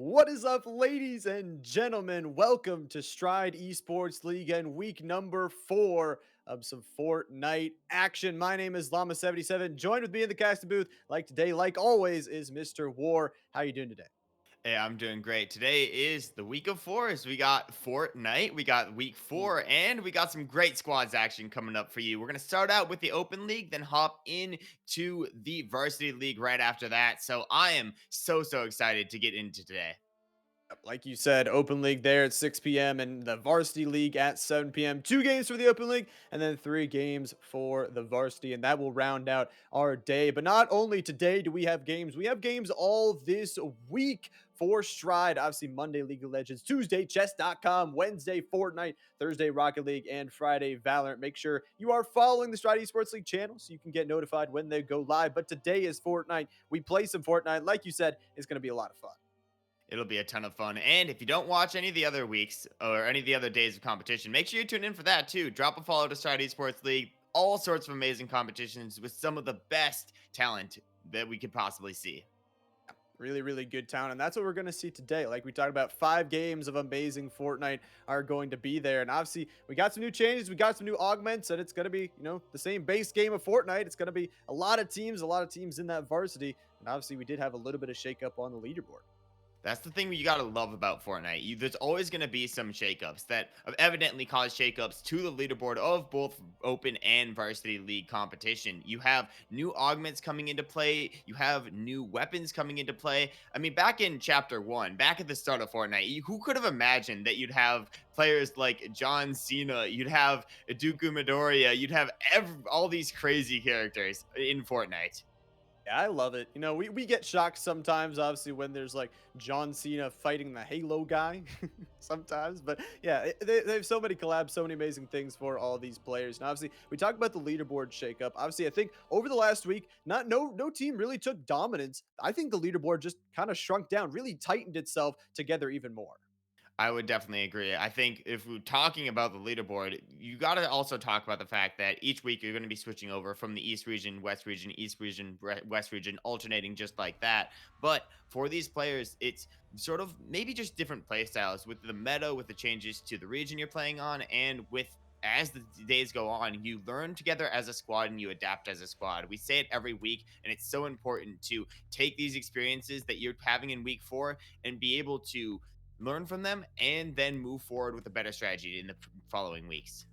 What is up, ladies and gentlemen? Welcome to Stride Esports League and week number 4 of some Fortnite action. My name is Llama77. Joined with me in the casting booth, like today, like always, is Mr. War. How you doing today? Hey, I'm doing great. Today is the week of fours. We got Fortnite, we got week Ooh. 4, and we got some great squads action coming up for you. We're going to start out with the Open League, then hop into the Varsity League right after that. So I am so excited to get into today. Like you said, Open League there at 6 p.m. and the Varsity League at 7 p.m. 2 games for the Open League and then 3 games for the Varsity. And that will round out our day. But not only today do we have games all this week for Stride. Obviously, Monday, League of Legends, Tuesday, chess.com, Wednesday, Fortnite, Thursday, Rocket League, and Friday, Valorant. Make sure you are following the Stride Esports League channel so you can get notified when they go live. But today is Fortnite. We play some Fortnite. Like you said, it's going to be a lot of fun. It'll be a ton of fun. And if you don't watch any of the other weeks or any of the other days of competition, make sure you tune in for that too. Drop a follow to Stride Esports League. All sorts of amazing competitions with some of the best talent that we could possibly see. Really, really good town. And that's what we're going to see today. Like we talked about, 5 games of amazing Fortnite are going to be there. And obviously, we got some new changes. We got some new augments. And it's going to be, the same base game of Fortnite. It's going to be a lot of teams in that varsity. And obviously, we did have a little bit of shakeup on the leaderboard. That's the thing you gotta love about Fortnite. There's always gonna be some shakeups that have evidently caused shakeups to the leaderboard of both Open and Varsity League competition. You have new augments coming into play. You have new weapons coming into play. I mean, back in Chapter 1, back at the start of Fortnite, who could have imagined that you'd have players like John Cena, you'd have Dooku Midoriya, you'd have all these crazy characters in Fortnite. Yeah, I love it. We get shocked sometimes, obviously, when there's like John Cena fighting the Halo guy sometimes. But yeah, they have so many collabs, so many amazing things for all these players. And obviously, we talked about the leaderboard shakeup. Obviously, I think over the last week, no team really took dominance. I think the leaderboard just kind of shrunk down, really tightened itself together even more. I would definitely agree. I think if we're talking about the leaderboard, you got to also talk about the fact that each week you're going to be switching over from the East region, West region, East region, West region, alternating just like that. But for these players, it's sort of maybe just different play styles with the meta, with the changes to the region you're playing on, and with as the days go on, you learn together as a squad and you adapt as a squad. We say it every week, and it's so important to take these experiences that you're having in week 4 and be able to learn from them and then move forward with a better strategy in the following weeks.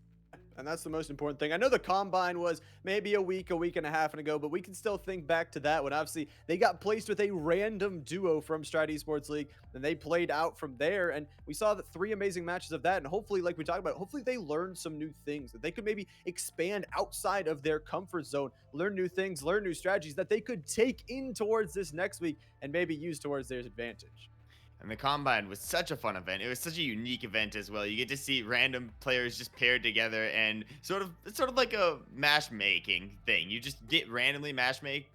And that's the most important thing. I know the combine was maybe a week and a half ago, but we can still think back to that when obviously they got placed with a random duo from Stride Esports League. Then they played out from there, and we saw the 3 amazing matches of that. And hopefully, like we talked about, hopefully they learned some new things that they could maybe expand outside of their comfort zone, learn new things, learn new strategies that they could take in towards this next week and maybe use towards their advantage. And the combine was such a fun event. It was such a unique event as well. You get to see random players just paired together and it's sort of like a matchmaking thing. You just get randomly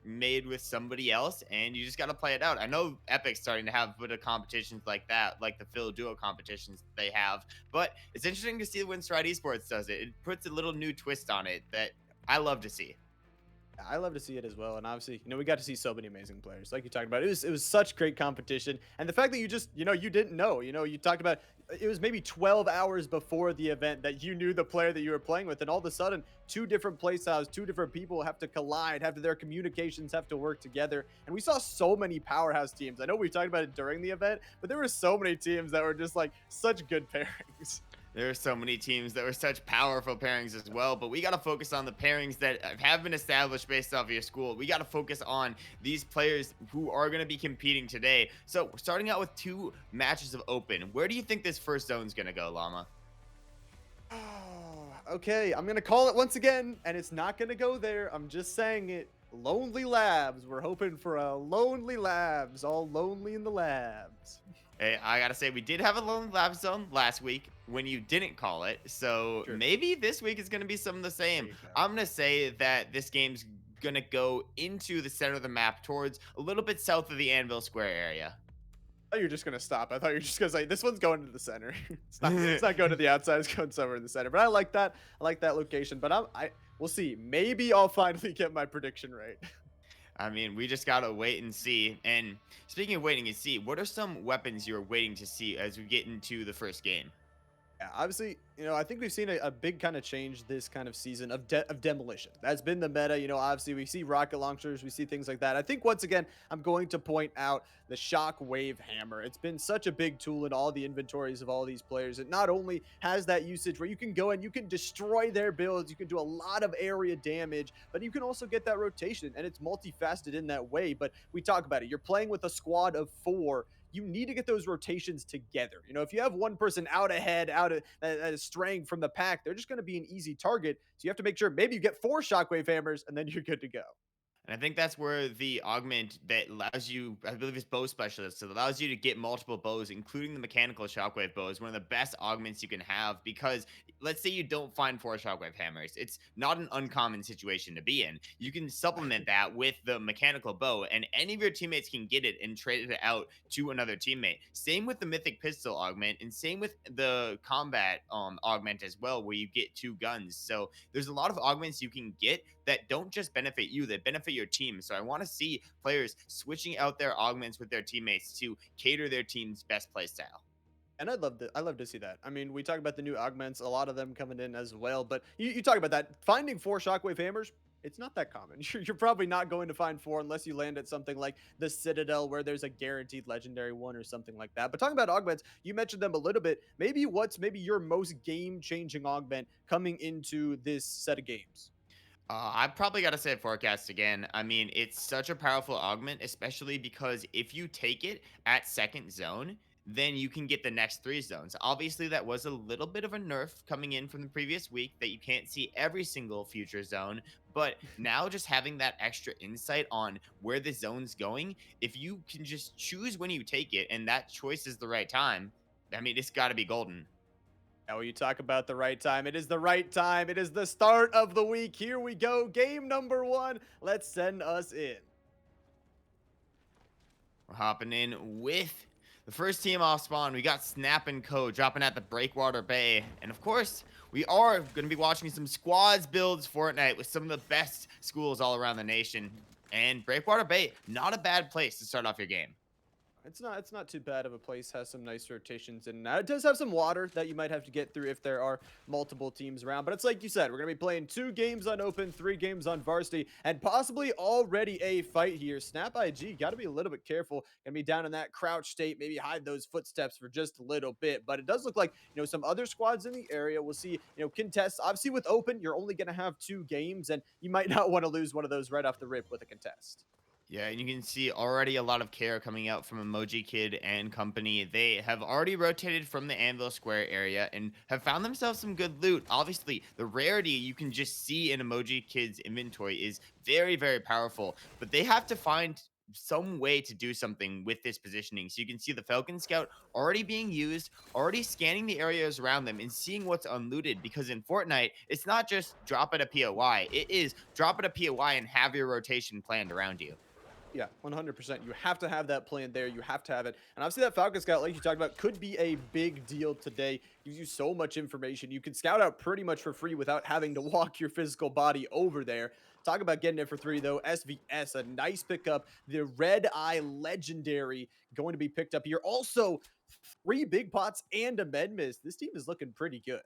made with somebody else and you just got to play it out. I know Epic's starting to have a bit of competitions like that, like the Phil Duo competitions they have, but it's interesting to see when Stride Esports does it. It puts a little new twist on it that I love to see. I love to see it as well, and obviously, we got to see so many amazing players, like you talked about. It was such great competition, and the fact that you just, you didn't know, you talked about it was maybe 12 hours before the event that you knew the player that you were playing with, and all of a sudden, 2 different play styles, 2 different people have to collide, have to their communications have to work together, and we saw so many powerhouse teams. I know we talked about it during the event, but there were so many teams that were just like such good pairings. There are so many teams that were such powerful pairings as well, but we got to focus on the pairings that have been established based off of your school. We got to focus on these players who are going to be competing today. So, starting out with 2 matches of Open, where do you think this first zone is going to go, Llama? Oh, okay, I'm gonna call it once again, and it's not gonna go there. I'm just saying it. Lonely Labs. We're hoping for a Lonely Labs. All lonely in the labs. Hey, I gotta say, we did have a Lone Lab Zone last week when you didn't call it, so Sure. maybe this week is gonna be some of the There same. you go. I'm gonna say that this game's gonna go into the center of the map towards a little bit south of the Anvil Square area. I thought you were just gonna stop. I thought you were just gonna say this one's going to the center. It's not going to the outside. It's going somewhere in the center. But I like that. I like that location. But we'll see. Maybe I'll finally get my prediction right. I mean, we just gotta wait and see. And speaking of waiting and see, what are some weapons you're waiting to see as we get into the first game? Yeah, obviously, I think we've seen a big kind of change this kind of season of demolition. That's been the meta. Obviously we see rocket launchers, we see things like that. I think once again, I'm going to point out the shockwave hammer. It's been such a big tool in all the inventories of all these players. It not only has that usage where you can go and you can destroy their builds, you can do a lot of area damage, but you can also get that rotation, and it's multifaceted in that way. But we talk about it. You're playing with a squad of 4, you need to get those rotations together. If you have one person out ahead, that is straying from the pack, they're just going to be an easy target. So you have to make sure maybe you get 4 shockwave hammers and then you're good to go. And I think that's where the augment that allows you, I believe it's bow specialist, it allows you to get multiple bows, including the mechanical shockwave bow, is one of the best augments you can have because let's say you don't find 4 shockwave hammers. It's not an uncommon situation to be in. You can supplement that with the mechanical bow, and any of your teammates can get it and trade it out to another teammate. Same with the mythic pistol augment, and same with the combat augment as well, where you get 2 guns. So there's a lot of augments you can get that don't just benefit you, they benefit your team. So I want to see players switching out their augments with their teammates to cater their team's best play style. And I love to see that. I mean, we talk about the new augments, a lot of them coming in as well. But you talk about that. Finding 4 shockwave hammers, it's not that common. You're probably not going to find 4 unless you land at something like the Citadel, where there's a guaranteed legendary one or something like that. But talking about augments, you mentioned them a little bit. Maybe your most game changing augment coming into this set of games? I probably got to say forecast again. I mean, it's such a powerful augment, especially because if you take it at second zone, then you can get the next 3 zones. Obviously, that was a little bit of a nerf coming in from the previous week that you can't see every single future zone. But now, just having that extra insight on where the zone's going, if you can just choose when you take it and that choice is the right time, I mean, it's got to be golden. Now, when you talk about the right time, it is the right time. It is the start of the week. Here we go. Game number 1. Let's send us in. We're hopping in with the first team off spawn. We got Snap and Co. dropping at the Breakwater Bay. And of course, we are going to be watching some squads builds Fortnite with some of the best schools all around the nation. And Breakwater Bay, not a bad place to start off your game. It's not too bad of a place. Has some nice rotations in it. It does have some water that you might have to get through if there are multiple teams around. But it's like you said, we're gonna be playing 2 games on open, 3 games on varsity, and possibly already a fight here. Snap IG got to be a little bit careful. Gonna be down in that crouch state. Maybe hide those footsteps for just a little bit. But it does look like some other squads in the area. We'll see. Contests. Obviously, with open, you're only gonna have 2 games, and you might not want to lose one of those right off the rip with a contest. Yeah, and you can see already a lot of care coming out from Emoji Kid and company. They have already rotated from the Anvil Square area and have found themselves some good loot. Obviously, the rarity you can just see in Emoji Kid's inventory is very, very powerful, but they have to find some way to do something with this positioning. So you can see the Falcon Scout already being used, already scanning the areas around them and seeing what's unlooted. Because in Fortnite, it's not just drop at a POI, it is drop at a POI and have your rotation planned around you. Yeah, 100%. You have to have that plan there. You have to have it. And obviously, that Falcon Scout, like you talked about, could be a big deal today. Gives you so much information. You can scout out pretty much for free without having to walk your physical body over there. Talk about getting it for 3, though. SVS, a nice pickup. The Red Eye Legendary going to be picked up here. Also, 3 big pots and a med mist. This team is looking pretty good.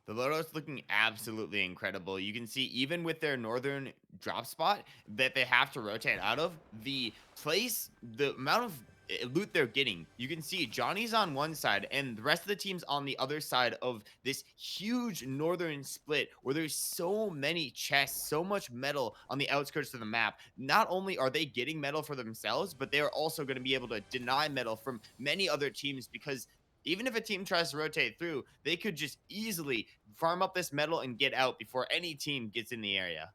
The Loto's looking absolutely incredible. You can see even with their northern drop spot that they have to rotate out of, the amount of loot they're getting. You can see Johnny's on one side and the rest of the team's on the other side of this huge northern split where there's so many chests, so much metal on the outskirts of the map. Not only are they getting metal for themselves, but they are also going to be able to deny metal from many other teams because even if a team tries to rotate through, they could just easily farm up this metal and get out before any team gets in the area.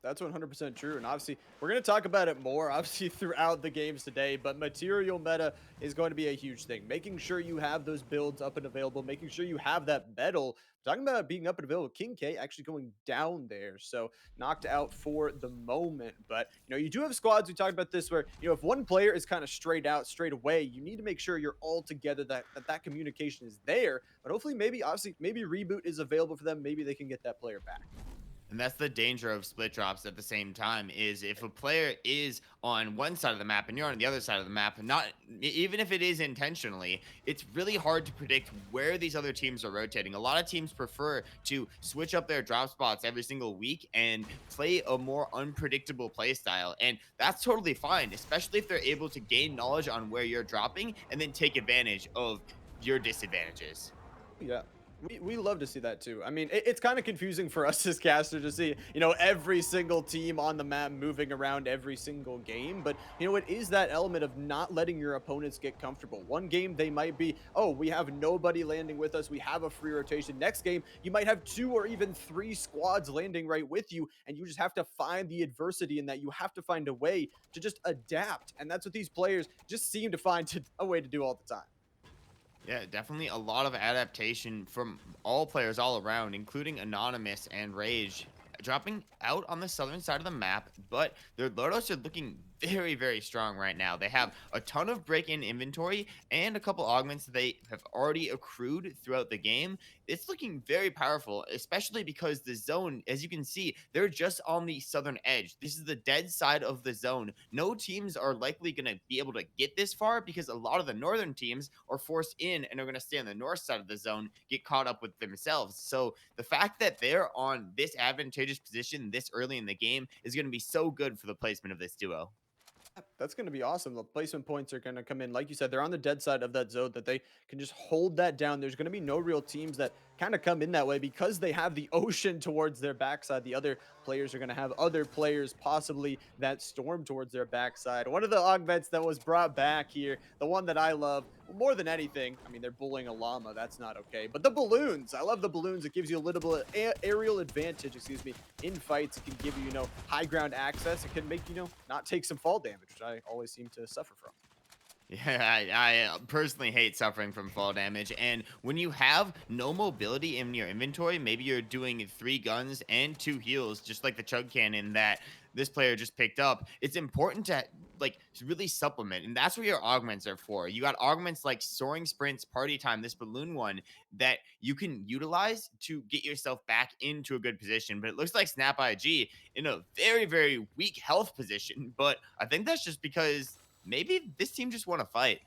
That's 100% true. And obviously, we're going to talk about it more, obviously, throughout the games today. But material meta is going to be a huge thing. Making sure you have those builds up and available, making sure you have that metal. Talking about being up and available, King K actually going down there. So knocked out for the moment. But, you do have squads. We talked about this where, if one player is kind of straight out, straight away, you need to make sure you're all together, that communication is there. But hopefully, maybe Reboot is available for them. Maybe they can get that player back. And that's the danger of split drops at the same time is if a player is on one side of the map and you're on the other side of the map, not even if it is intentionally, it's really hard to predict where these other teams are rotating. A lot of teams prefer to switch up their drop spots every single week and play a more unpredictable play style. And that's totally fine, especially if they're able to gain knowledge on where you're dropping and then take advantage of your disadvantages. Yeah. We love to see that too. I mean, it's kind of confusing for us as casters to see, every single team on the map moving around every single game. But, it is that element of not letting your opponents get comfortable. One game, they might be, oh, we have nobody landing with us. We have a free rotation. Next game, you might have two or even three squads landing right with you. And you just have to find the adversity in that. You have to find a way to just adapt. And that's what these players just seem to find a way to do all the time. Yeah, definitely a lot of adaptation from all players all around, including Anonymous and Rage, dropping out on the southern side of the map, but their loadouts are looking very, very strong right now. They have a ton of break-in inventory and a couple augments they have already accrued throughout the game. It's looking very powerful, especially because the zone, as you can see, they're just on the southern edge. This is the dead side of the zone. No teams are likely going to be able to get this far because a lot of the northern teams are forced in and are going to stay on the north side of the zone, get caught up with themselves. So the fact that they're on this advantageous position this early in the game is going to be so good for the placement of this duo. That's going to be awesome. The placement points are going to come in. Like you said, they're on the dead side of that zone that they can just hold that down. There's going to be no real teams that kind of come in that way because they have the ocean towards their backside. The other players are going to have other players possibly that storm towards their backside. One of the augments that was brought back here, the one that I love more than anything, I mean, they're bullying a llama. That's not okay. But the balloons, I love the balloons. It gives you a little bit of aerial advantage, excuse me, in fights. It can give you, high ground access. It can make, not take some fall damage, which I always seem to suffer from. Yeah, I personally hate suffering from fall damage. And when you have no mobility in your inventory, maybe you're doing three guns and two heals, just like the chug cannon that this player just picked up. It's important to really supplement, and that's what your augments are for. You got augments like soaring sprints, party time, this balloon one that you can utilize to get yourself back into a good position. But it looks like Snap IG in a very, very weak health position. But I think that's just because maybe this team just want to fight.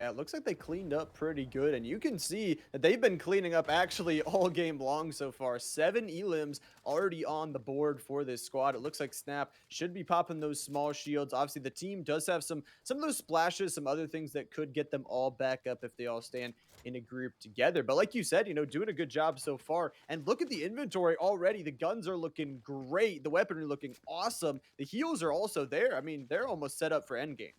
Yeah, it looks like they cleaned up pretty good, and you can see that they've been cleaning up actually all game long so far. 7 elims already on the board for this squad. It looks like Snap should be popping those small shields. Obviously, the team does have some of those splashes, some other things that could get them all back up if they all stand in a group together. But like you said, doing a good job so far. And look at the inventory already. The guns are looking great. The weaponry looking awesome. The heals are also there. I mean, they're almost set up for endgame.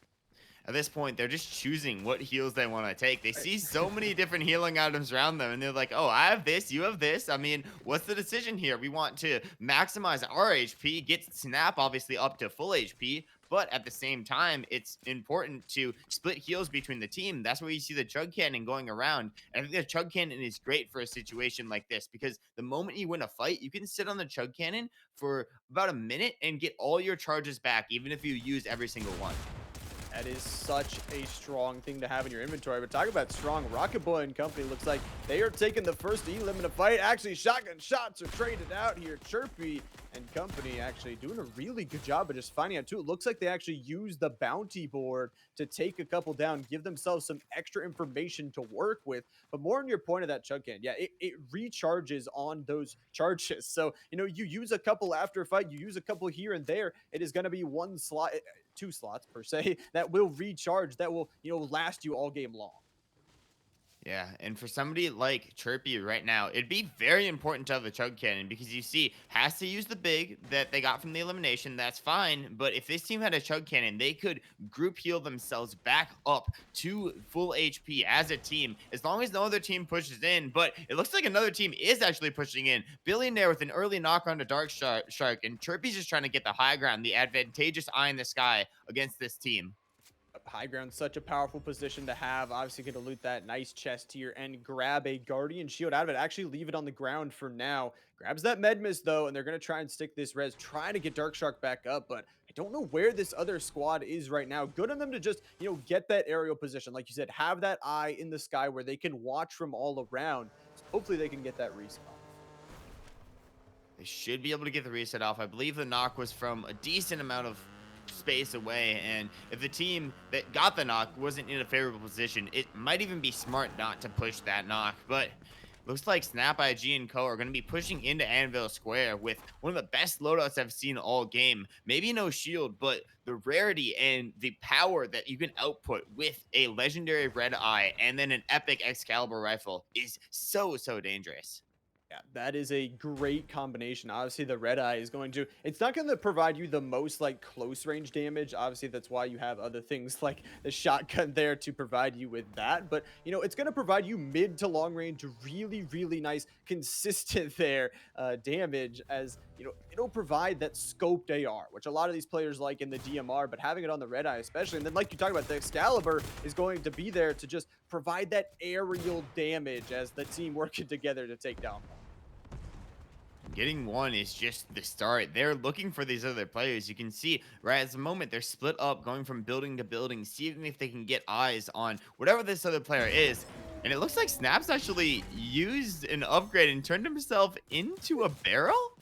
At this point, they're just choosing what heals they want to take. They see so many different healing items around them, and they're like, oh, I have this, you have this. I mean, what's the decision here? We want to maximize our HP, get Snap obviously up to full HP, but at the same time, it's important to split heals between the team. That's where you see the Chug Cannon going around. And I think the Chug Cannon is great for a situation like this because the moment you win a fight, you can sit on the Chug Cannon for about a minute and get all your charges back, even if you use every single one. That is such a strong thing to have in your inventory. But talk about strong. Rocket Boy and company looks like they are taking the first elim in a fight. Actually, shotgun shots are traded out here. Chirpy and company actually doing a really good job of just finding out too. It looks like they actually use the bounty board to take a couple down, give themselves some extra information to work with. But more on your point of that chug can, yeah, it recharges on those charges. So, you use a couple after a fight, you use a couple here and there. It is going to be one slot, two slots per se, that will recharge, that will, last you all game long. Yeah, and for somebody like Chirpy right now, it'd be very important to have the Chug Cannon because you see, has to use the big that they got from the elimination. That's fine. But if this team had a Chug Cannon, they could group heal themselves back up to full HP as a team, as long as no other team pushes in. But it looks like another team is actually pushing in. Billionaire with an early knock on to Shark, and Chirpy's just trying to get the high ground, the advantageous eye in the sky against this team. High ground, such a powerful position to have. Obviously, going to loot that nice chest here and grab a guardian shield out of it. Actually, leave it on the ground for now. Grabs that med mist though, and they're going to try and stick this res, trying to get Dark Shark back up. But I don't know where this other squad is right now. Good on them to just get that aerial position, like you said, have that eye in the sky where they can watch from all around. So hopefully, they can get that respawn. They should be able to get the reset off. I believe the knock was from a decent amount of space away, and if the team that got the knock wasn't in a favorable position, it might even be smart not to push that knock. But looks like Snap IG and Co are going to be pushing into Anvil Square with one of the best loadouts I've seen all game. Maybe no shield, but the rarity and the power that you can output with a legendary Red Eye and then an epic Excalibur rifle is so dangerous. Yeah, that is a great combination. Obviously, the red eye is going to, it's not going to provide you the most like close range damage. Obviously, that's why you have other things like the shotgun there to provide you with that. But, it's going to provide you mid to long range, really nice, consistent there damage as, it'll provide that scoped AR, which a lot of these players like in the DMR, but having it on the red eye, especially. And then, like you talked about, the Excalibur is going to be there to just provide that aerial damage as the team working together to take down. Getting one is just the start. They're looking for these other players. You can see right at the moment they're split up, going from building to building, seeing if they can get eyes on whatever this other player is. And it looks like Snaps actually used an upgrade and turned himself into a barrel.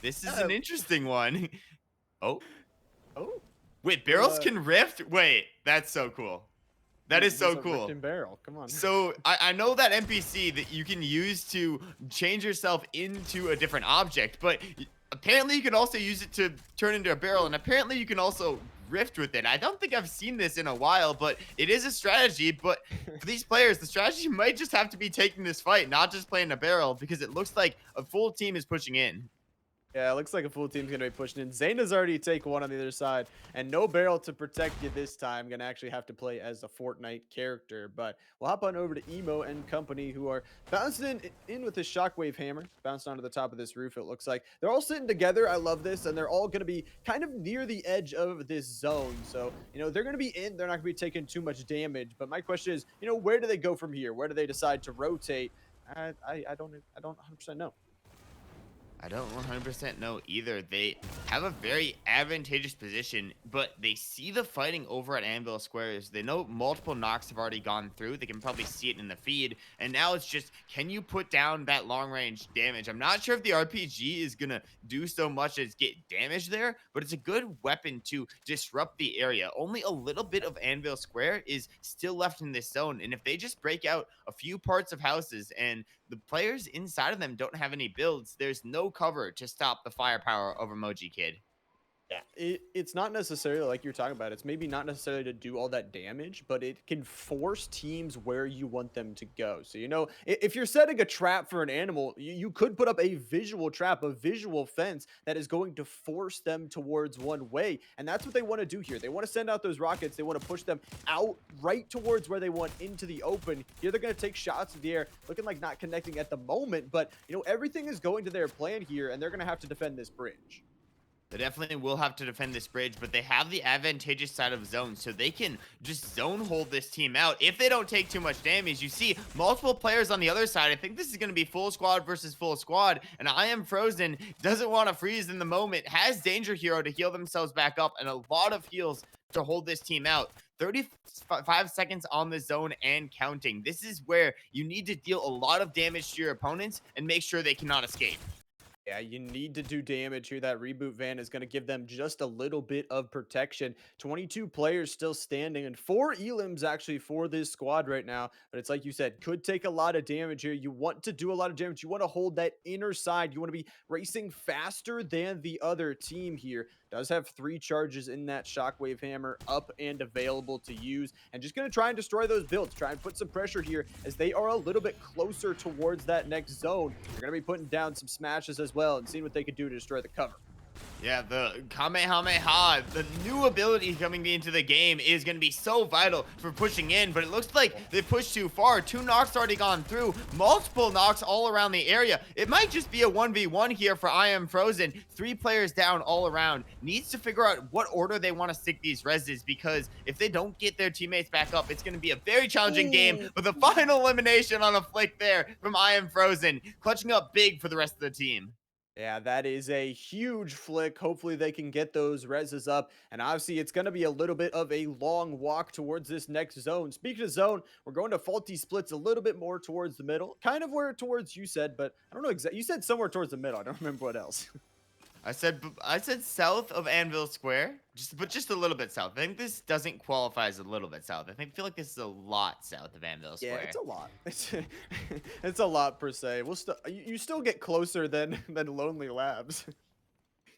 This is Yeah. an interesting one. Oh, Oh, wait, little, barrels can rift? Wait, that's so cool. That is he's so a cool. freaking barrel. Come on. So I know that NPC that you can use to change yourself into a different object, but apparently you can also use it to turn into a barrel, and apparently you can also rift with it. I don't think I've seen this in a while, but it is a strategy. But for these players, the strategy might just have to be taking this fight, not just playing a barrel, because it looks like a full team is pushing in. Yeah, it looks like a full team's going to be pushing in. Zaina's already take one on the other side, and no barrel to protect you this time. Going to actually have to play as a Fortnite character. But we'll hop on over to Emo and company, who are bouncing in with this shockwave hammer. Bounced onto the top of this roof, it looks like. They're all sitting together. I love this. And they're all going to be kind of near the edge of this zone. So, they're going to be in. They're not going to be taking too much damage. But my question is, where do they go from here? Where do they decide to rotate? I don't 100% know. I don't 100% know either. They have a very advantageous position, but they see the fighting over at Anvil Squares. They know multiple knocks have already gone through. They can probably see it in the feed. And now it's just, can you put down that long range damage? I'm not sure if the RPG is going to do so much as get damage there, but it's a good weapon to disrupt the area. Only a little bit of Anvil Square is still left in this zone. And if they just break out a few parts of houses and the players inside of them don't have any builds, there's no cover to stop the firepower of Emoji Kid. Yeah, it's not necessarily like you're talking about. It's maybe not necessarily to do all that damage, but it can force teams where you want them to go. So, if you're setting a trap for an animal, you could put up a visual trap, a visual fence that is going to force them towards one way. And that's what they want to do here. They want to send out those rockets. They want to push them out right towards where they want into the open. Here, they're going to take shots in the air, looking like not connecting at the moment. But, everything is going to their plan here, and they're going to have to defend this bridge. They definitely will have to defend this bridge, but they have the advantageous side of zone, so they can just zone hold this team out. If they don't take too much damage, you see multiple players on the other side. I think this is going to be full squad versus full squad, and I Am Frozen doesn't want to freeze in the moment, has Danger Hero to heal themselves back up, and a lot of heals to hold this team out. 35 seconds on the zone and counting. This is where you need to deal a lot of damage to your opponents and make sure they cannot escape. Yeah, you need to do damage here. That reboot van is going to give them just a little bit of protection. 22 players still standing and 4 elims actually for this squad right now. But it's like you said, could take a lot of damage here. You want to do a lot of damage. You want to hold that inner side. You want to be racing faster than the other team here. Does have 3 charges in that shockwave hammer up and available to use. And just going to try and destroy those builds. Try and put some pressure here as they are a little bit closer towards that next zone. They're going to be putting down some smashes as well and seeing what they can do to destroy the cover. Yeah, the Kamehameha, the new ability coming into the game is going to be so vital for pushing in, but it looks like they pushed too far. 2 knocks already gone through, multiple knocks all around the area. It might just be a 1v1 here for I Am Frozen. 3 players down all around. Needs to figure out what order they want to stick these reses, because if they don't get their teammates back up, it's going to be a very challenging game, but the final elimination on a flick there from I Am Frozen, clutching up big for the rest of the team. Yeah, that is a huge flick. Hopefully they can get those reses up. And obviously it's going to be a little bit of a long walk towards this next zone. Speaking of zone, we're going to faulty splits a little bit more towards the middle. Kind of where towards you said, but I don't know exactly. You said somewhere towards the middle. I don't remember what else. I said south of Anvil Square, just a little bit south. I think this doesn't qualify as a little bit south. Feel like this is a lot south of Anvil Yeah, it's Square. a lot. It's a lot per se. We'll still you still get closer than Lonely Labs.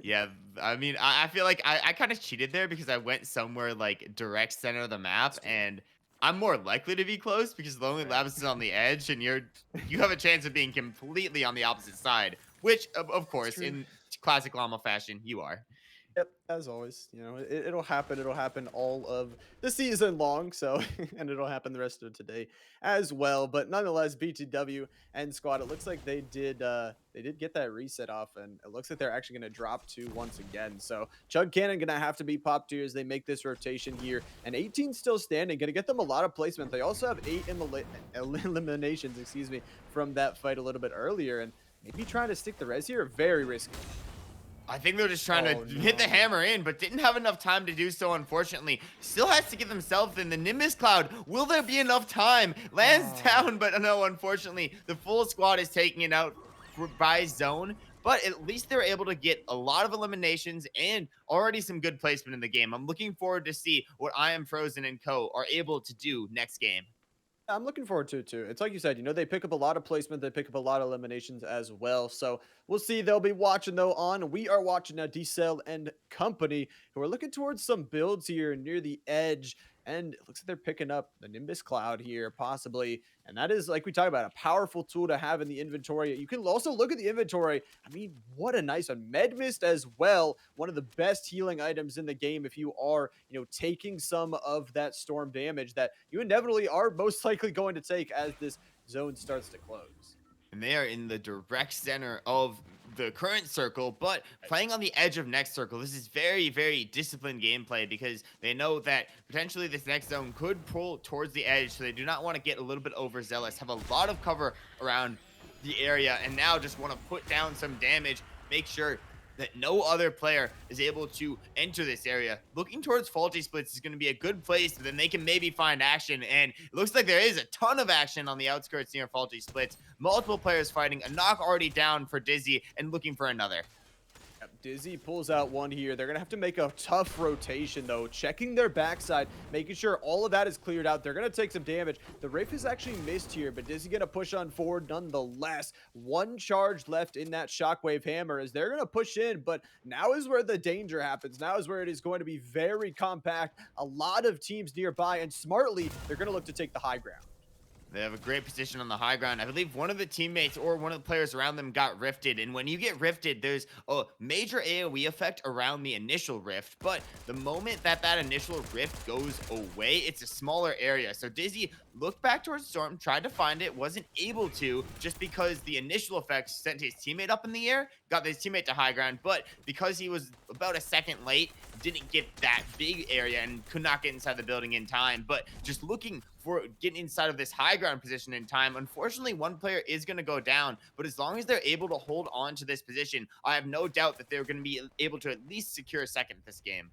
Yeah, I mean, I feel like I kind of cheated there because I went somewhere like direct center of the map, It's true. and I'm more likely to be close because Lonely Right. Labs is on the edge, and you have a chance of being completely on the opposite side, which of It's course true. in classic llama fashion you are. Yep, as always, it'll happen. It'll happen all of the season long. So, and it'll happen the rest of today as well. But nonetheless, BTW and squad, it looks like they did get that reset off, and it looks like they're actually going to drop two once again. So, Chug Cannon gonna have to be popped here as they make this rotation here, and 18 still standing, gonna get them a lot of placement. They also have eight eliminations, excuse me, from that fight a little bit earlier, and maybe trying to stick the res here. Very risky. I think they're just trying to Oh hit the no. hammer in, but didn't have enough time to do so, unfortunately. Still has to get themselves in the Nimbus Cloud. Will there be enough time? Lands Ah. down, but no, unfortunately, the full squad is taking it out by zone. But at least they're able to get a lot of eliminations and already some good placement in the game. I'm looking forward to see what I Am Frozen and Co. are able to do next game. I'm looking forward to it too. It's like you said, they pick up a lot of placement, they pick up a lot of eliminations as well. So we'll see. They'll be watching though on. We are watching now D-Cell and company who are looking towards some builds here near the edge. And it looks like they're picking up the Nimbus Cloud here, possibly. And that is, like we talked about, a powerful tool to have in the inventory. You can also look at the inventory. I mean, what a nice one. Med Mist as well. One of the best healing items in the game if you are, taking some of that storm damage that you inevitably are most likely going to take as this zone starts to close. And they are in the direct center of the current circle, but playing on the edge of next circle. This is very, very disciplined gameplay because they know that potentially this next zone could pull towards the edge, so they do not want to get a little bit overzealous, have a lot of cover around the area, and now just want to put down some damage, make sure that no other player is able to enter this area. Looking towards faulty splits is going to be a good place, then they can maybe find action. And it looks like there is a ton of action on the outskirts near faulty splits. Multiple players fighting, a knock already down for Dizzy and looking for another. Yep, Dizzy pulls out one here. They're going to have to make a tough rotation, though. Checking their backside, making sure all of that is cleared out. They're going to take some damage. The Rift is actually missed here, but Dizzy going to push on forward nonetheless. One charge left in that Shockwave Hammer as they're going to push in, but now is where the danger happens. Now is where it is going to be very compact. A lot of teams nearby, and smartly, they're going to look to take the high ground. They have a great position on the high ground. I believe one of the teammates or one of the players around them got rifted. And when you get rifted, there's a major AoE effect around the initial rift. But the moment that initial rift goes away, it's a smaller area. So Dizzy looked back towards Storm, tried to find it, wasn't able to just because the initial effects sent his teammate up in the air, got his teammate to high ground. But because he was about a second late, didn't get that big area and could not get inside the building in time. But just looking for getting inside of this high ground position in time. Unfortunately, one player is going to go down, but as long as they're able to hold on to this position, I have no doubt that they're going to be able to at least secure a second this game.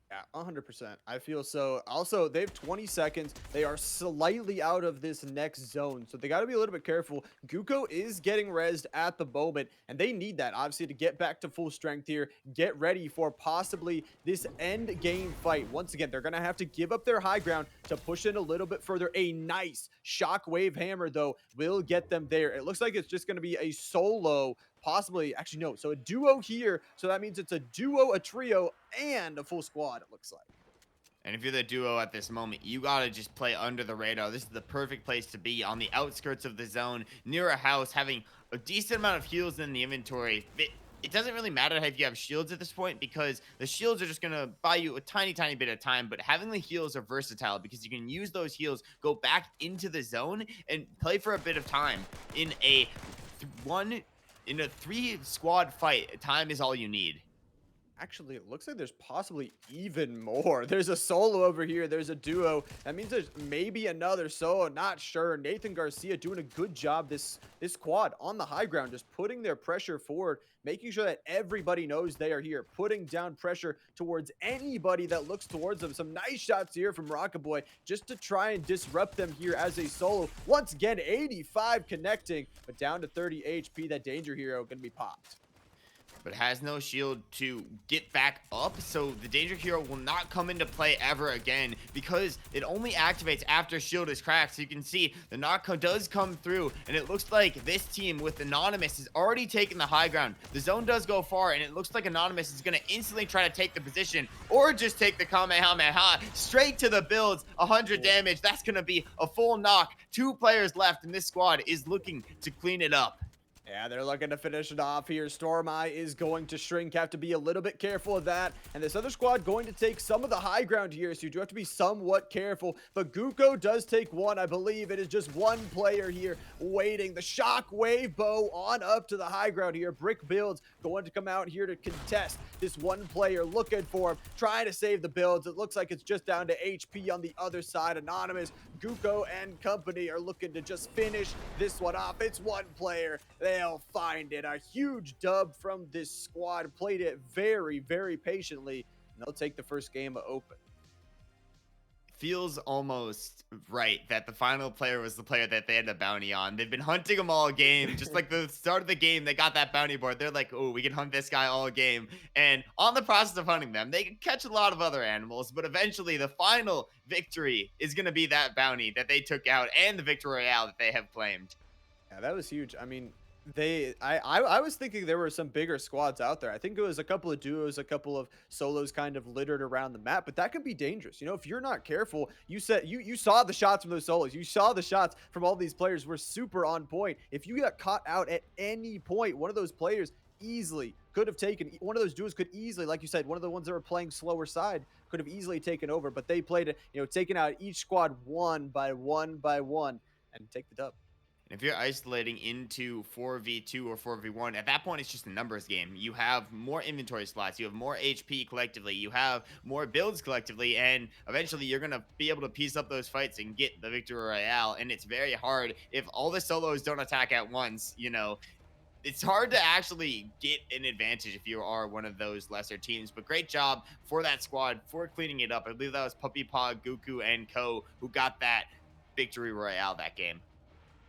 Yeah, 100%. I feel so. Also, they have 20 seconds. They are slightly out of this next zone, so they got to be a little bit careful. Guko is getting rezzed at the moment, and they need that, obviously, to get back to full strength here, get ready for possibly this end game fight. Once again, they're going to have to give up their high ground to push in a little bit further. A nice Shockwave Hammer, though, will get them there. It looks like it's just going to be a solo, possibly, actually, no. So a duo here, so that means it's a duo, a trio, and a full squad, it looks like. And if you're the duo at this moment, you got to just play under the radar. This is the perfect place to be on the outskirts of the zone, near a house, having a decent amount of heals in the inventory. It doesn't really matter if you have shields at this point because the shields are just going to buy you a tiny, tiny bit of time. But having the heals are versatile because you can use those heals, go back into the zone, and play for a bit of time. In a 3 squad fight, time is all you need. Actually, it looks like there's possibly even more. There's a solo over here. There's a duo. That means there's maybe another solo. Not sure. Nathan Garcia doing a good job. This squad on the high ground, just putting their pressure forward, making sure that everybody knows they are here, putting down pressure towards anybody that looks towards them. Some nice shots here from Rocket Boy just to try and disrupt them here as a solo. Once again, 85 connecting, but down to 30 HP. That Danger Hero going to be popped. But has no shield to get back up, so the Danger Hero will not come into play ever again because it only activates after shield is cracked. So you can see the knock does come through, and it looks like this team with Anonymous is already taking the high ground. The zone does go far, and it looks like Anonymous is going to instantly try to take the position or just take the Kamehameha straight to the builds. 100 damage. That's going to be a full knock. 2 players left, and this squad is looking to clean it up. Yeah, they're looking to finish it off here. Storm Eye is going to shrink. Have to be a little bit careful of that. And this other squad going to take some of the high ground here, so you do have to be somewhat careful. But Guko does take one. I believe it is just one player here waiting. The Shockwave Bow on up to the high ground here. Brick Builds going to come out here to contest this one player, looking for him, trying to save the builds. It looks like it's just down to HP on the other side. Anonymous, Guko, and company are looking to just finish this one off. It's one player. They'll find it. A huge dub from this squad. Played it very, very patiently, and they'll take the first game open. Feels almost right that the final player was the player that they had the bounty on. They've been hunting them all game. Just like the start of the game, they got that bounty board. They're like, oh, we can hunt this guy all game. And on the process of hunting them, they can catch a lot of other animals, but eventually the final victory is going to be that bounty that they took out and the victory royale that they have claimed. Yeah, that was huge. I mean, I was thinking there were some bigger squads out there. I think it was a couple of duos, a couple of solos kind of littered around the map, but that can be dangerous. You know, if you're not careful, you saw the shots from those solos. You saw the shots from all these players were super on point. If you got caught out at any point, one of those players easily could have taken, one of those duos could easily, like you said, one of the ones that were playing slower side could have easily taken over, but they played it, you know, taking out each squad one by one by one and take the dub. And if you're isolating into 4v2 or 4v1, at that point, it's just a numbers game. You have more inventory slots. You have more HP collectively. You have more builds collectively. And eventually, you're going to be able to piece up those fights and get the victory royale. And it's very hard if all the solos don't attack at once. You know, it's hard to actually get an advantage if you are one of those lesser teams. But great job for that squad for cleaning it up. I believe that was Puppy Paw, Guku, and Ko who got that victory royale that game.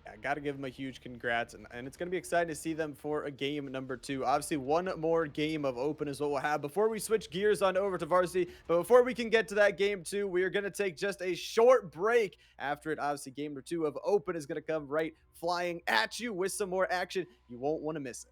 I got to give them a huge congrats, and it's going to be exciting to see them for a game number 2. Obviously, one more game of Open is what we'll have before we switch gears on over to Varsity. But before we can get to that game 2, we are going to take just a short break. After it, obviously, game number 2 of Open is going to come right flying at you with some more action. You won't want to miss it.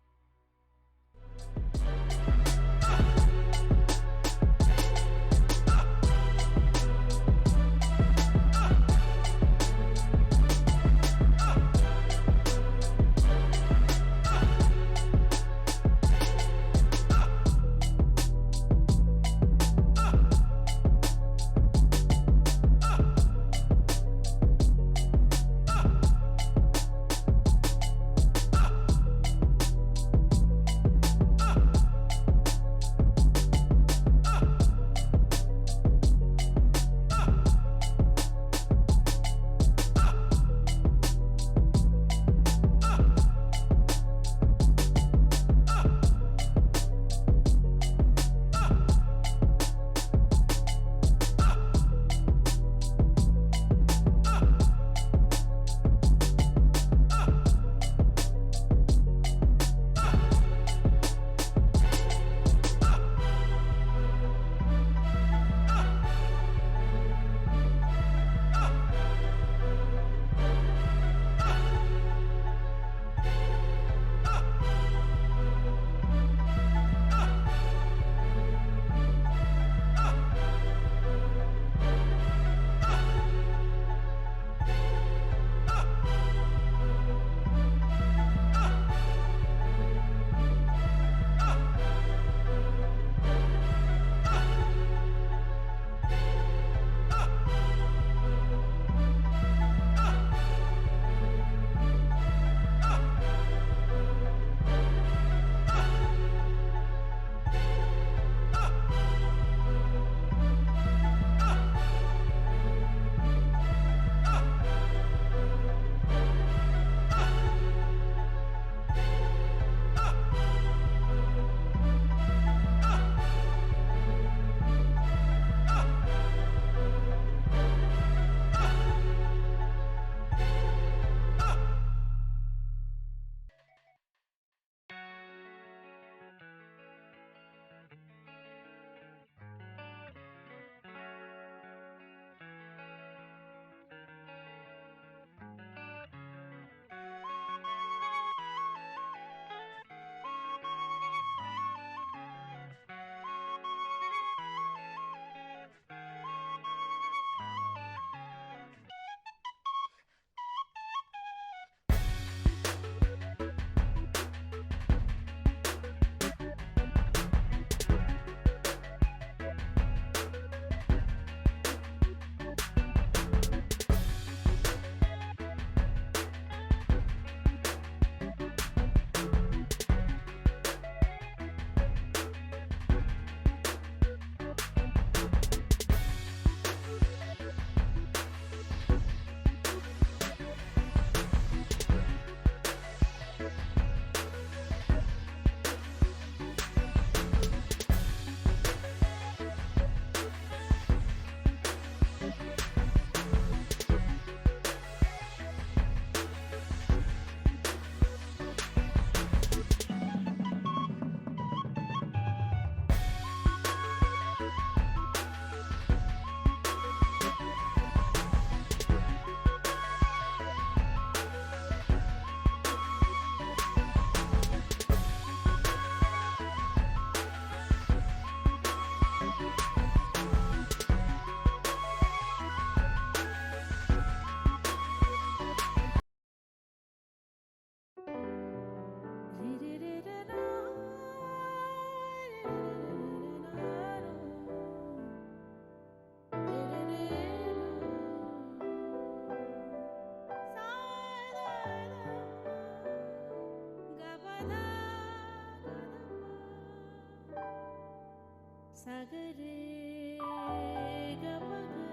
सागरे गपगरे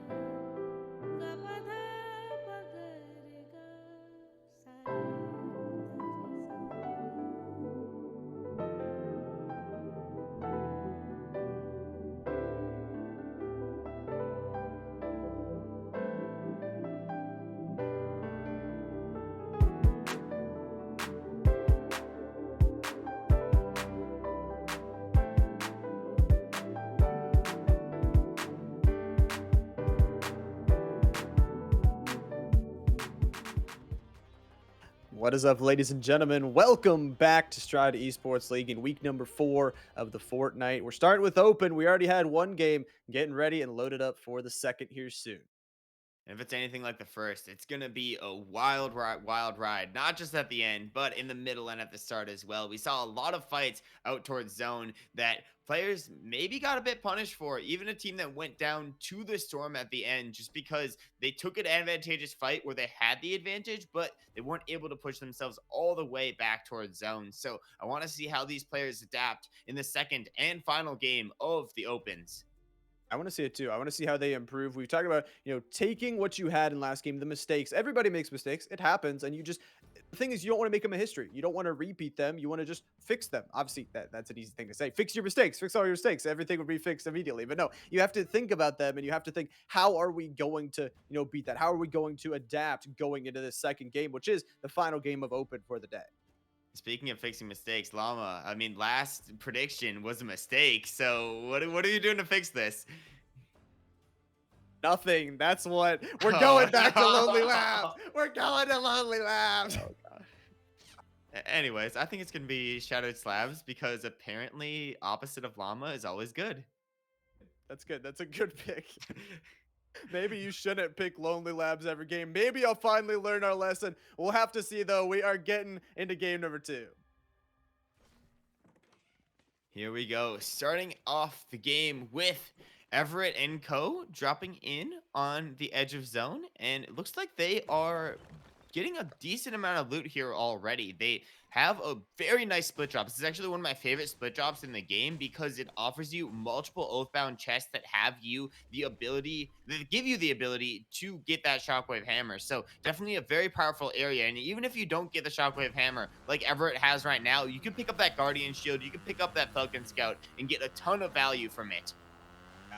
गपधा पगरे ग सारे धरे सा. What is up, ladies and gentlemen? Welcome back to Stride Esports League in week number 4 of the Fortnite. We're starting with Open. We already had one game, getting ready and loaded up for the second here soon. And if it's anything like the first, it's going to be a wild ride, not just at the end, but in the middle and at the start as well. We saw a lot of fights out towards zone that players maybe got a bit punished for, even a team that went down to the storm at the end just because they took an advantageous fight where they had the advantage, but they weren't able to push themselves all the way back towards zone. So I want to see how these players adapt in the second and final game of the opens. I want to see it too. I want to see how they improve. We've talked about, taking what you had in last game, the mistakes. Everybody makes mistakes. It happens. And the thing is, you don't want to make them a history. You don't want to repeat them. You want to just fix them. Obviously, that's an easy thing to say. Fix your mistakes. Fix all your mistakes. Everything would be fixed immediately. But no, you have to think about them and you have to think, how are we going to, beat that? How are we going to adapt going into this second game, which is the final game of Open for the day? Speaking of fixing mistakes, Llama, I mean, last prediction was a mistake. So what are you doing to fix this? Nothing. That's what we're going back to Lonely Labs. Oh, We're going to Lonely Labs. no. Anyways, I think it's gonna be Shadowed Slabs because apparently opposite of Llama is always good. That's good. That's a good pick. Maybe you shouldn't pick Lonely Labs every game. Maybe I'll finally learn our lesson. We'll have to see, though. We are getting into game number 2. Here we go. Starting off the game with Everett and Co. dropping in on the edge of zone. And it looks like they are getting a decent amount of loot here already. They have a very nice split drop. This is actually one of my favorite split drops in the game because it offers you multiple oathbound chests that give you the ability to get that shockwave hammer. So definitely a very powerful area. And even if you don't get the shockwave hammer like Everett has right now, you can pick up that guardian shield, you can pick up that falcon scout and get a ton of value from it.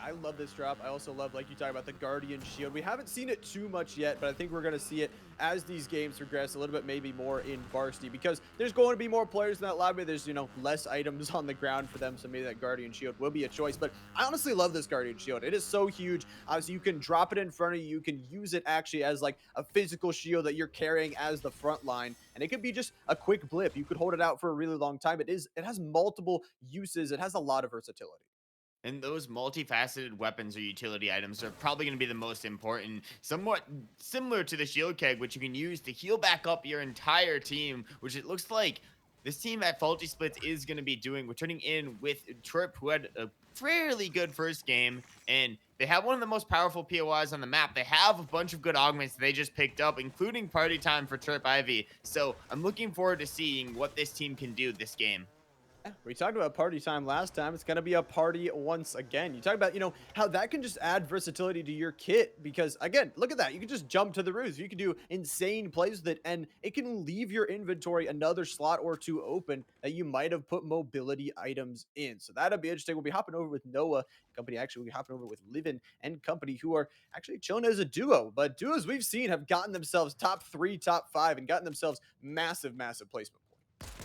I love this drop. I also love, like you talk about, the Guardian Shield. We haven't seen it too much yet, but I think we're going to see it as these games progress a little bit, maybe more in Varsity, because there's going to be more players in that lobby. There's, less items on the ground for them, so maybe that Guardian Shield will be a choice. But I honestly love this Guardian Shield. It is so huge. Obviously, you can drop it in front of you. You can use it actually as like a physical shield that you're carrying as the front line, and it could be just a quick blip. You could hold it out for a really long time. It has multiple uses. It has a lot of versatility. And those multifaceted weapons or utility items are probably going to be the most important, somewhat similar to the shield keg, which you can use to heal back up your entire team, which it looks like this team at Faulty Splits is going to be doing, returning in with Trip, who had a fairly good first game, and they have one of the most powerful POIs on the map. They have a bunch of good augments they just picked up, including Party Time for Trip Ivy. So I'm looking forward to seeing what this team can do this game. Yeah, we talked about party time last time. It's going to be a party once again. You talk about, how that can just add versatility to your kit because, again, look at that. You can just jump to the roofs. You can do insane plays with it, and it can leave your inventory another slot or two open that you might have put mobility items in. So that'll be interesting. We'll be hopping over with Noah Company. Actually, we'll be hopping over with Livin and Company, who are actually chilling as a duo. But duos we've seen have gotten themselves top 3, top 5, and gotten themselves massive, massive placement.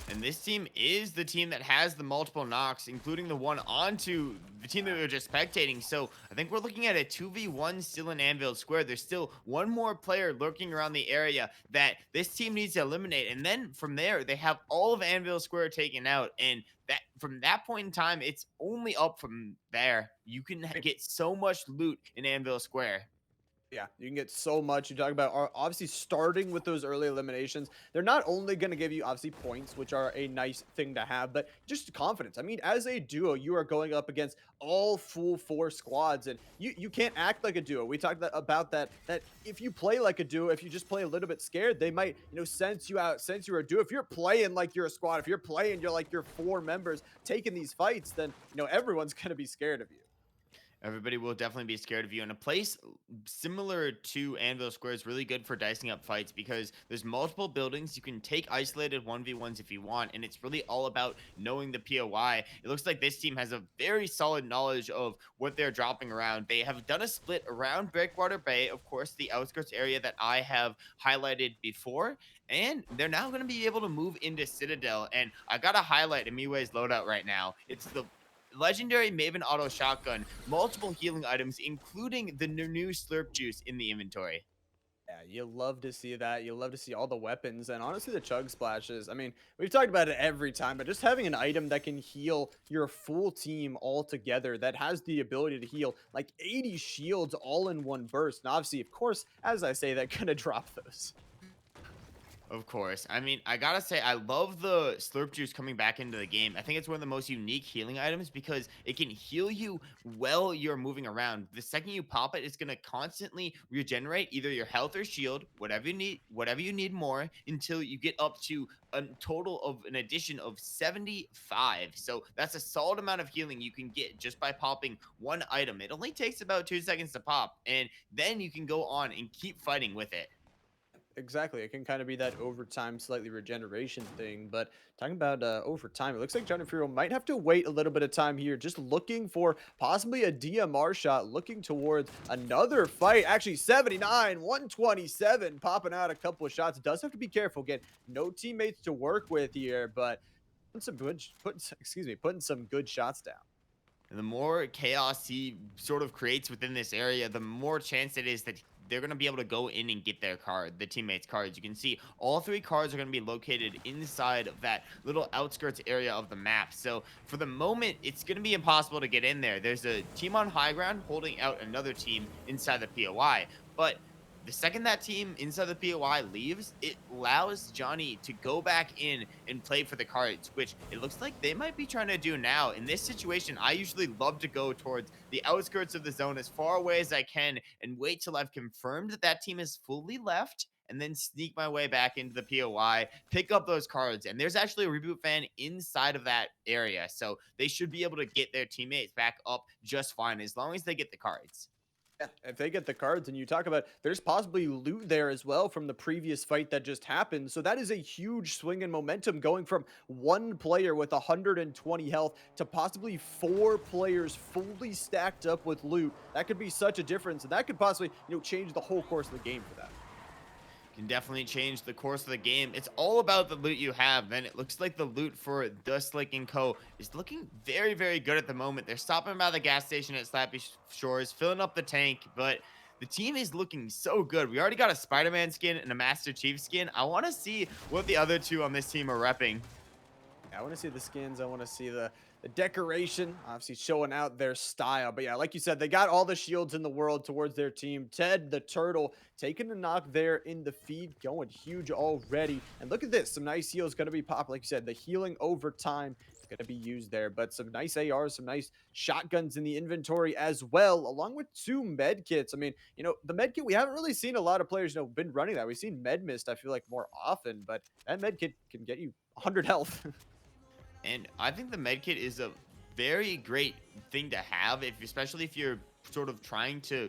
And this team is the team that has the multiple knocks, including the one onto the team that we were just spectating. So I think we're looking at a 2v1 still in Anvil Square. There's still one more player lurking around the area that this team needs to eliminate. And then from there, they have all of Anvil Square taken out. And that from that point in time, it's only up from there. You can get so much loot in Anvil Square. Yeah, you can get so much. You talk about obviously starting with those early eliminations. They're not only going to give you obviously points, which are a nice thing to have, but just confidence. I mean, as a duo, you are going up against all full four squads, and you can't act like a duo. We talked about that if you play like a duo, if you just play a little bit scared, they might sense you out, sense you're a duo. If you're playing like you're a squad, if you're playing you're like you're four members taking these fights, then everyone's going to be scared of you. Everybody will definitely be scared of you. And a place similar to Anvil Square is really good for dicing up fights because there's multiple buildings. You can take isolated 1v1s if you want, and it's really all about knowing the POI. It looks like this team has a very solid knowledge of what they're dropping around. They have done a split around Breakwater Bay, of course, the outskirts area that I have highlighted before. And they're now going to be able to move into Citadel. And I got to highlight Amiwe's loadout right now. It's the legendary Maven Auto Shotgun, multiple healing items, including the new Slurp Juice in the inventory. Yeah, you love to see that. You love to see all the weapons and honestly the chug splashes. I mean, we've talked about it every time, but just having an item that can heal your full team all together, that has the ability to heal like 80 shields all in one burst. And obviously, of course, as I say, that gonna drop those. Of course. I mean, I gotta say, I love the Slurp Juice coming back into the game. I think it's one of the most unique healing items because it can heal you while you're moving around. The second you pop it, it's gonna constantly regenerate either your health or shield, whatever you need more, until you get up to a total of an addition of 75. So that's a solid amount of healing you can get just by popping one item. It only takes about 2 seconds to pop, and then you can go on and keep fighting with it. Exactly. It can kind of be that overtime, slightly regeneration thing. But talking about overtime, it looks like Johnny Furio might have to wait a little bit of time here, just looking for possibly a DMR shot, looking towards another fight. Actually, 79, 127, popping out a couple of shots. Does have to be careful. Again, no teammates to work with here, but putting some good shots down. And the more chaos he sort of creates within this area, the more chance it is that they're going to be able to go in and get their card, the teammates' cards. You can see all three cards are going to be located inside of that little outskirts area of the map. So for the moment, it's going to be impossible to get in there. There's a team on high ground holding out another team inside the POI. But the second that team inside the POI leaves, it allows Johnny to go back in and play for the cards, which it looks like they might be trying to do now. In this situation, I usually love to go towards the outskirts of the zone as far away as I can and wait till I've confirmed that that team is fully left and then sneak my way back into the POI, pick up those cards. And there's actually a reboot fan inside of that area. So they should be able to get their teammates back up just fine as long as they get the cards. Yeah, if they get the cards, and you talk about there's possibly loot there as well from the previous fight that just happened. So that is a huge swing in momentum going from one player with 120 health to possibly four players fully stacked up with loot. That could be such a difference, and that could possibly, change the whole course of the game for them. Can definitely change the course of the game. It's all about the loot you have. Then it looks like the loot for Dust Lake and Co. is looking very, very good at the moment. They're stopping by the gas station at Slappy Shores, filling up the tank, but the team is looking so good. We already got a Spider-Man skin and a Master Chief skin. I want to see what the other two on this team are repping. I want to see the skins. I want to see the decoration, obviously showing out their style. But yeah, like you said, they got all the shields in the world towards their team. Ted, the turtle, taking a knock there in the feed, going huge already. And look at this. Some nice heals going to be popped. Like you said, the healing over time is going to be used there. But some nice ARs, some nice shotguns in the inventory as well, along with two med kits. I mean, the med kit, we haven't really seen a lot of players, been running that. We've seen med mist, I feel like, more often. But that med kit can get you 100 health. And I think the medkit is a very great thing to have, especially if you're sort of trying to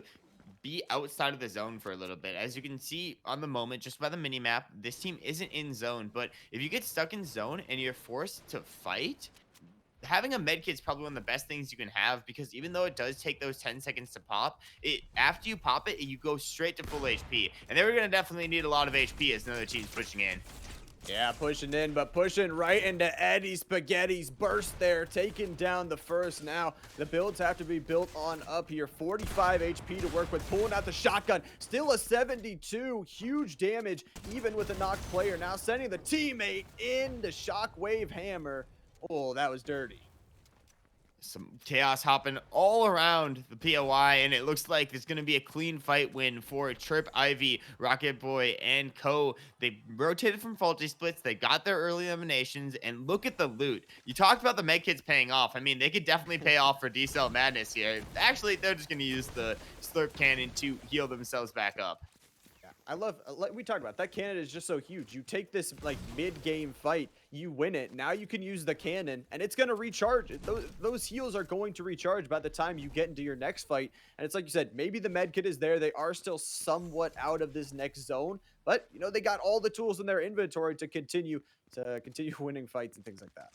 be outside of the zone for a little bit. As you can see on the moment, just by the mini map, this team isn't in zone. But if you get stuck in zone and you're forced to fight, having a medkit is probably one of the best things you can have because even though it does take those 10 seconds to pop, it after you pop it, you go straight to full HP. And they're going to definitely need a lot of HP as another team's pushing in. Yeah, pushing in, but pushing right into Eddie Spaghetti's burst there, taking down the first. Now, the builds have to be built on up here. 45 HP to work with, pulling out the shotgun. Still a 72, huge damage, even with a knocked player. Now sending the teammate in the shockwave hammer. Oh, that was dirty. Some chaos hopping all around the POI, and it looks like there's going to be a clean fight win for Trip, Ivy, Rocket Boy, and Co. They rotated from faulty splits. They got their early eliminations, and look at the loot. You talked about the med kits paying off. I mean, they could definitely pay off for D-Cell Madness here. Actually, they're just going to use the Slurp Cannon to heal themselves back up. Yeah, I love like we talked about that cannon is just so huge. You take this like mid-game fight, you win it. Now you can use the cannon and it's going to recharge. Those heals are going to recharge by the time you get into your next fight. And it's like you said, maybe the med kit is there. They are still somewhat out of this next zone, but you know, they got all the tools in their inventory to continue winning fights and things like that.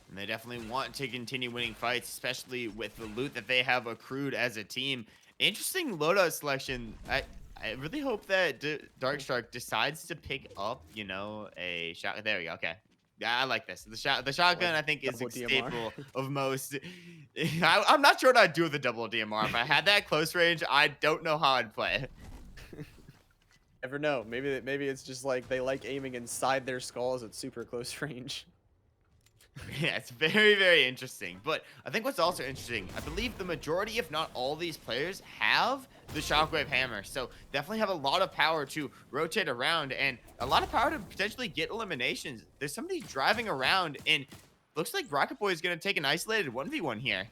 And they definitely want to continue winning fights, especially with the loot that they have accrued as a team. Interesting loadout selection. I really hope that Darkshark decides to pick up, you know, a shot. There we go. Okay. Yeah, I like this. The shotgun, Like I think, is double a DMR. staple of most. I'm not sure what I'd do with a double DMR. If I had that close range, I don't know how I'd play. Never know. Maybe it's just like they like aiming inside their skulls at super close range. Yeah, it's very, very interesting. But I think what's also interesting, I believe the majority, if not all these players, have the Shockwave Hammer. So definitely have a lot of power to rotate around and a lot of power to potentially get eliminations. There's somebody driving around and looks like Rocket Boy is going to take an isolated 1v1 here.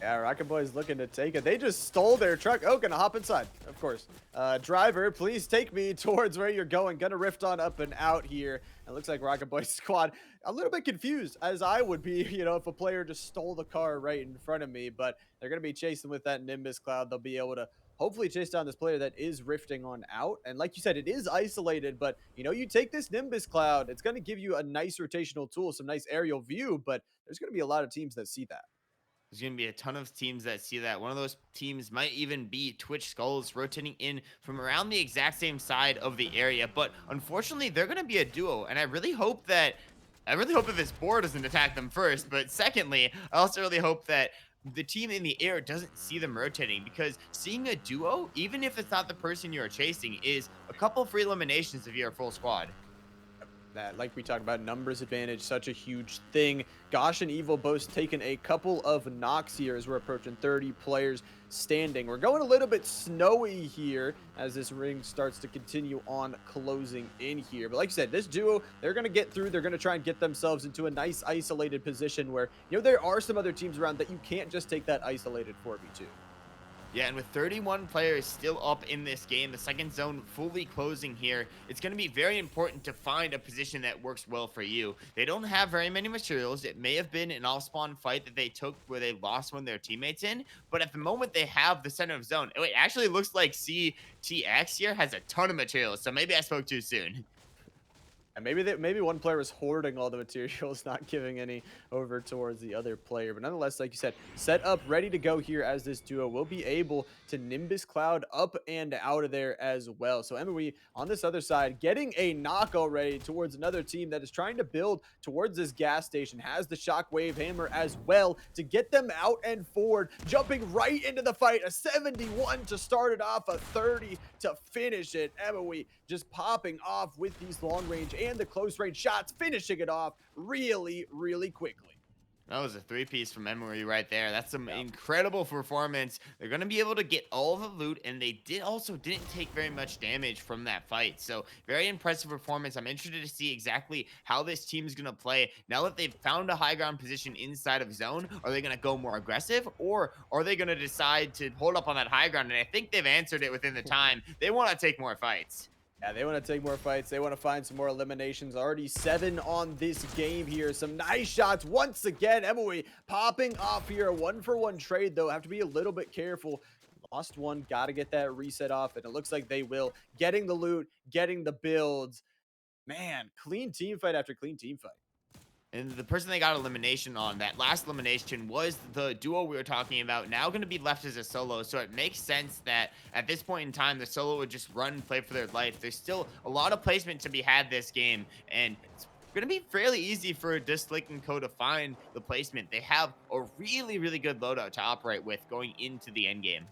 Yeah, Rocket Boy's looking to take it. They just stole their truck. Oh, gonna hop inside, of course. Driver, please take me towards where you're going. Gonna rift on up and out here. It looks like Rocket Boy's squad a little bit confused, as I would be, you know, if a player just stole the car right in front of me. But they're gonna be chasing with that Nimbus Cloud. They'll be able to hopefully chase down this player that is rifting on out. And like you said, it is isolated, but you know, you take this Nimbus Cloud, it's gonna give you a nice rotational tool, some nice aerial view, but there's gonna be a lot of teams that see that. There's going to be a ton of teams that see that. One of those teams might even be Twitch Skulls rotating in from around the exact same side of the area. But unfortunately, they're going to be a duo. And I really hope that this board doesn't attack them first. But secondly, I also really hope that the team in the air doesn't see them rotating, because seeing a duo, even if it's not the person you're chasing, is a couple free eliminations if you're a full squad. That, like we talked about, numbers advantage, such a huge thing. Gosh and Evil both taking a couple of knocks here as we're approaching 30 players standing. We're going a little bit snowy here as this ring starts to continue on closing in here. But like you said, this duo, they're going to get through. They're going to try and get themselves into a nice isolated position where, you know, there are some other teams around that you can't just take that isolated 4v2. Yeah, and with 31 players still up in this game, the second zone fully closing here, it's going to be very important to find a position that works well for you. They don't have very many materials. It may have been an off-spawn fight that they took where they lost one of their teammates in, but at the moment they have the center of zone. It actually looks like CTX here has a ton of materials, so maybe I spoke too soon. And maybe one player was hoarding all the materials, not giving any over towards the other player. But nonetheless, like you said, set up, ready to go here as this duo will be able to Nimbus Cloud up and out of there as well. So Emily on this other side, getting a knock already towards another team that is trying to build towards this gas station, has the Shockwave Hammer as well to get them out and forward, jumping right into the fight. A 71 to start it off, a 30 to finish it. Emily just popping off with these long range and the close range shots, finishing it off really, really quickly. That was a three-piece from Emery right there. That's some incredible performance. They're going to be able to get all the loot, and they didn't take very much damage from that fight. So very impressive performance. I'm interested to see exactly how this team is going to play. Now that they've found a high ground position inside of zone, are they going to go more aggressive, or are they going to decide to hold up on that high ground? And I think they've answered it within the time. They want to take more fights. Yeah, they want to take more fights. They want to find some more eliminations. Already 7 on this game here. Some nice shots once again. Emily popping off here. A 1-for-1 trade, though. Have to be a little bit careful. Lost one. Got to get that reset off, and it looks like they will. Getting the loot, getting the builds. Man, clean team fight after clean team fight. And the person they got elimination on, that last elimination, was the duo we were talking about, now going to be left as a solo. So it makes sense that at this point in time, the solo would just run and play for their life. There's still a lot of placement to be had this game, and it's going to be fairly easy for Dislick and Co to find the placement. They have a really, really good loadout to operate with going into the end game.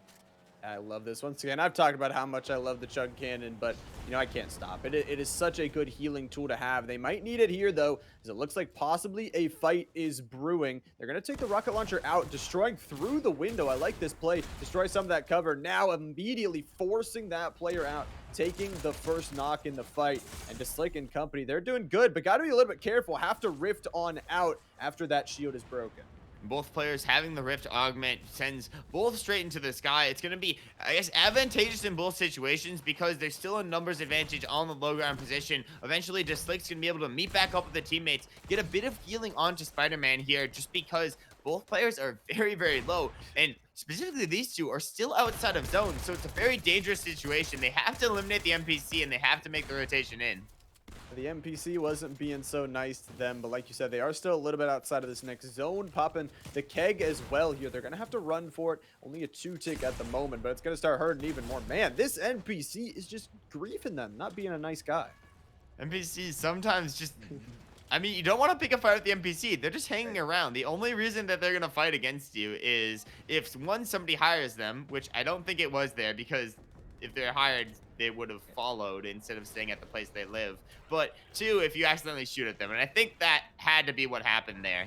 I love this. Once again, I've talked about how much I love the Chug Cannon, but, I can't stop it. It is such a good healing tool to have. They might need it here, though, as it looks like possibly a fight is brewing. They're going to take the rocket launcher out, destroying through the window. I like this play. Destroy some of that cover. Now immediately forcing that player out, taking the first knock in the fight. And Slick and company, they're doing good, but got to be a little bit careful. Have to rift on out after that shield is broken. Both players having the Rift augment sends both straight into the sky. It's going to be, I guess, advantageous in both situations because there's still a numbers advantage on the low ground position. Eventually, Slick's going to be able to meet back up with the teammates, get a bit of healing onto Spider-Man here just because both players are very, very low. And specifically, these two are still outside of zone, so it's a very dangerous situation. They have to eliminate the NPC, and they have to make the rotation in. The NPC wasn't being so nice to them, but like you said, they are still a little bit outside of this next zone, popping the keg as well here. They're going to have to run for it. Only a 2-tick at the moment, but it's going to start hurting even more. Man, this NPC is just griefing them, not being a nice guy. NPCs sometimes just... I mean, you don't want to pick a fight with the NPC. They're just hanging around. The only reason that they're going to fight against you is if, one, somebody hires them, which I don't think it was there because if they're hired, they would have followed instead of staying at the place they live. But two, if you accidentally shoot at them. And I think that had to be what happened there.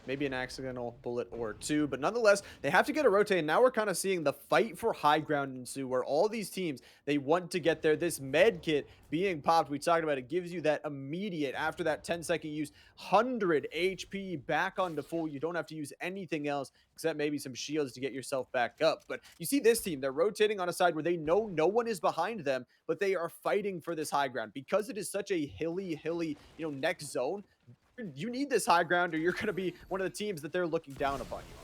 Maybe an accidental bullet or two, but nonetheless, they have to get a rotate. And now we're kind of seeing the fight for high ground ensue, where all these teams, they want to get there. This med kit being popped, we talked about it, gives you that immediate, after that 10-second use, 100 HP back onto full. You don't have to use anything else except maybe some shields to get yourself back up. But you see this team, they're rotating on a side where they know no one is behind them, but they are fighting for this high ground. Because it is such a hilly, next zone, you need this high ground or you're going to be one of the teams that they're looking down upon you.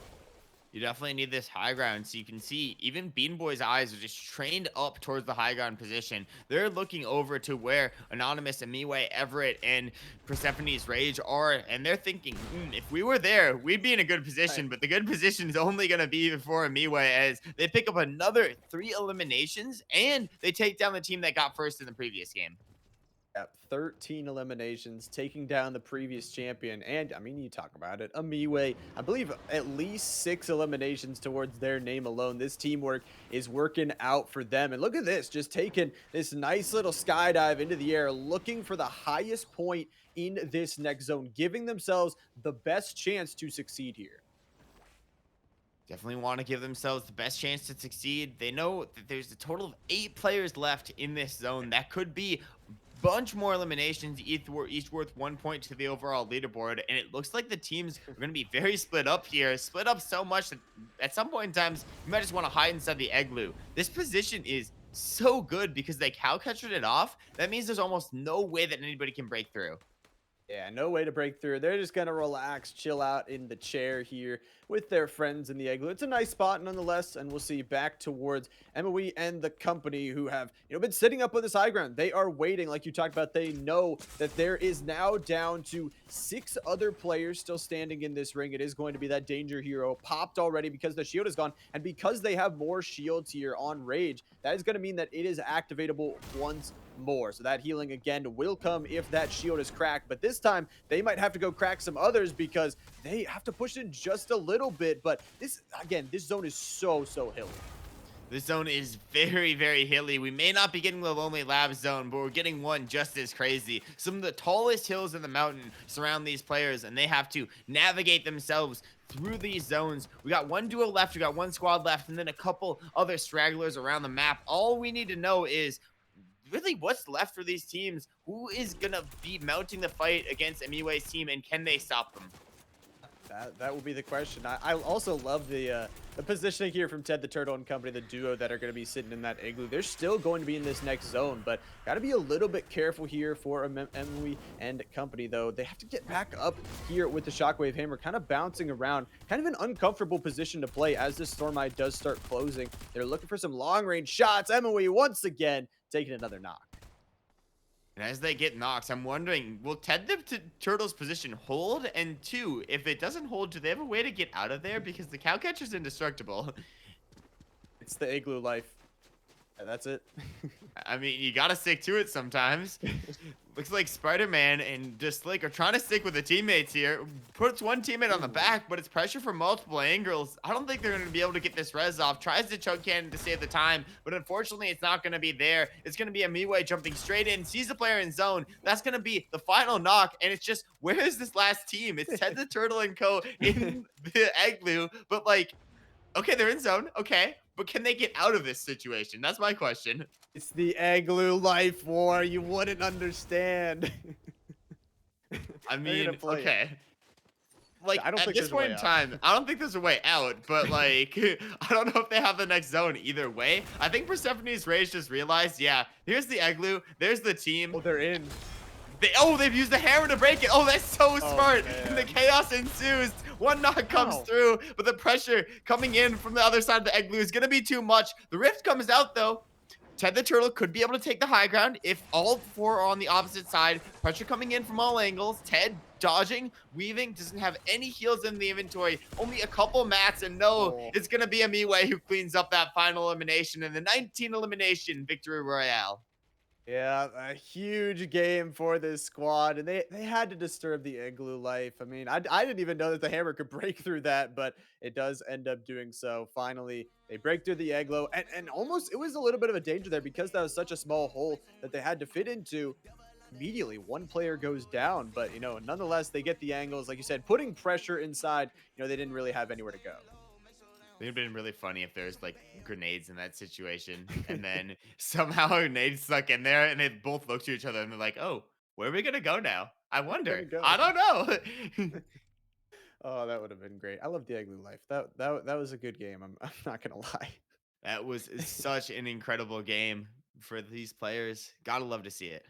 You definitely need this high ground. So you can see even Bean Boy's eyes are just trained up towards the high ground position. They're looking over to where Anonymous, Amiwe, Everett, and Persephone's Rage are. And they're thinking, if we were there, we'd be in a good position. But the good position is only going to be for Amiwe as they pick up another 3 eliminations and they take down the team that got first in the previous game. At 13 eliminations, taking down the previous champion. And, I mean, you talk about it. Amiwe, I believe at least 6 eliminations towards their name alone. This teamwork is working out for them. And look at this, just taking this nice little skydive into the air, looking for the highest point in this next zone, giving themselves the best chance to succeed here. Definitely want to give themselves the best chance to succeed. They know that there's a total of 8 players left in this zone. That could be bunch more eliminations, each worth 1 point to the overall leaderboard, and it looks like the teams are going to be very split up here, split up so much that at some point in times you might just want to hide inside the igloo. This position is so good because they cow catchered it off. That means there's almost no way that anybody can break through. Yeah, no way to break through. They're just going to relax, chill out in the chair here with their friends in the igloo. It's a nice spot nonetheless, and we'll see back towards Emily and the company who have, been sitting up on this high ground. They are waiting, like you talked about. They know that there is now down to 6 other players still standing in this ring. It is going to be that danger hero popped already because the shield is gone, and because they have more shields here on Rage, that is going to mean that it is activatable once more. So that healing again will come if that shield is cracked, but this time they might have to go crack some others because they have to push in just a little bit. But this zone is so hilly. This zone is very, very hilly. We may not be getting the Lonely Labs zone, but we're getting one just as crazy. Some of the tallest hills in the mountain surround these players, and they have to navigate themselves through these zones. We got 1 duo left, we got 1 squad left, and then a couple other stragglers around the map. All we need to know is really what's left for these teams. Who is gonna be mounting the fight against Amiwe's team, and can they stop them? That will be the question. I also love the positioning here from Ted the Turtle and company, the duo that are going to be sitting in that igloo. They're still going to be in this next zone, but got to be a little bit careful here for Emily and company, though. They have to get back up here with the Shockwave Hammer, kind of bouncing around. Kind of an uncomfortable position to play as this Storm Eye does start closing. They're looking for some long-range shots. Emily, once again, taking another knock. And as they get knocks, I'm wondering, will Ted the Turtle's position hold? And 2, if it doesn't hold, do they have a way to get out of there? Because the cowcatcher's indestructible. It's the igloo life. That's it. I mean, you gotta stick to it sometimes. Looks like Spider-Man and just Slick are trying to stick with the teammates here. Puts one teammate on the Ooh. back, but it's pressure from multiple angles. I don't think they're going to be able to get this res off. Tries to choke cannon to save the time, but unfortunately, it's not going to be there. It's going to be a Miwei jumping straight in, sees the player in zone. That's going to be the final knock, and it's just, where is this last team? It's Ted the Turtle and Co. in the Igloo, but like, okay, they're in zone, okay, but can they get out of this situation? That's my question. It's the Igloo life war. You wouldn't understand. I They're gonna mean, play it. okay. Like, I don't at think this there's a point way in out. time, I don't think there's a way out, but like, I don't know if they have the next zone either way. I think Persephone's Rage just realized, yeah, here's the Igloo, there's the team. Oh, they're in. They've used the hammer to break it. Oh, that's so Oh, smart. And the man. chaos ensues. One knock comes Ow. through, but the pressure coming in from the other side of the Igloo is going to be too much. The rift comes out, though. Ted the Turtle could be able to take the high ground if all four are on the opposite side. Pressure coming in from all angles. Ted dodging, weaving, doesn't have any heals in the inventory. Only a couple mats, and no, Oh. it's going to be a Miwei who cleans up that final elimination in the 19 elimination victory royale. Yeah, a huge game for this squad, and they had to disturb the Igloo life. I mean, I didn't even know that the hammer could break through that, but it does end up doing so. Finally, they break through the Igloo, and almost it was a little bit of a danger there because that was such a small hole that they had to fit into. Immediately, one player goes down, but nonetheless, they get the angles, like you said, putting pressure inside. They didn't really have anywhere to go. It would have been really funny if there's like grenades in that situation, and then somehow a grenade stuck in there, and they both look to each other and they're like, "Oh, where are we gonna go now? I Where are we wonder. gonna go? I don't know." Oh, that would have been great. I love the Igloo life. That was a good game. I'm not gonna lie. That was such an incredible game for these players. Gotta love to see it.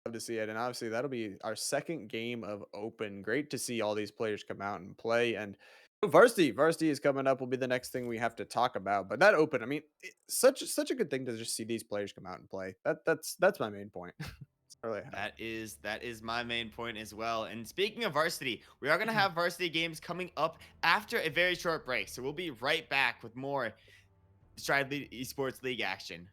Love to see it, and obviously that'll be our second game of Open. Great to see all these players come out and play. And varsity is coming up. Will be the next thing we have to talk about. But that Open, I mean, such a good thing to just see these players come out and play. That's my main point. That's really That is my main point as well. And speaking of varsity, we are gonna have varsity games coming up after a very short break. So we'll be right back with more Stride Esports League action.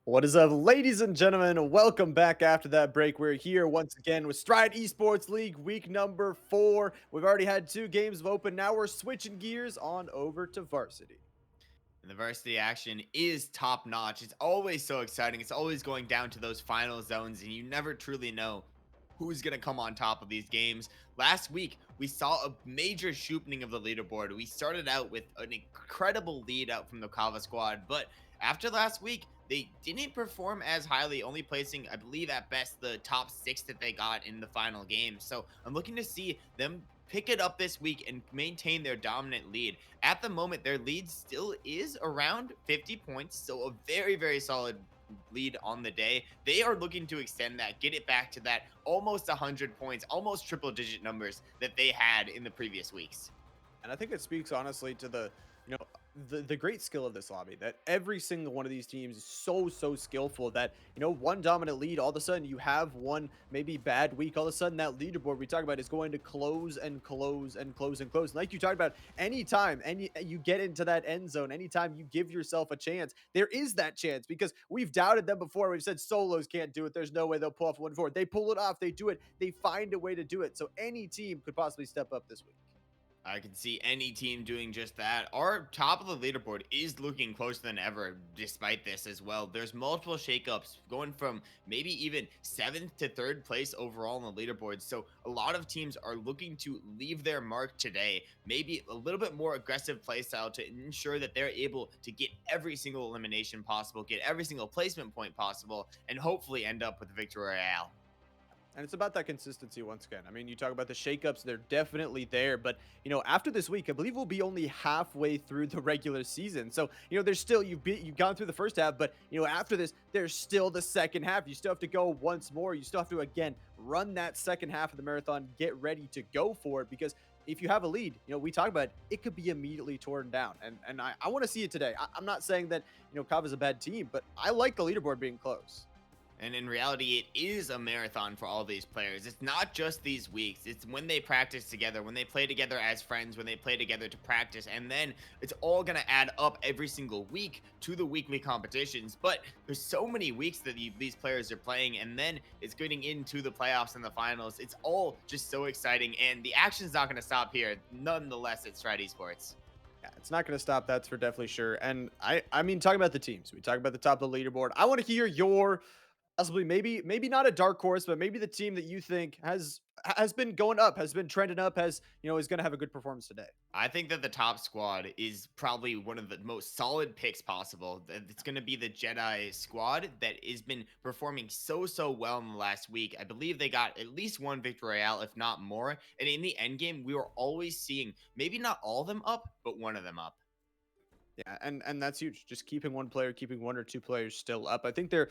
What is up, ladies and gentlemen? Welcome back after that break. We're here once again with Stride Esports League week number 4. We've already had 2 games of open. Now we're switching gears on over to varsity. And the varsity action is top notch. It's always so exciting. It's always going down to those final zones, and you never truly know who's going to come on top of these games. Last week, we saw a major shooting of the leaderboard. We started out with an incredible lead out from the Kava squad, but after last week, they didn't perform as highly, only placing, I believe, at best, the top 6 that they got in the final game. So I'm looking to see them pick it up this week and maintain their dominant lead. At the moment, their lead still is around 50 points, so a very, very solid lead on the day. They are looking to extend that, get it back to that almost 100 points, almost triple digit numbers that they had in the previous weeks. And I think it speaks honestly to the great skill of this lobby, that every single one of these teams is so skillful that one dominant lead, all of a sudden you have one maybe bad week, all of a sudden that leaderboard we talk about is going to close and close and close and close. And like you talked about, anytime you get into that end zone, anytime you give yourself a chance, there is that chance, because we've doubted them before. We've said solos can't do it, there's no way they'll pull off 1-4. They pull it off, they do it, they find a way to do it. So any team could possibly step up this week. I can see any team doing just that. Our top of the leaderboard is looking closer than ever, despite this as well. There's multiple shakeups going from maybe even 7th to 3rd place overall on the leaderboard. So a lot of teams are looking to leave their mark today. Maybe a little bit more aggressive playstyle to ensure that they're able to get every single elimination possible, get every single placement point possible, and hopefully end up with a victory royale. And it's about that consistency once again. I mean, you talk about the shakeups, they're definitely there. But, after this week, I believe we'll be only halfway through the regular season. So, there's still, you've gone through the first half, but, after this, there's still the second half. You still have to go once more. You still have to, again, run that second half of the marathon, get ready to go for it. Because if you have a lead, we talk about it could be immediately torn down. And I want to see it today. I'm not saying that, Kava's a bad team, but I like the leaderboard being close. And in reality, it is a marathon for all these players. It's not just these weeks. It's when they practice together, when they play together as friends, when they play together to practice. And then it's all going to add up every single week to the weekly competitions. But there's so many weeks that these players are playing. And then it's getting into the playoffs and the finals. It's all just so exciting. And the action's not going to stop here. Nonetheless, it's Stride Esports. Yeah, it's not going to stop. That's for definitely sure. And I mean, talking about the teams, we talk about the top of the leaderboard. I want to hear your possibly maybe not a dark horse, but maybe the team that you think has been going up, has been trending up, has is going to have a good performance today. I think that the top squad is probably one of the most solid picks possible. It's going to be the Jedi squad that has been performing so well in the last week. I believe they got at least one victory royale, if not more. And in the end game, we were always seeing maybe not all of them up, but one of them up. Yeah, and that's huge. Just keeping one player, keeping one or two players still up. I think they're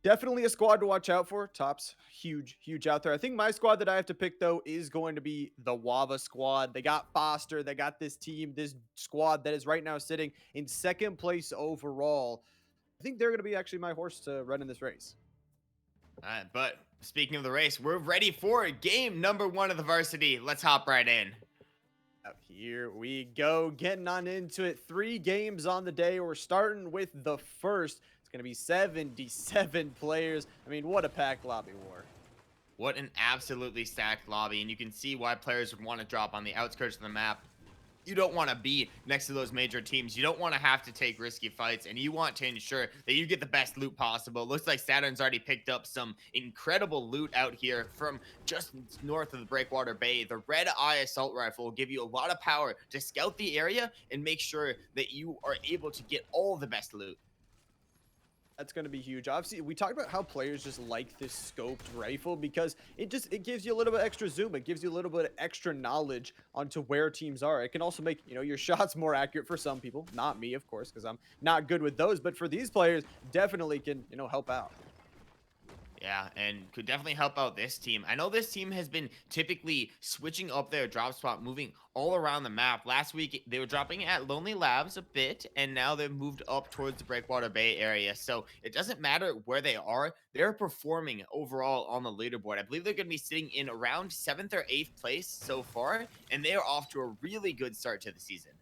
definitely a squad to watch out for. Top's huge out there. I think my squad that I have to pick, though, is going to be the OHVA squad. They got Foster. They got this team, this squad that is right now sitting in 2nd place overall. I think they're going to be actually my horse to run in this race. All right, but speaking of the race, we're ready for game number 1 of the varsity. Let's hop right in. Here we go, getting on into it. 3 games on the day. We're starting with the first. It's going to be 77 players. I mean, what a packed lobby war. What an absolutely stacked lobby, and you can see why players would want to drop on the outskirts of the map. You don't want to be next to those major teams. You don't want to have to take risky fights, and you want to ensure that you get the best loot possible. It looks like Saturn's already picked up some incredible loot out here from just north of the Breakwater Bay. The Red Eye Assault Rifle will give you a lot of power to scout the area and make sure that you are able to get all the best loot. That's going to be huge. Obviously, we talked about how players just like this scoped rifle because it gives you a little bit extra zoom. It gives you a little bit of extra knowledge onto where teams are. It can also make, your shots more accurate for some people. Not me, of course, because I'm not good with those. But for these players, definitely can, help out. Yeah, and could definitely help out this team. I know this team has been typically switching up their drop spot, moving all around the map. Last week, they were dropping at Lonely Labs a bit, and now they've moved up towards the Breakwater Bay area. So it doesn't matter where they are. They're performing overall on the leaderboard. I believe they're going to be sitting in around 7th or 8th place so far, and they are off to a really good start to the season.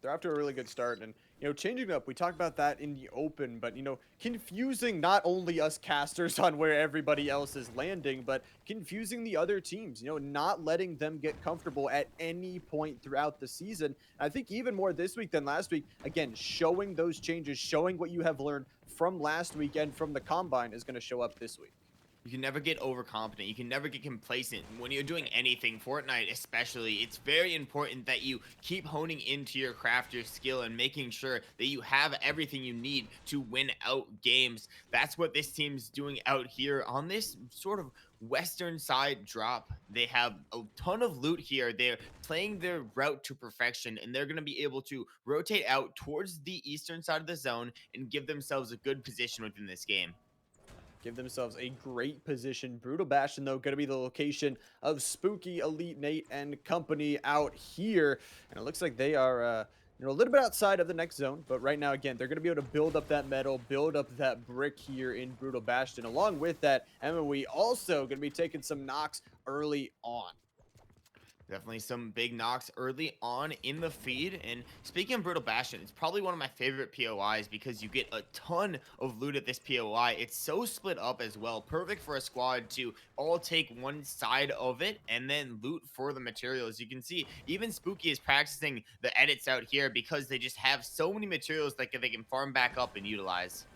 They're off to a really good start. And, changing up, we talked about that in the open, but, confusing not only us casters on where everybody else is landing, but confusing the other teams, not letting them get comfortable at any point throughout the season. And I think even more this week than last week, again, showing those changes, showing what you have learned from last weekend from the combine is going to show up this week. You can never get overconfident. You can never get complacent. When you're doing anything, Fortnite especially, it's very important that you keep honing into your craft, your skill, and making sure that you have everything you need to win out games. That's what this team's doing out here on this sort of western side drop. They have a ton of loot here. They're playing their route to perfection, and they're going to be able to rotate out towards the eastern side of the zone and give themselves a good position within this game. Give themselves a great position. Brutal Bastion, though, going to be the location of Spooky, Elite Nate, and company out here. And it looks like they are, a little bit outside of the next zone. But right now, again, they're going to be able to build up that metal, build up that brick here in Brutal Bastion. Along with that, MOE also going to be taking some knocks early on. Definitely some big knocks early on in the feed. And speaking of Brutal Bastion, it's probably one of my favorite POIs because you get a ton of loot at this POI. It's so split up as well. Perfect for a squad to all take one side of it and then loot for the materials. You can see even Spooky is practicing the edits out here because they just have so many materials that they can farm back up and utilize.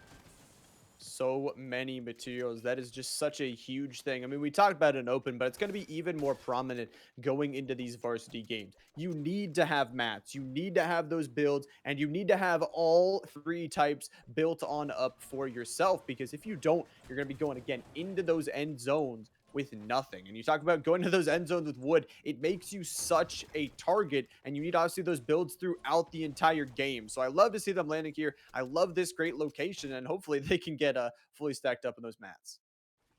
So many materials. That is just such a huge thing. I mean, we talked about it in open, but it's going to be even more prominent going into these varsity games. You need to have mats, you need to have those builds, and you need to have all three types built on up for yourself, because if you don't, you're going to be going again into those end zones with nothing. And you talk about going to those end zones with wood, it makes you such a target, and you need obviously those builds throughout the entire game. So I love to see them landing here. I love this great location, and hopefully they can get fully stacked up in those mats.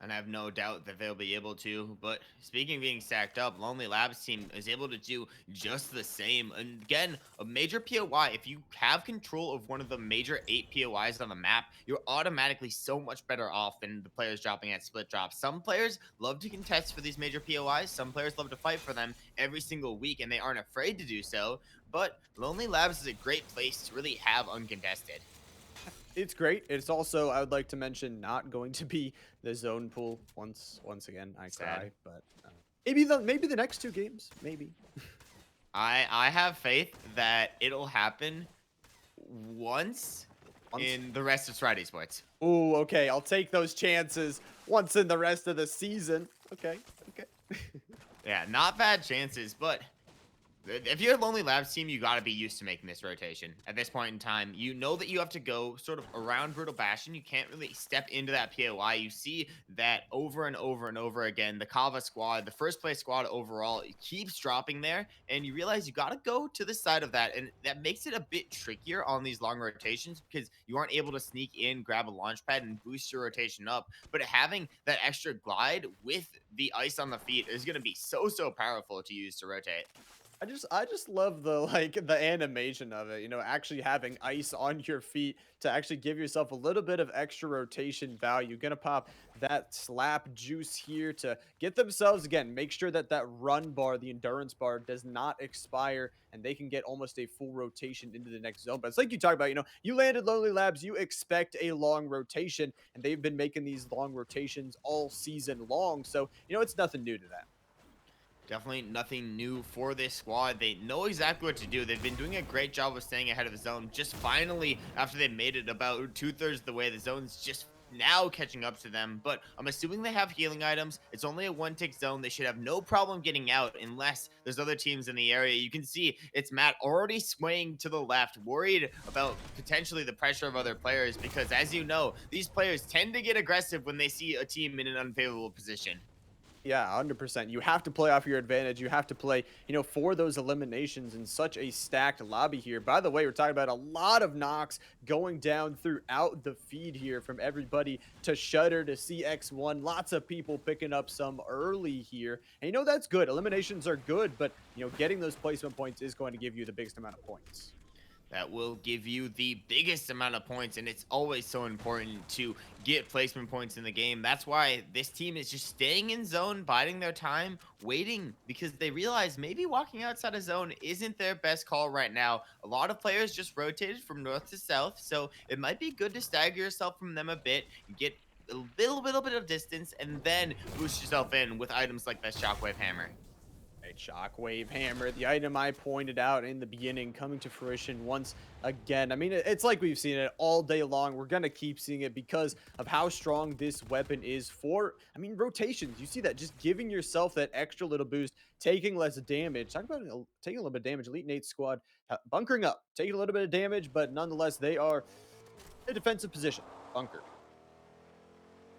And I have no doubt that they'll be able to. But speaking of being stacked up, Lonely Labs team is able to do just the same. And again, a major POI, if you have control of one of the major 8 POIs on the map, you're automatically so much better off than the players dropping at split drops. Some players love to contest for these major POIs. Some players love to fight for them every single week, and they aren't afraid to do so. But Lonely Labs is a great place to really have uncontested. It's great. It's also, I would like to mention, not going to be the zone pool once again. I Sad. cry, but maybe the next two games, maybe. I have faith that it'll happen once in the rest of Friday Sports. Ooh, okay. I'll take those chances once in the rest of the season. Okay, okay. Yeah, not bad chances, but if you're a Lonely Labs team, you got to be used to making this rotation. At this point in time, you know that you have to go sort of around Brutal Bastion. You can't really step into that POI. You see that over and over and over again. The Kava squad, the first place squad overall, it keeps dropping there, and you realize you got to go to the side of that, and that makes it a bit trickier on these long rotations because you aren't able to sneak in, grab a launch pad, and boost your rotation up. But having that extra glide with the ice on the feet is going to be so powerful to use to rotate. I just love the animation of it, actually having ice on your feet to actually give yourself a little bit of extra rotation value. Gonna pop that slap juice here to get themselves, again, make sure that that run bar, the endurance bar, does not expire, and they can get almost a full rotation into the next zone. But it's like you talked about, you landed Lonely Labs, you expect a long rotation, and they've been making these long rotations all season long. So, it's nothing new to that. Definitely nothing new for this squad. They know exactly what to do. They've been doing a great job of staying ahead of the zone. Just finally, after they made it about 2/3 of the way, the zone's just now catching up to them. But I'm assuming they have healing items. It's only a 1-tick zone. They should have no problem getting out unless there's other teams in the area. You can see it's Matt already swaying to the left, worried about potentially the pressure of other players because, as you know, these players tend to get aggressive when they see a team in an unfavorable position. Yeah, 100%. You have to play off your advantage. You have to play, for those eliminations in such a stacked lobby here. By the way, we're talking about a lot of knocks going down throughout the feed here from everybody to Shutter to CX1. Lots of people picking up some early here. And that's good. Eliminations are good, but, getting those placement points is going to give you the biggest amount of points. that will give you the biggest amount of points. And it's always so important to get placement points in the game. That's why this team is just staying in zone, biding their time, waiting, because they realize maybe walking outside of zone isn't their best call right now. A lot of players just rotated from north to south, so it might be good to stagger yourself from them a bit, get a little bit of distance, and then boost yourself in with items like that shockwave hammer. Right, Shockwave Hammer, the item I pointed out in the beginning, coming to fruition once again. I mean, it's like we've seen it all day long. We're going to keep seeing it because of how strong this weapon is for, I mean, rotations. You see that, just giving yourself that extra little boost, taking less damage. Talk about taking a little bit of damage. Elite Nate squad bunkering up, taking a little bit of damage, but nonetheless, they are in a defensive position. Bunker.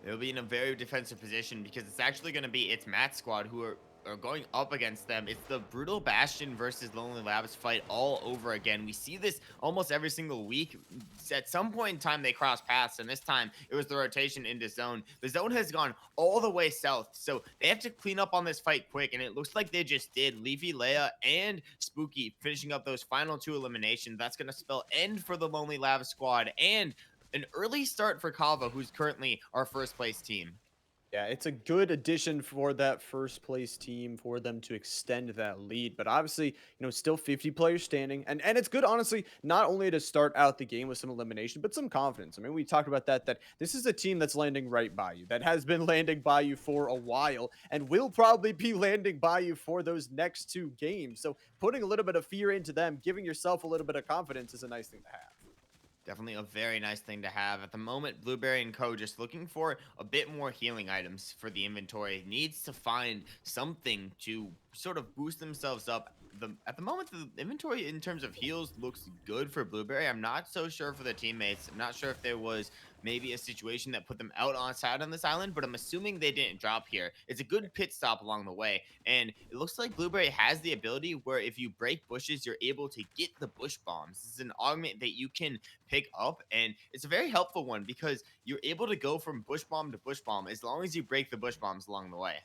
They'll be in a very defensive position because it's actually going to be it's Matt's squad who are going up against them. It's the Brutal Bastion versus Lonely Labs fight all over again. We see this almost every single week. At some point in time, they cross paths, and this time it was the rotation into zone. The zone has gone all the way south, so they have to clean up on this fight quick, and it looks like they just did. Leafy, Leia, and Spooky finishing up those final two eliminations. That's going to spell end for the Lonely Labs squad and an early start for Kava, who's currently our first place team. Yeah, it's a good addition for that first place team for them to extend that lead. But obviously, still 50 players standing. And it's good, honestly, not only to start out the game with some elimination, but some confidence. I mean, we talked about that this is a team that's landing right by you, that has been landing by you for a while, and will probably be landing by you for those next two games. So putting a little bit of fear into them, giving yourself a little bit of confidence is a nice thing to have. Definitely a very nice thing to have. At the moment, Blueberry and Co. just looking for a bit more healing items for the inventory. Needs to find something to sort of boost themselves up. At the moment, the inventory in terms of heals looks good for Blueberry. I'm not so sure for the teammates. I'm not sure if there was maybe a situation that put them out on side on this island, but I'm assuming they didn't drop here. It's a good pit stop along the way, and it looks like Blueberry has the ability where if you break bushes, you're able to get the bush bombs. This is an augment that you can pick up, and it's a very helpful one because you're able to go from bush bomb to bush bomb as long as you break the bush bombs along the way.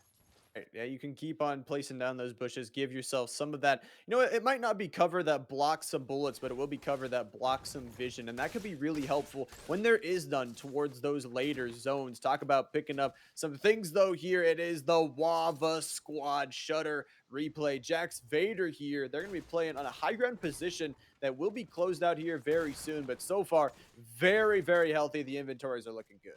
Right, yeah, you can keep on placing down those bushes, give yourself some of that. It might not be cover that blocks some bullets, but it will be cover that blocks some vision. And that could be really helpful when there is none towards those later zones. Talk about picking up some things, though. Here it is the OHVA squad shutter replay. Jax Vader here. They're going to be playing on a high ground position that will be closed out here very soon. But so far, very, very healthy. The inventories are looking good.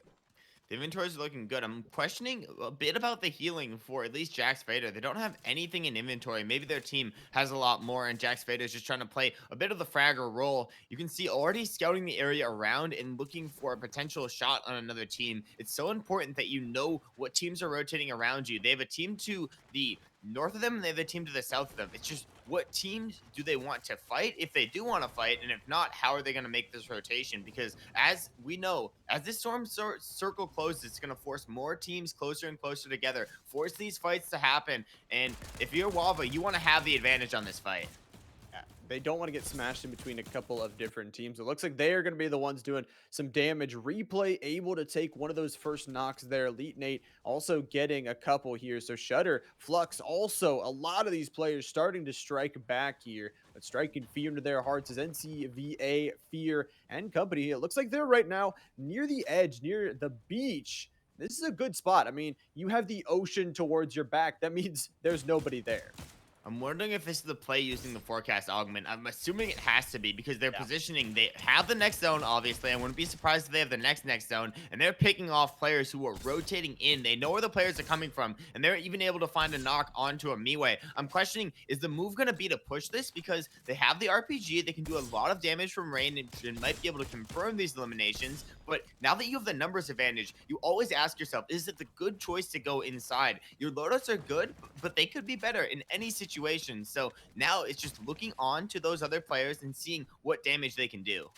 The inventories are looking good. I'm questioning a bit about the healing for at least Jax Vader. They don't have anything in inventory. Maybe their team has a lot more, and Jax Vader is just trying to play a bit of the fragger role. You can see already scouting the area around and looking for a potential shot on another team. It's so important that you know what teams are rotating around you. They have a team to the north of them, and they have a team to the south of them. It's just what teams do they want to fight if they do want to fight, and if not, how are they going to make this rotation? Because as we know, as this circle closes, it's going to force more teams closer and closer together, force these fights to happen. And if you're OHVA, you want to have the advantage on this fight. Yeah, they don't want to get smashed in between a couple of different teams. It looks like they are going to be the ones doing some damage. Replay able to take one of those first knocks there. Elite Nate also getting a couple here. So Shutter, Flux, also a lot of these players starting to strike back here. But striking fear into their hearts is NCVA, Fear, and company. It looks like they're right now near the edge, near the beach. This is a good spot. I mean, you have the ocean towards your back. That means there's nobody there. I'm wondering if this is the play using the forecast augment. I'm assuming it has to be because they're positioning. They have the next zone, obviously. I wouldn't be surprised if they have the next zone. And they're picking off players who are rotating in. They know where the players are coming from. And they're even able to find a knock onto a Miwei. I'm questioning, is the move going to be to push this? Because they have the RPG. They can do a lot of damage from rain and might be able to confirm these eliminations. But now that you have the numbers advantage, you always ask yourself, is it the good choice to go inside? Your loadouts are good, but they could be better in any situation. So now it's just looking on to those other players and seeing what damage they can do.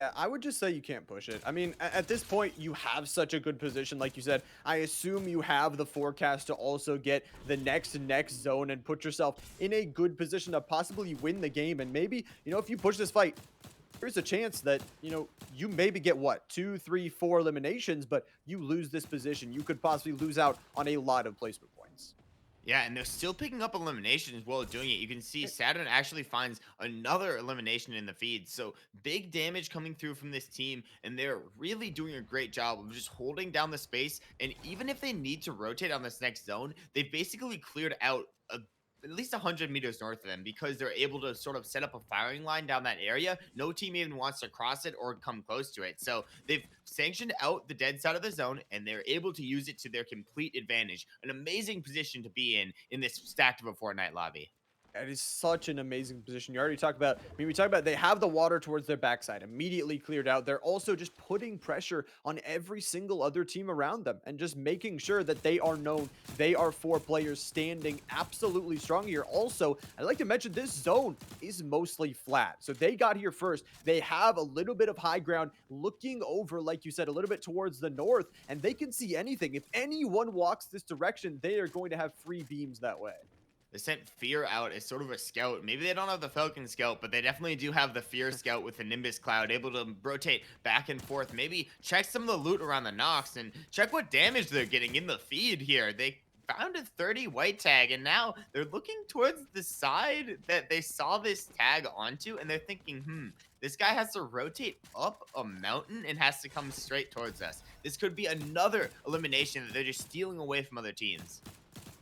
Yeah, I would just say you can't push it. I mean, at this point, you have such a good position. Like you said, I assume you have the forecast to also get the next zone and put yourself in a good position to possibly win the game. And maybe, if you push this fight, there's a chance that, you maybe get what, 2, 3, 4 eliminations, but you lose this position. You could possibly lose out on a lot of placement points. Yeah, and they're still picking up eliminations while doing it. You can see Saturn actually finds another elimination in the feed. So big damage coming through from this team, and they're really doing a great job of just holding down the space. And even if they need to rotate on this next zone, they've basically cleared out at least 100 meters north of them because they're able to sort of set up a firing line down that area. No team even wants to cross it or come close to it. So they've sanctioned out the dead side of the zone and they're able to use it to their complete advantage. An amazing position to be in this stacked of a Fortnite lobby. That is such an amazing position. You already talked about, we talked about they have the water towards their backside, immediately cleared out. They're also just putting pressure on every single other team around them and just making sure that they are known. They are 4 players standing absolutely strong here. Also, I'd like to mention this zone is mostly flat. So they got here first. They have a little bit of high ground looking over, like you said, a little bit towards the north, and they can see anything. If anyone walks this direction, they are going to have free beams that way. They sent Fear out as sort of a scout. Maybe they don't have the Falcon Scout, but they definitely do have the Fear Scout with the Nimbus Cloud, able to rotate back and forth. Maybe check some of the loot around the Nox and check what damage they're getting in the feed here. They found a 30 white tag, and now they're looking towards the side that they saw this tag onto, and they're thinking, this guy has to rotate up a mountain and has to come straight towards us. This could be another elimination that they're just stealing away from other teams.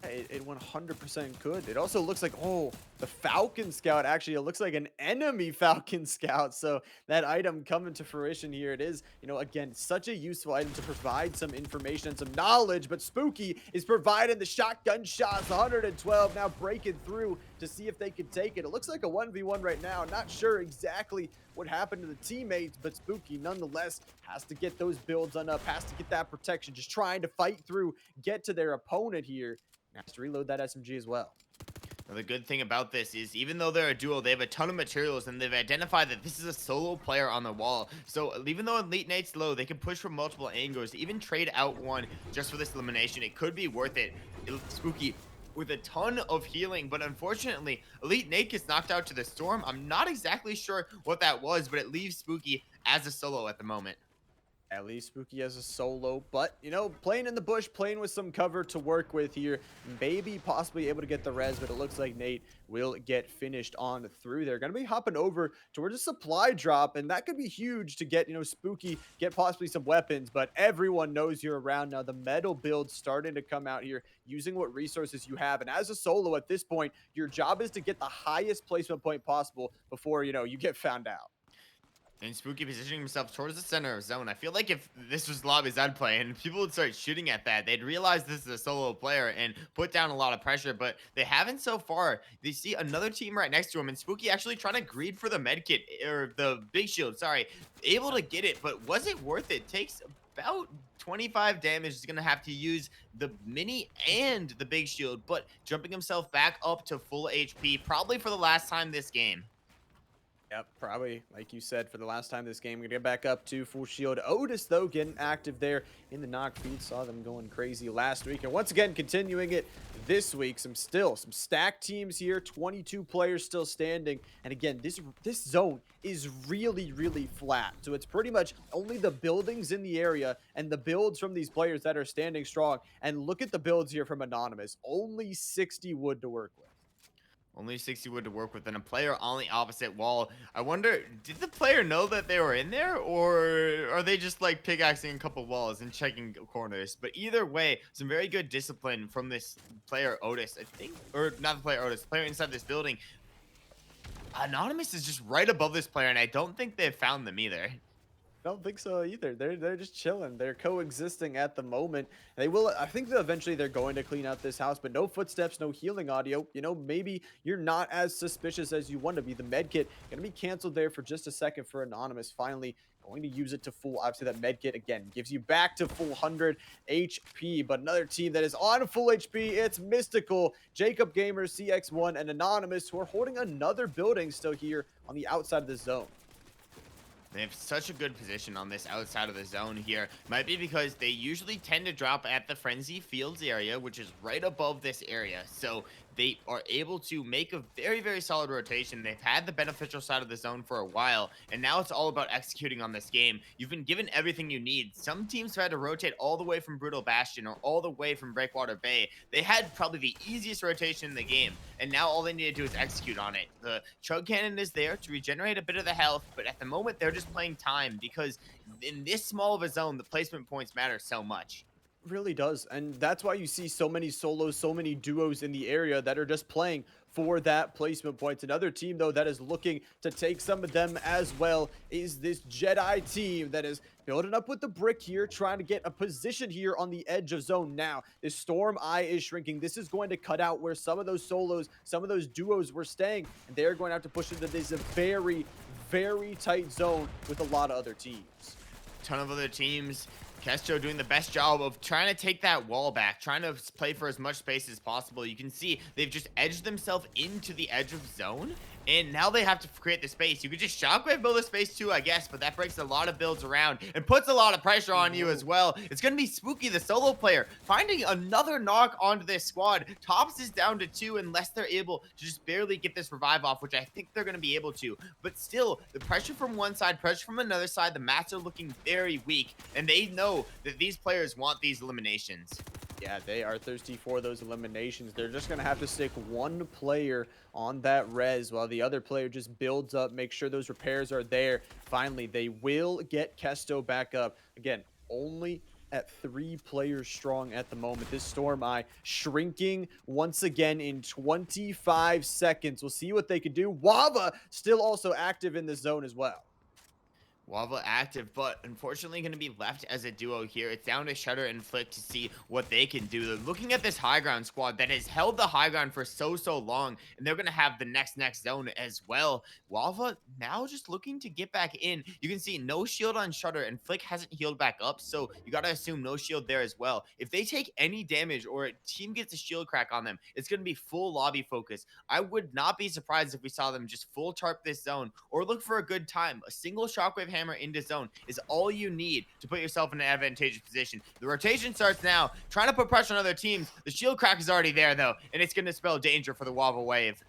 It 100% could. It also looks like, oh, the Falcon Scout, actually, it looks like an enemy Falcon Scout. So that item coming to fruition here, it is, again, such a useful item to provide some information and some knowledge. But Spooky is providing the shotgun shots, 112 now breaking through to see if they can take it. It looks like a 1v1 right now. Not sure exactly what happened to the teammates, but Spooky nonetheless has to get those builds on up, has to get that protection, just trying to fight through, get to their opponent here. Has to reload that SMG as well. Now, the good thing about this is even though they're a duo, they have a ton of materials and they've identified that this is a solo player on the wall. So even though Elite Nate's low, they can push from multiple angles, even trade out one just for this elimination. It could be worth it. Spooky with a ton of healing, but unfortunately, Elite Nate gets knocked out to the storm. I'm not exactly sure what that was, but it leaves Spooky as a solo at the moment. At least Spooky as a solo, but, playing in the bush, playing with some cover to work with here. Maybe possibly able to get the res, but it looks like Nate will get finished on through there. Going to be hopping over towards a supply drop, and that could be huge to get, Spooky, get possibly some weapons, but everyone knows you're around now. The metal build's starting to come out here, using what resources you have, and as a solo at this point, your job is to get the highest placement point possible before, you get found out. And Spooky positioning himself towards the center of zone. I feel like if this was lobbies I'd play and people would start shooting at that, they'd realize this is a solo player and put down a lot of pressure, but they haven't so far. They see another team right next to him, and Spooky actually trying to greed for the med kit, or the big shield, sorry. Able to get it, but was it worth it? Takes about 25 damage. Is going to have to use the mini and the big shield, but jumping himself back up to full HP, probably for the last time this game. Yep, probably, like you said, for the last time this game. We're going to get back up to full shield. Otis, though, getting active there in the knock feed. Saw them going crazy last week. And once again, continuing it this week. Some stacked teams here. 22 players still standing. And again, this zone is really, really flat. So it's pretty much only the buildings in the area and the builds from these players that are standing strong. And look at the builds here from Anonymous. Only 60 wood to work with. Only 60 wood to work with, and a player on the opposite wall. I wonder, did the player know that they were in there, or are they just like pickaxing a couple walls and checking corners? But either way, some very good discipline from this player Otis, I think, or not the player Otis, the player inside this building. Anonymous is just right above this player, and I don't think they've found them either. Don't think so either. They're just chilling. They're coexisting at the moment. They will. I think that eventually they're going to clean out this house, but no footsteps, no healing audio. Maybe you're not as suspicious as you want to be. The med kit gonna be canceled there for just a second for Anonymous. Finally going to use it to full. Obviously, that med kit again gives you back to full 100 HP. But another team that is on full HP, it's Mystical, Jacob Gamer, CX1, and Anonymous, who are holding another building still here on the outside of the zone. They have such a good position on this outside of the zone here. Might be because they usually tend to drop at the Frenzy Fields area, which is right above this area. So they are able to make a very, very solid rotation. They've had the beneficial side of the zone for a while, and now it's all about executing on this game. You've been given everything you need. Some teams have had to rotate all the way from Brutal Bastion or all the way from Breakwater Bay. They had probably the easiest rotation in the game, and now all they need to do is execute on it. The Chug Cannon is there to regenerate a bit of the health, but at the moment, they're just playing time because in this small of a zone, the placement points matter so much. Really does. And that's why you see so many solos, so many duos in the area that are just playing for that placement points. Another team, though, that is looking to take some of them as well is this Jedi team that is building up with the brick here, trying to get a position here on the edge of zone. Now, this Storm Eye is shrinking. This is going to cut out where some of those solos, some of those duos were staying, and they're going to have to push into this very, very tight zone with a lot of other teams. Ton of other teams. Kesto doing the best job of trying to take that wall back, trying to play for as much space as possible. You can see they've just edged themselves into the edge of zone, and now they have to create the space. You could just shockwave build a space too, I guess, but that breaks a lot of builds around and puts a lot of pressure on you as well. It's going to be Spooky, the solo player, finding another knock onto this squad. Tops is down to 2 unless they're able to just barely get this revive off, which I think they're going to be able to. But still, the pressure from one side, pressure from another side, the mats are looking very weak, and they know that these players want these eliminations. Yeah, they are thirsty for those eliminations. They're just going to have to stick one player on that res while the other player just builds up, make sure those repairs are there. Finally, they will get Kesto back up. Again, only at 3 players strong at the moment. This Storm Eye shrinking once again in 25 seconds. We'll see what they can do. OHVA still also active in the zone as well. OHVA active, but unfortunately going to be left as a duo here. It's down to Shutter and Flick to see what they can do. They're looking at this high ground squad that has held the high ground for so long, and they're going to have the next zone as well. OHVA now just looking to get back in. You can see no shield on Shutter, and Flick hasn't healed back up, so you got to assume no shield there as well. If they take any damage or a team gets a shield crack on them, it's going to be full lobby focus. I would not be surprised if we saw them just full tarp this zone or look for a good time. A single shockwave hammer into zone is all you need to put yourself in an advantageous position. The rotation starts now, trying to put pressure on other teams. The shield crack is already there though, and it's going to spell danger for the OHVA wave.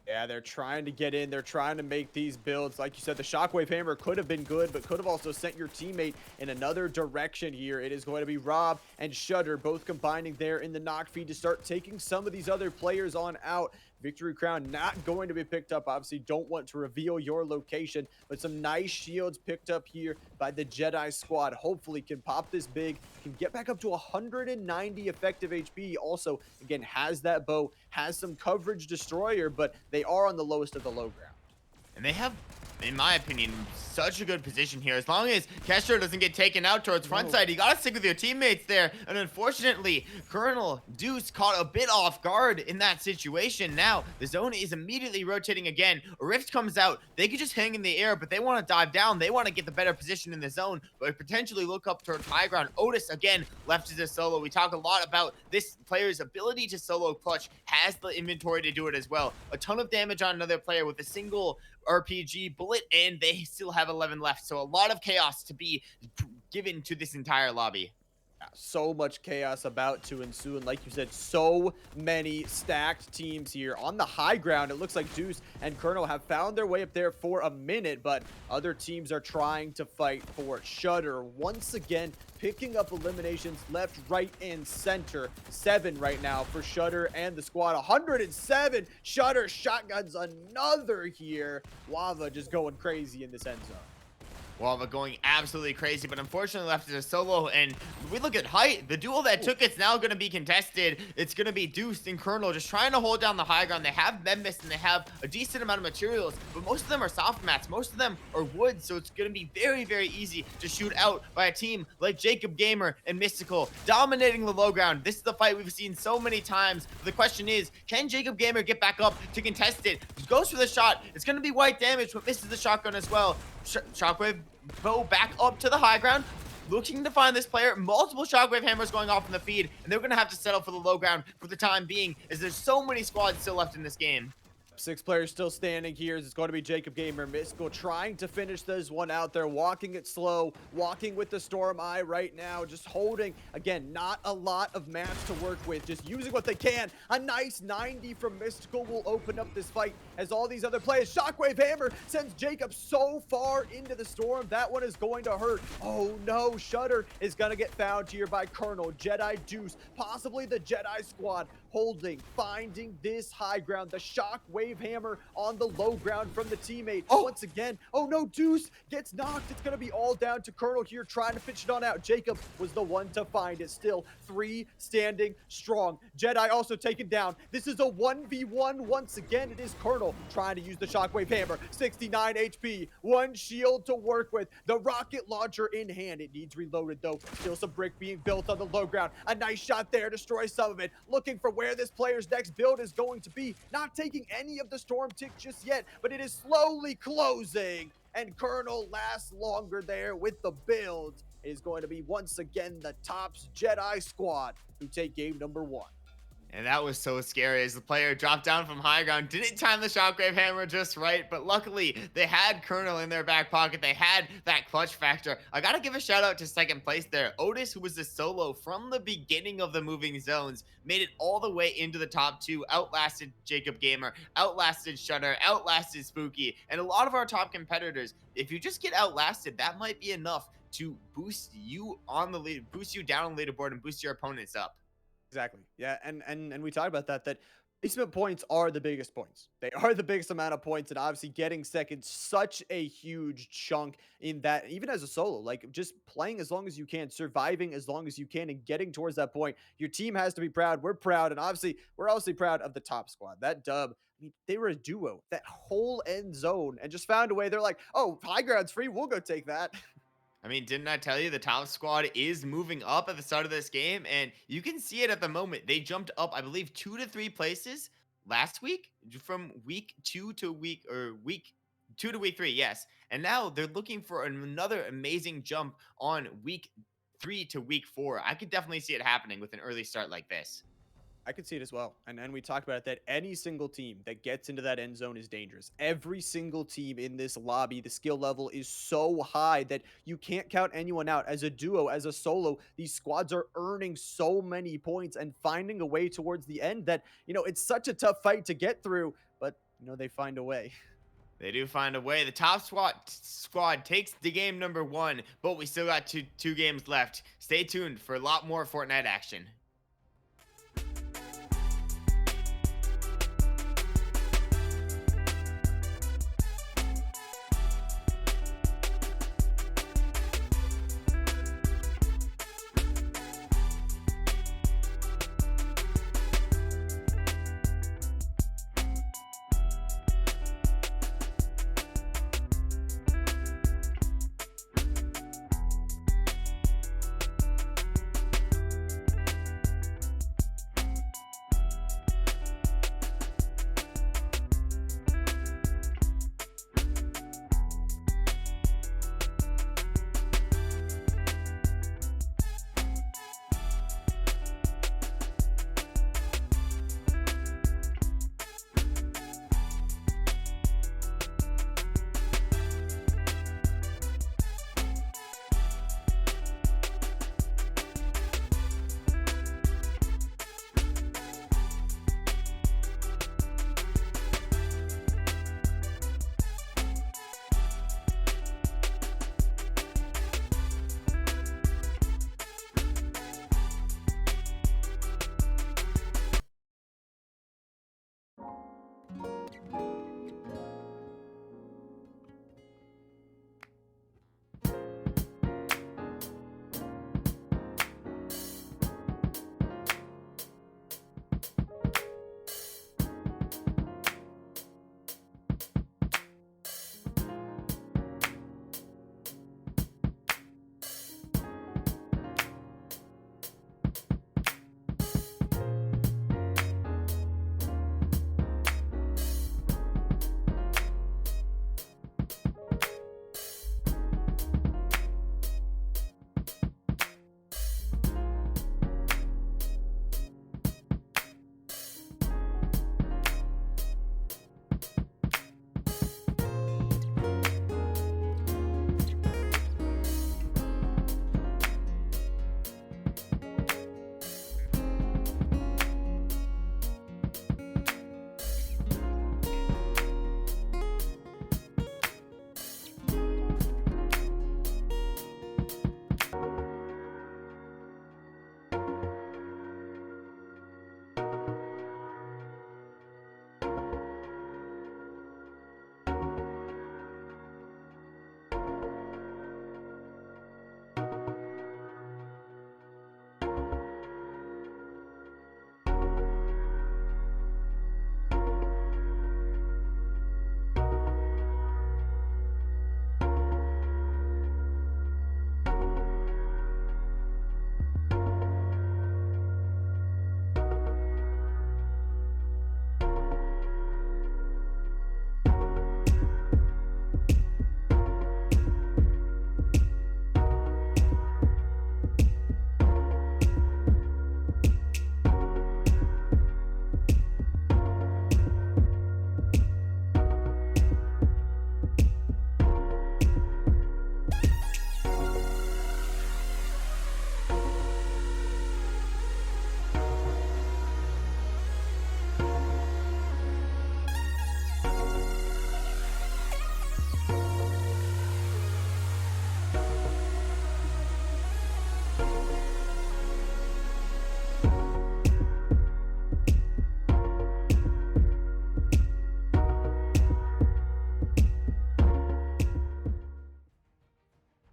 Yeah, they're trying to get in. They're trying to make these builds. Like you said, the Shockwave Hammer could have been good, but could have also sent your teammate in another direction here. It is going to be Rob and Shutter both combining there in the knock feed to start taking some of these other players on out. Victory Crown not going to be picked up. Obviously, don't want to reveal your location, but some nice shields picked up here by the Jedi squad. Hopefully can pop this big, can get back up to 190 effective HP. Also, again, has that bow, has some coverage destroyer, but they are on the lowest of the low ground. And they have, in my opinion, such a good position here. As long as Kesher doesn't get taken out towards front side, you gotta stick with your teammates there. And unfortunately, Colonel Deuce caught a bit off guard in that situation. Now, the zone is immediately rotating again. A rift comes out. They could just hang in the air, but they want to dive down. They want to get the better position in the zone, but potentially look up towards high ground. Otis, again, left as a solo. We talk a lot about this player's ability to solo clutch, has the inventory to do it as well. A ton of damage on another player with a single RPG bullet, and they still have 11 left. So a lot of chaos to be given to this entire lobby. So much chaos about to ensue, and like you said, so many stacked teams here on the high ground. It looks like Deuce and Colonel have found their way up there for a minute, but other teams are trying to fight for Shutter once again, picking up eliminations left, right, and center. 7 right now for Shutter and the squad. 107. Shutter shotguns another here. OHVA just going crazy in this end zone. OHVA going absolutely crazy, but unfortunately left as a solo. And we look at height, the duel that took it's now going to be contested. It's going to be Deuce and Colonel just trying to hold down the high ground. They have Memphis and they have a decent amount of materials, but most of them are soft mats. Most of them are wood, so it's going to be very easy to shoot out by a team like Jacob Gamer and Mystical, dominating the low ground. This is the fight we've seen so many times. The question is, can Jacob Gamer get back up to contest it? He goes for the shot. It's going to be white damage, but misses the shotgun as well. Shockwave bow back up to the high ground, looking to find this player. Multiple shockwave hammers going off in the feed, and they're going to have to settle for the low ground for the time being, as there's so many squads still left in this game. Yep, 6 players still standing here. It's going to be Jacob Gamer, Mystical trying to finish this one out there, walking it slow, walking with the Storm Eye right now, just holding, again, not a lot of match to work with, just using what they can. A nice 90 from Mystical will open up this fight as all these other players. Shockwave Hammer sends Jacob so far into the Storm. That one is going to hurt. Oh no, Shudder is going to get found here by Colonel, Jedi Deuce, possibly the Jedi Squad, holding, finding this high ground. The Shockwave Hammer on the low ground from the teammate. Once again, oh no, Deuce gets knocked. It's going to be all down to Colonel here trying to pitch it on out. Jacob was the one to find it. Still 3 standing strong. Jedi also taken down. This is a 1v1 once again. It is Colonel trying to use the Shockwave Hammer. 69 HP, 1 shield to work with. The rocket launcher in hand. It needs reloaded though. Still some brick being built on the low ground. A nice shot there, destroy some of it. Looking for where this player's next build is going to be. Not taking any of the storm tick just yet, but it is slowly closing. And Colonel lasts longer there with the build. It is going to be once again the Tops Jedi Squad who take game number 1. And that was so scary as the player dropped down from high ground. Didn't time the Shockwave Hammer just right, but luckily they had Colonel in their back pocket. They had that clutch factor. I gotta give a shout out to second place there. Otis, who was the solo from the beginning of the moving zones, made it all the way into the top 2, outlasted Jacob Gamer, outlasted Shudder, outlasted Spooky, and a lot of our top competitors. If you just get outlasted, that might be enough to boost you on the lead, boost you down on the leaderboard and boost your opponents up. Exactly. Yeah, and we talked about that placement points are the biggest points. They are the biggest amount of points, and obviously getting second, such a huge chunk in that, even as a solo, like just playing as long as you can, surviving as long as you can, and getting towards that point. Your team has to be proud. We're proud, and obviously we're also proud of the top squad. That dub, I mean, they were a duo that whole end zone and just found a way. They're like, oh, high ground's free. We'll go take that. I mean, didn't I tell you the top squad is moving up at the start of this game? And you can see it at the moment. They jumped up, I believe, 2 to 3 places last week from week 2 to week 2 to week 3. Yes. And now they're looking for another amazing jump on week 3 to week 4. I could definitely see it happening with an early start like this. I could see it as well. And we talked about it, that any single team that gets into that end zone is dangerous. Every single team in this lobby, the skill level is so high that you can't count anyone out. As a duo, as a solo, these squads are earning so many points and finding a way towards the end that, it's such a tough fight to get through, but, they find a way. They do find a way. The top squad takes the game number 1, but we still got two games left. Stay tuned for a lot more Fortnite action.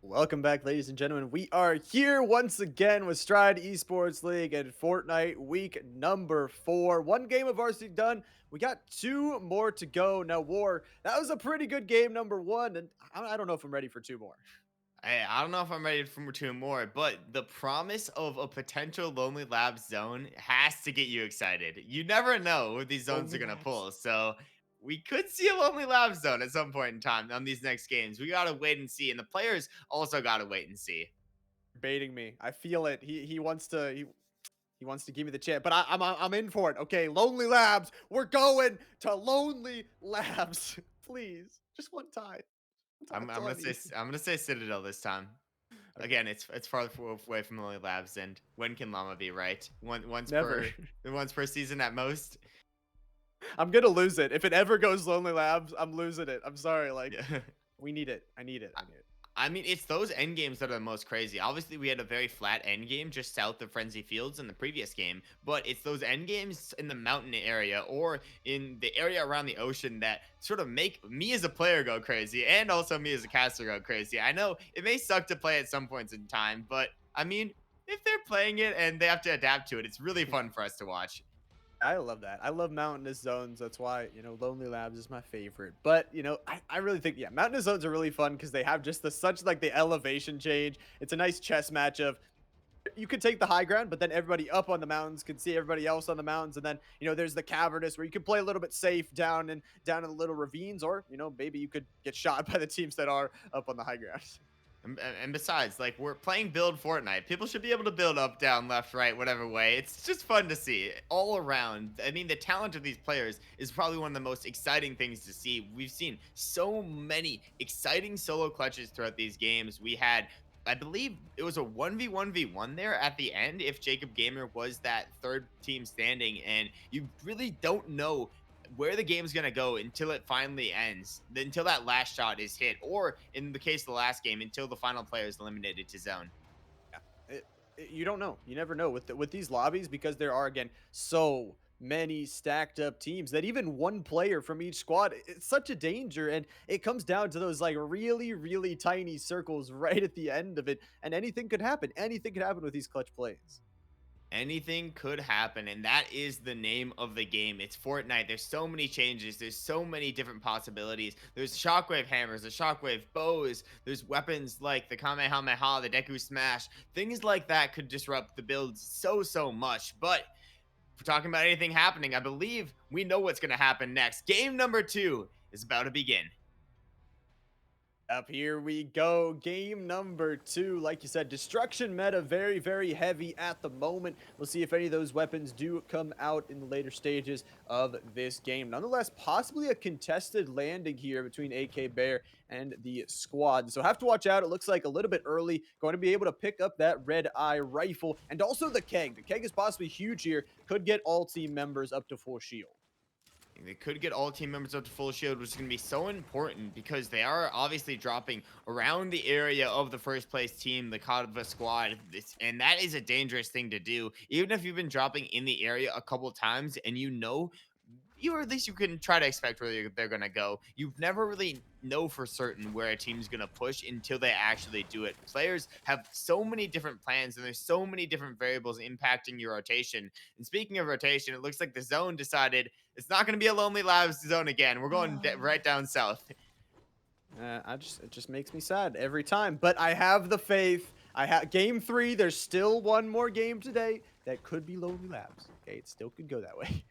Welcome back, ladies and gentlemen. We are here once again with Stride Esports League and Fortnite week number 4. One game of varsity done. We got two more to go. Now, War, that was a pretty good game, number one, and I don't know if I'm ready for two more. I don't know if I'm ready for two more, but the promise of a potential Lonely Labs zone has to get you excited. You never know what these zones are Lonely going to Labs. pull. So we could see a Lonely Labs zone at some point in time on these next games. We got to wait and see. And the players also got to wait and see. Baiting me. I feel it. He wants to he wants to give me the chance, but I'm in for it. Okay, Lonely Labs. We're going to Lonely Labs. Please, just one time. I'm, That's I'm all I gonna say need. I'm gonna say Citadel this time. Okay, Again, it's far away from Lonely Labs, and when can Llama be right? never. Once per season at most. I'm gonna lose it. If it ever goes Lonely Labs, I'm losing it. I'm sorry. Like, Yeah. we need it. I need it. I I need it. I mean, it's those end games that are the most crazy. Obviously, we had a very flat end game just south of Frenzy Fields in the previous game, but it's those end games in the mountain area or in the area around the ocean that sort of make me as a player go crazy and also me as a caster go crazy. I know it may suck to play at some points in time, but I mean, if they're playing it and they have to adapt to it, it's really fun for us to watch. I love that. I love mountainous zones. That's why, Lonely Labs is my favorite. But, I really think, yeah, mountainous zones are really fun because they have just the such like the elevation change. It's a nice chess match of you could take the high ground, but then everybody up on the mountains can see everybody else on the mountains. And then, there's the cavernous where you can play a little bit safe down in the little ravines, or, maybe you could get shot by the teams that are up on the high ground. And besides, like we're playing build Fortnite. People should be able to build up, down, left, right, whatever way. It's just fun to see all around. I mean, the talent of these players is probably one of the most exciting things to see. We've seen so many exciting solo clutches throughout these games. We had, I believe it was a 1v1v1 there at the end if Jacob Gamer was that third team standing, and you really don't know where the game's going to go until it finally ends, until that last shot is hit, or in the case of the last game, until the final player is eliminated to zone. Yeah, you don't know. You never know with these lobbies because there are again so many stacked up teams that even one player from each squad it's such a danger, and it comes down to those like really tiny circles right at the end of it, and anything could happen. Anything could happen with these clutch plays. Anything could happen, and that is the name of the game. It's Fortnite. There's so many changes. There's so many different possibilities. There's shockwave hammers, the shockwave bows. There's weapons like the Kamehameha, the Deku Smash. Things like that could disrupt the builds so much. But if we're talking about anything happening, I believe we know what's going to happen next. Game number 2 is about to begin. Up here we go. Game number 2. Like you said, destruction meta very heavy at the moment. We'll see if any of those weapons do come out in the later stages of this game. Nonetheless, possibly a contested landing here between AK Bear and the squad. So have to watch out. It looks like a little bit early. Going to be able to pick up that red eye rifle and also the keg. The keg is possibly huge here. Could get all team members up to full shield. They could get all team members up to full shield, which is going to be so important because they are obviously dropping around the area of the first place team, the OHVA squad. And that is a dangerous thing to do. Even if you've been dropping in the area a couple times and you know, you or at least you can try to expect where they're going to go. You never really know for certain where a team's going to push until they actually do it. Players have so many different plans and there's so many different variables impacting your rotation. And speaking of rotation, it looks like the zone decided it's not going to be a Lonely Labs zone again. We're going right down south. It just makes me sad every time. But I have the faith. I have game 3. There's still one more game today that could be Lonely Labs. Okay, it still could go that way.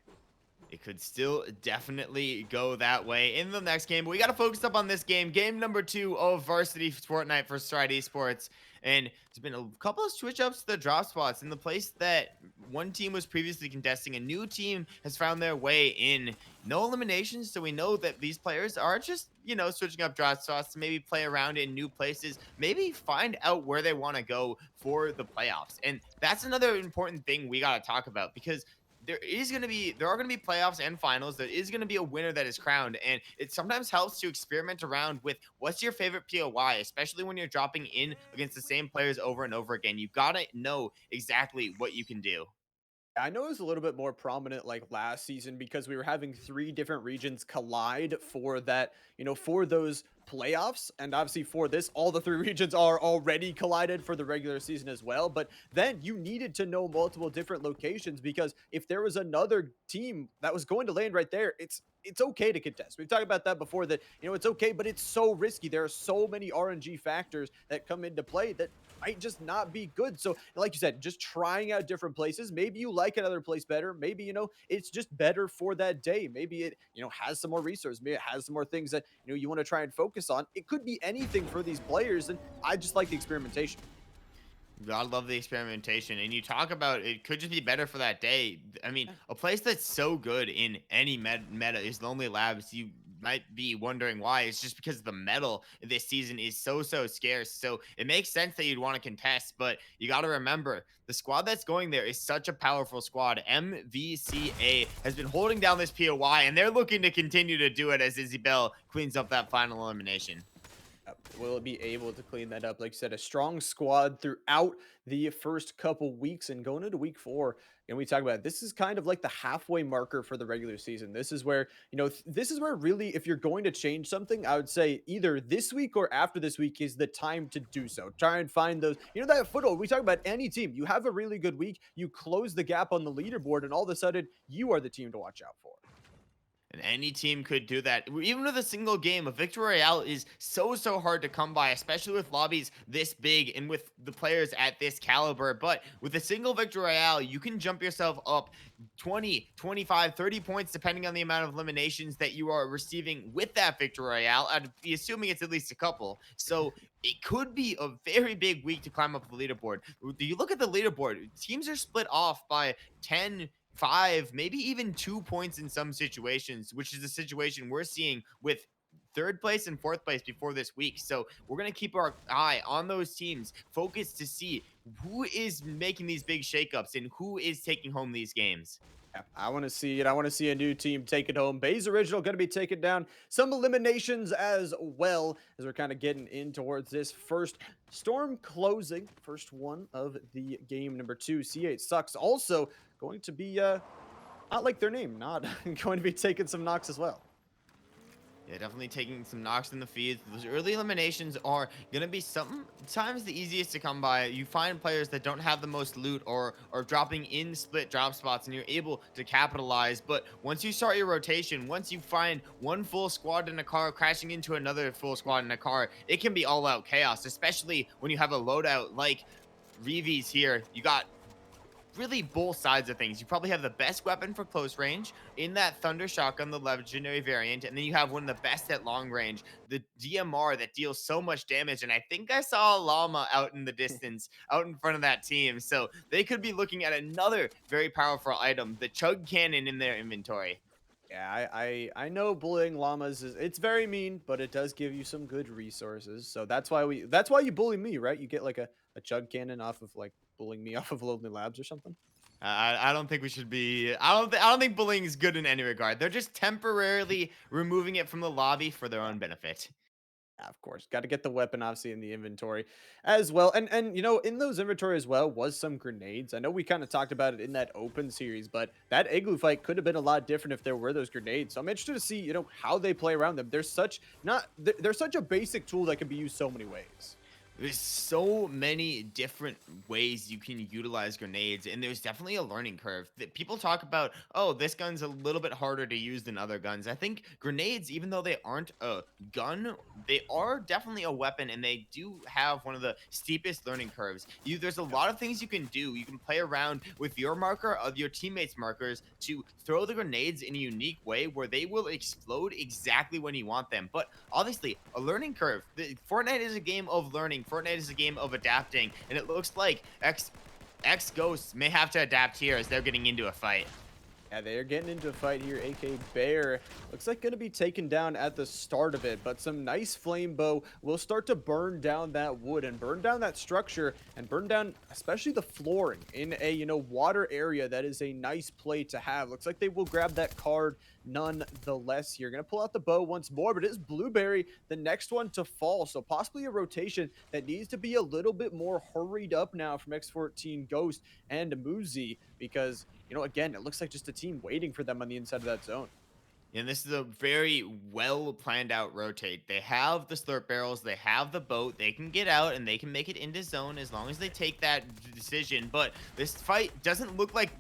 It could still definitely go that way in the next game, but we got to focus up on this game. Game number 2 of Varsity Fortnite for Stride Esports. And there's been a couple of switch ups to the drop spots in the place that one team was previously contesting. A new team has found their way in. No eliminations, so we know that these players are just, switching up drop spots to maybe play around in new places, maybe find out where they want to go for the playoffs. And that's another important thing we got to talk about because there are going to be playoffs and finals. There is going to be a winner that is crowned, and it sometimes helps to experiment around with what's your favorite POI, especially when you're dropping in against the same players over and over again. You got to know exactly what you can do. I know it was a little bit more prominent like last season because we were having 3 different regions collide for that, for those playoffs, and obviously for this, all the three regions are already collided for the regular season as well. But then you needed to know multiple different locations, because if there was another team that was going to land right there, it's okay to contest. We've talked about that before, that it's okay, but it's so risky. There are so many RNG factors that come into play that might just not be good. So, like you said, just trying out different places. Maybe you like another place better. Maybe, it's just better for that day. Maybe it, has some more resources. Maybe it has some more things that, you want to try and focus on. It could be anything for these players. And I just like the experimentation. I love the experimentation. And you talk about it could just be better for that day. I mean, a place that's so good in any meta is Lonely Labs. You might be wondering why. It's just because the metal this season is so scarce. So it makes sense that you'd want to contest, but you got to remember the squad that's going there is such a powerful squad. MVCA has been holding down this POY, and they're looking to continue to do it as Izzy Bell cleans up that final elimination. Will it be able to clean that up? Like you said, a strong squad throughout the first couple weeks, and going into week 4. And we talk about it, this is kind of like the halfway marker for the regular season. This is where, this is where really, if you're going to change something, I would say either this week or after this week is the time to do so. Try and find those, that foothold. We talk about any team. You have a really good week, you close the gap on the leaderboard, and all of a sudden, you are the team to watch out for. And any team could do that. Even with a single game, a victory royale is so hard to come by, especially with lobbies this big and with the players at this caliber. But with a single victory royale, you can jump yourself up 20, 25, 30 points, depending on the amount of eliminations that you are receiving with that victory royale. I'd be assuming it's at least a couple. So it could be a very big week to climb up the leaderboard. You look at the leaderboard, teams are split off by 10, 5, maybe even 2 points in some situations, which is the situation we're seeing with third place and fourth place before this week. So we're going to keep our eye on those teams, focused to see who is making these big shakeups and who is taking home these games. Yeah, I want to see it. I want to see a new team take it home. Bay's Original going to be taking down some eliminations as well, as we're kind of getting in towards this first storm closing. First one of the game number 2. C8 Sucks also going to be, not like their name, not going to be taking some knocks as well. Yeah, definitely taking some knocks in the feeds. Those early eliminations are going to be sometimes the easiest to come by. You find players that don't have the most loot or are dropping in split drop spots, and you're able to capitalize. But once you start your rotation, once you find one full squad in a car crashing into another full squad in a car, it can be all out chaos, especially when you have a loadout like Reeves here. You got really both sides of things. You probably have the best weapon for close range in that Thunder Shotgun, the legendary variant, and then you have one of the best at long range, the DMR that deals so much damage. And I think I saw a llama out in the distance, out in front of that team. So they could be looking at another very powerful item, the Chug Cannon in their inventory. Yeah, I know bullying llamas it's very mean, but it does give you some good resources. So that's why you bully me, right? You get like a chug cannon off of like bullying me off of Lonely Labs or something. I don't think we should be. I don't think bullying is good in any regard. They're just temporarily removing it from the lobby for their own benefit. Yeah, of course. Got to get the weapon obviously in the inventory as well. And in those inventory as well was some grenades. I know we kind of talked about it in that open series, but that igloo fight could have been a lot different if there were those grenades. So I'm interested to see, how they play around them. They're such a basic tool that can be used so many ways. There's so many different ways you can utilize grenades, and there's definitely a learning curve. That people talk about, oh, this gun's a little bit harder to use than other guns. I think grenades, even though they aren't a gun, they are definitely a weapon, and they do have one of the steepest learning curves. There's a lot of things you can do. You can play around with your marker, of your teammates' markers, to throw the grenades in a unique way where they will explode exactly when you want them. But obviously, a learning curve. Fortnite is a game of learning. Fortnite is a game of adapting, and it looks like X Ghosts may have to adapt here as they're getting into a fight. Yeah, they're getting into a fight here. AK Bear looks like going to be taken down at the start of it, but some nice flame bow will start to burn down that wood and burn down that structure and burn down especially the flooring in a, water area. That is a nice play to have. Looks like they will grab that card nonetheless here. Going to pull out the bow once more, but it is Blueberry, the next one to fall. So possibly a rotation that needs to be a little bit more hurried up now from X14 Ghost and Muzi, because again, it looks like just a team waiting for them on the inside of that zone. And this is a very well planned out rotate. They have the slurp barrels, they have the boat, they can get out and they can make it into zone as long as they take that decision. But this fight doesn't look like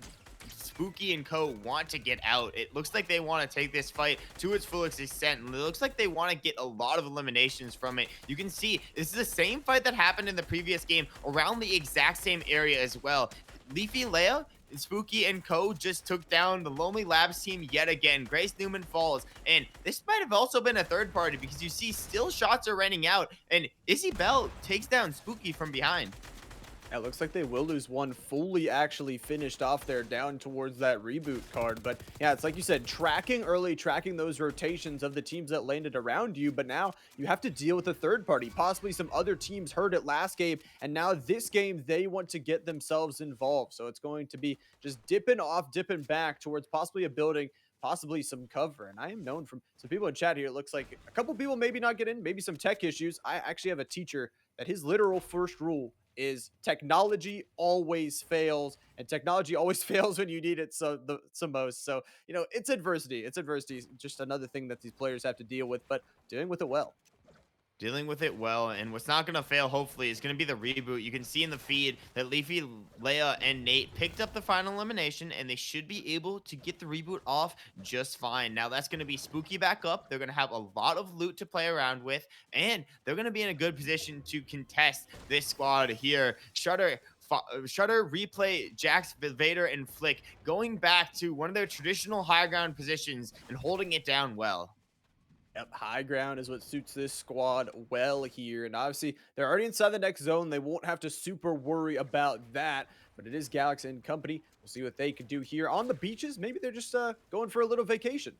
Spooky and Co want to get out. It looks like they want to take this fight to its fullest extent, and it looks like they want to get a lot of eliminations from it. You can see this is the same fight that happened in the previous game around the exact same area as well. Leafy Leia, Spooky and Co just took down the Lonely Labs team yet again. Grace Newman falls, and this might have also been a third party because you see still shots are raining out, and Izzy Bell takes down Spooky from behind. Yeah, it looks like they will lose one fully actually finished off there down towards that reboot card. But yeah, it's like you said, tracking early, tracking those rotations of the teams that landed around you. But now you have to deal with a third party. Possibly some other teams heard it last game. And now this game, they want to get themselves involved. So it's going to be just dipping off, dipping back towards possibly a building, possibly some cover. And I am known from some people in chat here. It looks like a couple people maybe not get in, maybe some tech issues. I actually have a teacher that his literal first rule is technology always fails, and technology always fails when you need it so most. So it's adversity. It's adversity. Just another thing that these players have to deal with, but doing with it well. Dealing with it well, and what's not going to fail, hopefully, is going to be the reboot. You can see in the feed that Leafy, Leia, and Nate picked up the final elimination, and they should be able to get the reboot off just fine. Now, that's going to be Spooky back up. They're going to have a lot of loot to play around with, and they're going to be in a good position to contest this squad here. Shutter, Replay, Jax, Vader, and Flick going back to one of their traditional high ground positions and holding it down well. Yep, high ground is what suits this squad well here. And obviously, they're already inside the next zone. They won't have to super worry about that. But it is Galaxy and company. We'll see what they could do here on the beaches. Maybe they're just going for a little vacation.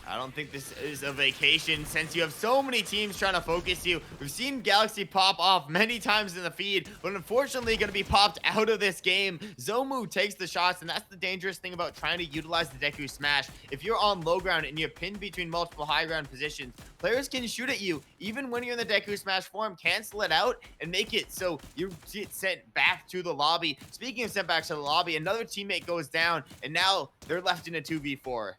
I don't think this is a vacation since you have so many teams trying to focus you. We've seen Galaxy pop off many times in the feed, but unfortunately going to be popped out of this game. Zomu takes the shots, and that's the dangerous thing about trying to utilize the Deku Smash. If you're on low ground and you're pinned between multiple high ground positions, players can shoot at you even when you're in the Deku Smash form, cancel it out, and make it so you get sent back to the lobby. Speaking of sent back to the lobby, another teammate goes down, and now they're left in a 2v4.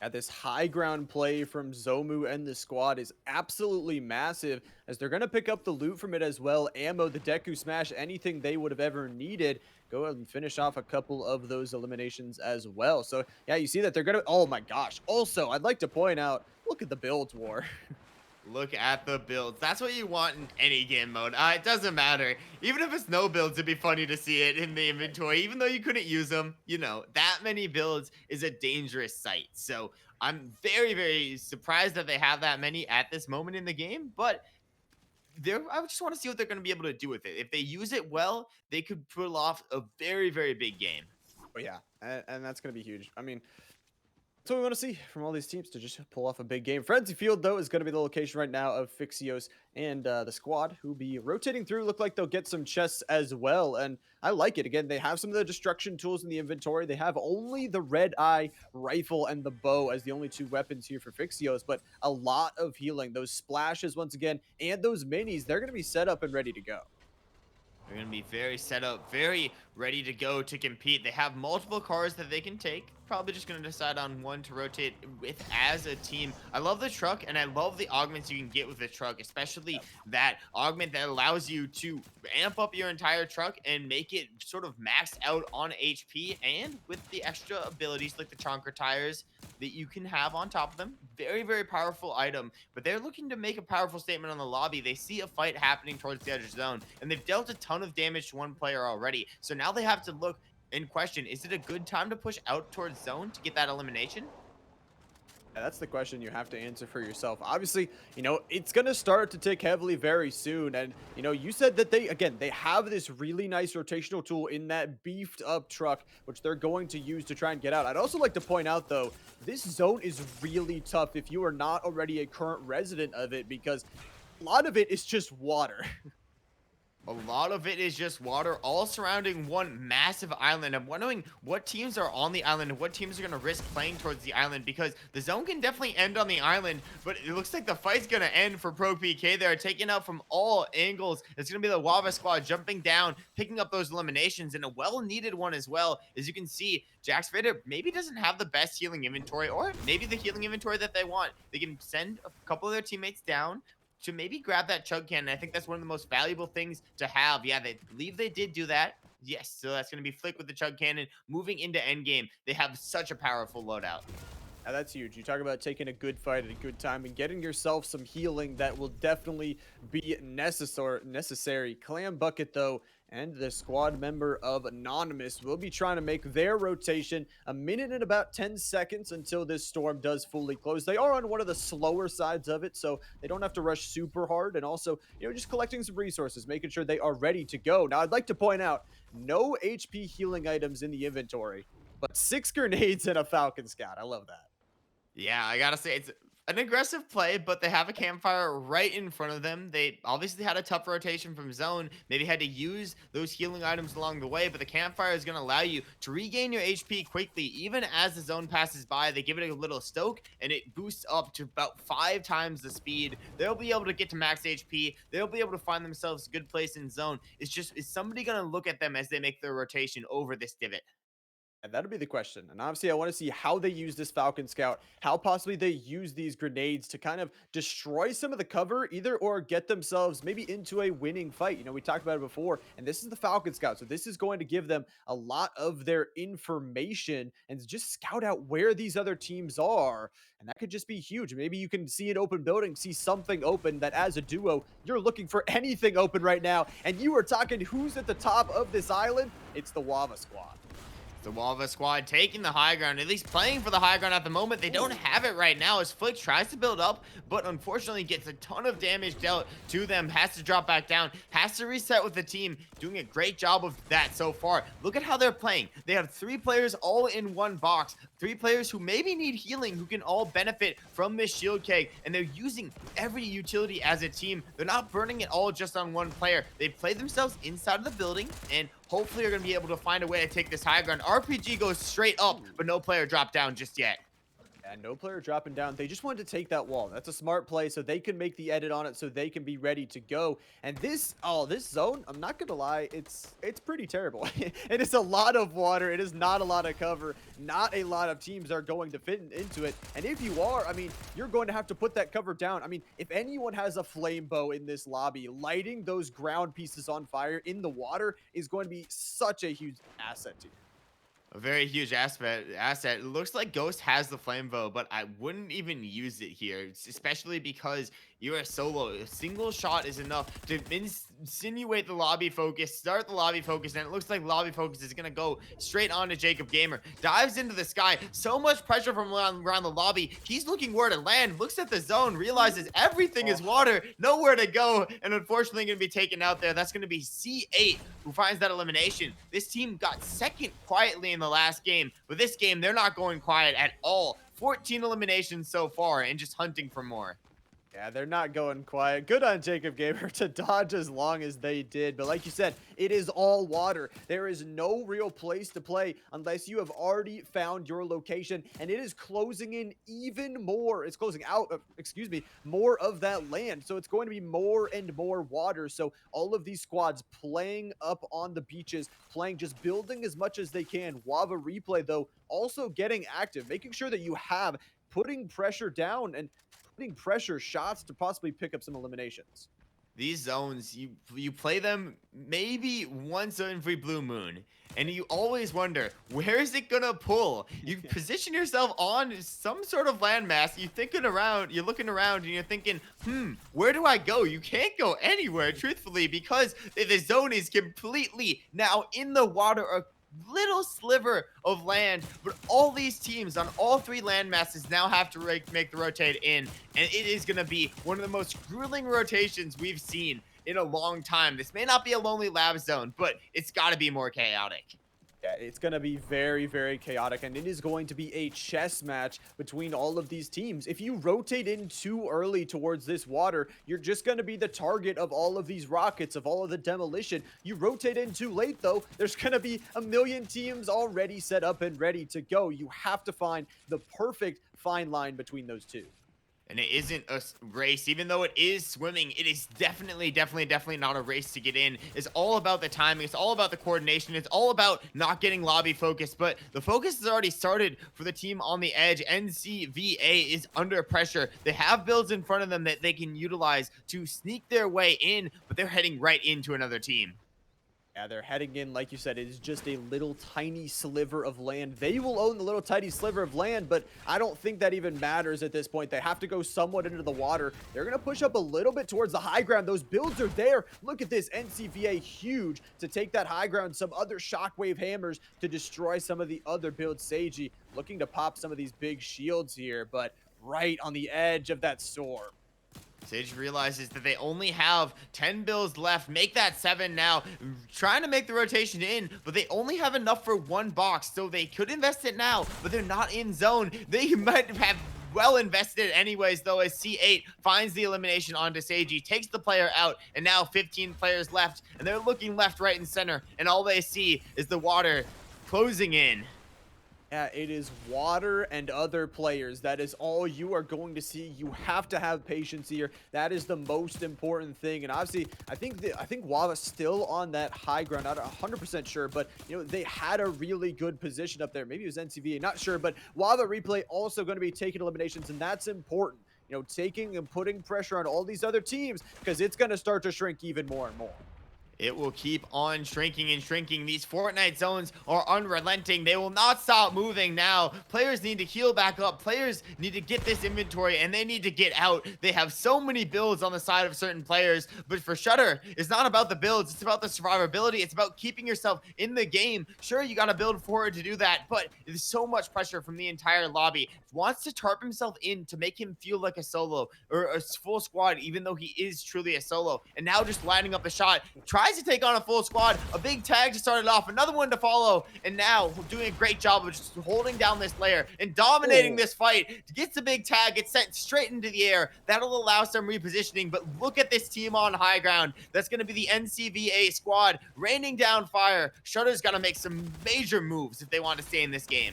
At this high ground play from Zomu and the squad is absolutely massive, as they're going to pick up the loot from it as well. Ammo, the Deku Smash, anything they would have ever needed. Go ahead and finish off a couple of those eliminations as well. So yeah, you see that they're going to, oh my gosh. Also, I'd like to point out, look at the builds war. Look at the builds. That's what you want in any game mode. It doesn't matter. Even if it's no builds, it'd be funny to see it in the inventory. Even though you couldn't use them, that many builds is a dangerous sight. So I'm very, very surprised that they have that many at this moment in the game. But I just want to see what they're going to be able to do with it. If they use it well, they could pull off a very, very big game. Oh yeah, and that's going to be huge. I mean, that's what we want to see from all these teams, to just pull off a big game. Frenzy Field, though, is going to be the location right now of Fixios and the squad, who be rotating through. Look like they'll get some chests as well, and I like it. Again, they have some of the destruction tools in the inventory. They have only the red eye rifle and the bow as the only two weapons here for Fixios, but a lot of healing. Those splashes, once again, and those minis, they're going to be set up and ready to go. They're going to be very set up, very ready to go to compete. They have multiple cars that they can take. Probably just going to decide on one to rotate with as a team. I love the truck, and I love the augments you can get with the truck, especially that augment that allows you to amp up your entire truck and make it sort of maxed out on HP, and with the extra abilities like the chonker tires that you can have on top of them. Very, very powerful item, but they're looking to make a powerful statement on the lobby. They see a fight happening towards the edge zone, and they've dealt a ton of damage to one player already. So now they have to look and question, is it a good time to push out towards zone to get that elimination? Yeah, that's the question you have to answer for yourself. Obviously, it's going to start to tick heavily very soon. And, you said that they have this really nice rotational tool in that beefed up truck, which they're going to use to try and get out. I'd also like to point out, though, this zone is really tough if you are not already a current resident of it, because a lot of it is just water. A lot of it is just water all surrounding one massive island. I'm wondering what teams are on the island and what teams are going to risk playing towards the island, because the zone can definitely end on the island, but it looks like the fight's going to end for Pro PK. They're taking out from all angles. It's going to be the Lava Squad jumping down, picking up those eliminations, and a well-needed one as well. As you can see, Jax Vader maybe doesn't have the best healing inventory, or maybe the healing inventory that they want. They can send a couple of their teammates down to maybe grab that chug cannon. I think that's one of the most valuable things to have. Yeah, they believe they did do that. Yes, so that's going to be Flick with the chug cannon moving into endgame. They have such a powerful loadout. Now that's huge. You talk about taking a good fight at a good time and getting yourself some healing that will definitely be necessary. Clam Bucket, though, and the squad member of Anonymous will be trying to make their rotation a minute and about 10 seconds until this storm does fully close. They are on one of the slower sides of it, so they don't have to rush super hard. And also, just collecting some resources, making sure they are ready to go. Now, I'd like to point out no HP healing items in the inventory, but 6 grenades and a Falcon Scout. I love that. Yeah, I gotta say, it's an aggressive play, but they have a campfire right in front of them. They obviously had a tough rotation from zone, maybe had to use those healing items along the way, but the campfire is going to allow you to regain your HP quickly. Even as the zone passes by, they give it a little stoke, and it boosts up to about 5 times the speed. They'll be able to get to max HP. They'll be able to find themselves a good place in zone. It's just, is somebody going to look at them as they make their rotation over this divot? And that'll be the question. And obviously, I want to see how they use this Falcon Scout, how possibly they use these grenades to kind of destroy some of the cover, either or get themselves maybe into a winning fight. We talked about it before, and this is the Falcon Scout. So this is going to give them a lot of their information and just scout out where these other teams are. And that could just be huge. Maybe you can see an open building, see something open that as a duo, you're looking for anything open right now. And you are talking who's at the top of this island? It's the OHVA Squad. The OHVA Squad taking the high ground, at least playing for the high ground at the moment. They don't have it right now as Flick tries to build up, but unfortunately gets a ton of damage dealt to them, has to drop back down, has to reset with the team, doing a great job of that so far. Look at how they're playing. They have 3 players all in one box, 3 players who maybe need healing, who can all benefit from this shield keg, and they're using every utility as a team. They're not burning it all just on one player. They play themselves inside of the building, and hopefully are going to be able to find a way to take this high ground. RPG goes straight up, but no player dropped down just yet. And no player dropping down. They just wanted to take that wall. That's a smart play, so they can make the edit on it, so they can be ready to go. And this zone, I'm not gonna lie, it's pretty terrible. It is a lot of water. It is not a lot of cover. Not a lot of teams are going to fit into it. And if you are, you're going to have to put that cover down. If anyone has a flame bow in this lobby, lighting those ground pieces on fire in the water is going to be such a huge asset to you. A very huge asset. It looks like Ghost has the flame bow, but I wouldn't even use it here, especially because you are solo. A single shot is enough to insinuate the lobby focus, start the lobby focus, and it looks like lobby focus is going to go straight on to Jacob Gamer. Dives into the sky. So much pressure from around the lobby. He's looking where to land, looks at the zone, realizes everything is water, nowhere to go, and unfortunately going to be taken out there. That's going to be C8 who finds that elimination. This team got second quietly in the last game, but this game, they're not going quiet at all. 14 eliminations so far and just hunting for more. Yeah, they're not going quiet. Good on Jacob Gamer to dodge as long as they did. But like you said, it is all water. There is no real place to play unless you have already found your location. And it is closing in even more. It's closing out, more of that land. So it's going to be more and more water. So all of these squads playing up on the beaches, just building as much as they can. OHVA Replay, though, also getting active, making sure that you have putting pressure down and putting pressure shots to possibly pick up some eliminations. These zones, you play them maybe once every blue moon, and you always wonder, where is it gonna pull? You position yourself on some sort of landmass, you're looking around and you're thinking, where do I go? You can't go anywhere, truthfully, because the zone is completely now in the water, a little sliver of land, but all these teams on all 3 land masses now have to make the rotate in, and it is going to be one of the most grueling rotations we've seen in a long time. This may not be a lonely lab zone, but it's got to be more chaotic. Yeah, it's going to be very, very chaotic, and it is going to be a chess match between all of these teams. If you rotate in too early towards this water, you're just going to be the target of all of these rockets, of all of the demolition. You rotate in too late, though, there's going to be a million teams already set up and ready to go. You have to find the perfect fine line between those two. And it isn't a race, even though it is swimming. It is definitely not a race to get in. It's all about the timing. It's all about the coordination. It's all about not getting lobby focused. But the focus has already started for the team on the edge. NCVA is under pressure. They have builds in front of them that they can utilize to sneak their way in, but they're heading right into another team. Yeah, they're heading in, like you said, it is just a little tiny sliver of land. They will own the little tiny sliver of land, but I don't think that even matters at this point. They have to go somewhat into the water. They're going to push up a little bit towards the high ground. Those builds are there. Look at this, NCVA huge to take that high ground. Some other shockwave hammers to destroy some of the other builds. Seiji looking to pop some of these big shields here, but right on the edge of that storm. Sage realizes that they only have 10 bills left. Make that 7 now. Trying to make the rotation in, but they only have enough for one box, so they could invest it now, but they're not in zone. They might have well invested anyways, though, as C8 finds the elimination onto Seiji, takes the player out, and now 15 players left, and they're looking left, right, and center, and all they see is the water closing in. Yeah, it is water and other players. That is all you are going to see. You have to have patience here. That is the most important thing. And obviously, I think OHVA's still on that high ground. Not 100% sure, but you know they had a really good position up there. Maybe it was NCVA, not sure. But OHVA replay also going to be taking eliminations, and that's important. You know, taking and putting pressure on all these other teams because it's going to start to shrink even more and more. It will keep on shrinking and shrinking. These Fortnite zones are unrelenting. They will not stop moving now. Players need to heal back up. Players need to get this inventory, and they need to get out. They have so many builds on the side of certain players, but for Shutter, it's not about the builds. It's about the survivability. It's about keeping yourself in the game. Sure, you got to build forward to do that, but there's so much pressure from the entire lobby. Wants to tarp himself in to make him feel like a solo or a full squad, even though he is truly a solo. And now just lining up the shot. Tries to take on a full squad, a big tag to start it off, another one to follow, and now doing a great job of just holding down this layer and dominating this fight. Gets a big tag, gets sent straight into the air. That'll allow some repositioning, but look at this team on high ground. That's going to be the NCVA squad raining down fire. Shutter's got to make some major moves if they want to stay in this game.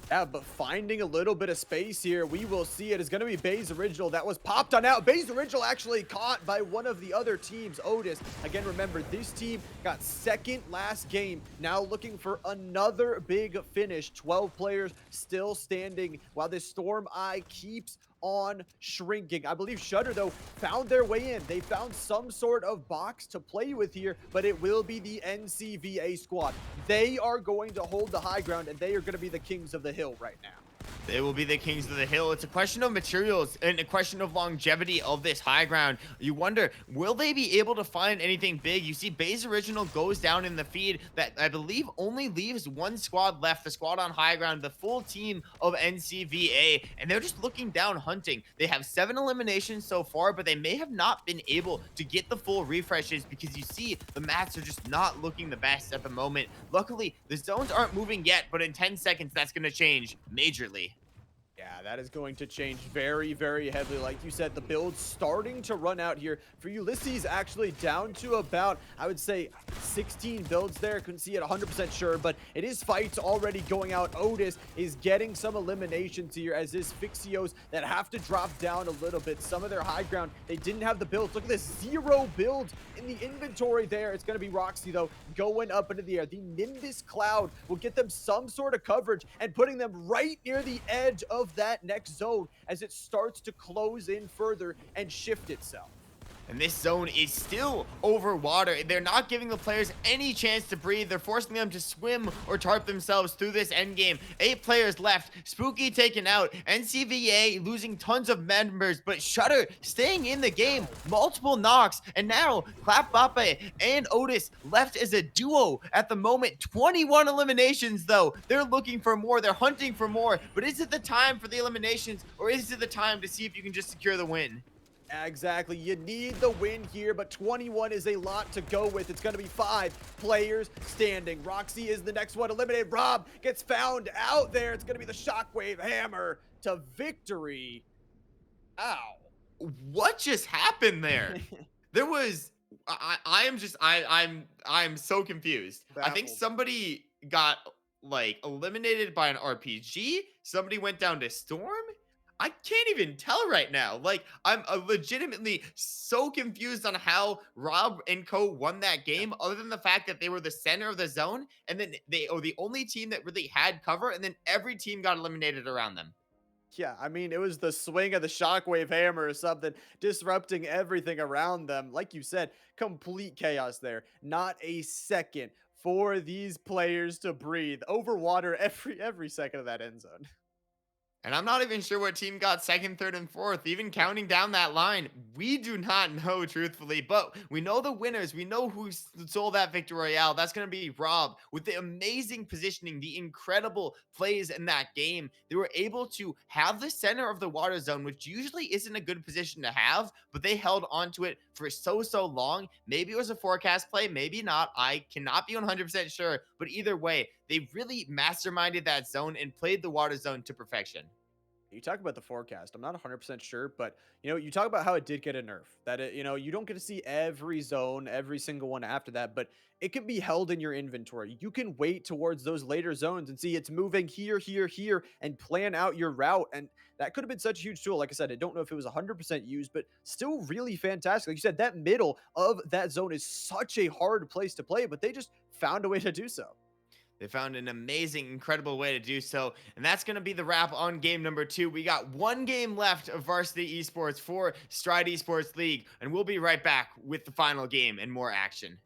Yeah, but finding a little bit of space here, we will see it is going to be Bay's Original that was popped on out. Bay's Original actually caught by one of the other teams, Otis. Again, remember, this team got second last game, now looking for another big finish. 12 players still standing while this Storm Eye keeps on shrinking. I believe Shutter, though, found their way in. They found some sort of box to play with here, but it will be the NCVA squad. They are going to hold the high ground, and they are going to be the kings of the hill right now. They will be the kings of the hill. It's a question of materials and a question of longevity of this high ground. You wonder, will they be able to find anything big? You see Bay's Original goes down in the feed that I believe only leaves one squad left, the squad on high ground, the full team of NCVA, and they're just looking down hunting. They have 7 eliminations so far, but they may have not been able to get the full refreshes because you see the mats are just not looking the best at the moment. Luckily, the zones aren't moving yet, but in 10 seconds, that's going to change majorly. Yeah, that is going to change very, very heavily. Like you said, the build's starting to run out here. For Ulysses, actually down to about, I would say, 16 builds there. Couldn't see it 100% sure, but it is fights already going out. Otis is getting some eliminations here as this Fixios that have to drop down a little bit. Some of their high ground, they didn't have the builds. Look at this, 0 builds in the inventory there. It's going to be Roxy, though, going up into the air. The Nimbus Cloud will get them some sort of coverage and putting them right near the edge of that next zone as it starts to close in further and shift itself. And this zone is still over water. They're not giving the players any chance to breathe. They're forcing them to swim or tarp themselves through this end game. 8 players left. Spooky taken out. NCVA losing tons of members, but Shutter staying in the game. Multiple knocks. And now Clap Bape and Otis left as a duo at the moment. 21 eliminations, though. They're looking for more. They're hunting for more. But is it the time for the eliminations, or is it the time to see if you can just secure the win? Exactly. You need the win here, but 21 is a lot to go with. It's going to be 5 players standing. Roxy is the next one eliminated. Rob gets found out there. It's going to be the Shockwave Hammer to victory. Ow. What just happened there? There was I am just I'm so confused. I think Baffled. somebody got like eliminated by an RPG. Somebody went down to Storm. I can't even tell right now. Like I'm legitimately so confused on how Rob and Co won that game other than the fact that they were the center of the zone and then they are the only team that really had cover and then every team got eliminated around them. Yeah, I mean, it was the swing of the Shockwave Hammer or something, disrupting everything around them. Like you said, complete chaos there. Not a second for these players to breathe. Over water every second of that end zone. And I'm not even sure what team got second, third, and fourth. Even counting down that line, we do not know, truthfully. But we know the winners. We know who stole that victory royale. That's going to be Rob with the amazing positioning, the incredible plays in that game. They were able to have the center of the water zone, which usually isn't a good position to have, but they held onto it for so long. Maybe it was a forecast play, maybe not. I cannot be 100% sure. But either way, they really masterminded that zone and played the water zone to perfection. You talk about the forecast. I'm not 100% sure, but you talk about how it did get a nerf. That you don't get to see every zone, every single one after that, but it can be held in your inventory. You can wait towards those later zones and see it's moving here, here, here, and plan out your route. And that could have been such a huge tool. Like I said, I don't know if it was 100% used, but still really fantastic. Like you said, that middle of that zone is such a hard place to play, but they just found a way to do so. They found an amazing, incredible way to do so. And that's going to be the wrap on game number 2. We got one game left of Varsity Esports for Stride Esports League. And we'll be right back with the final game and more action.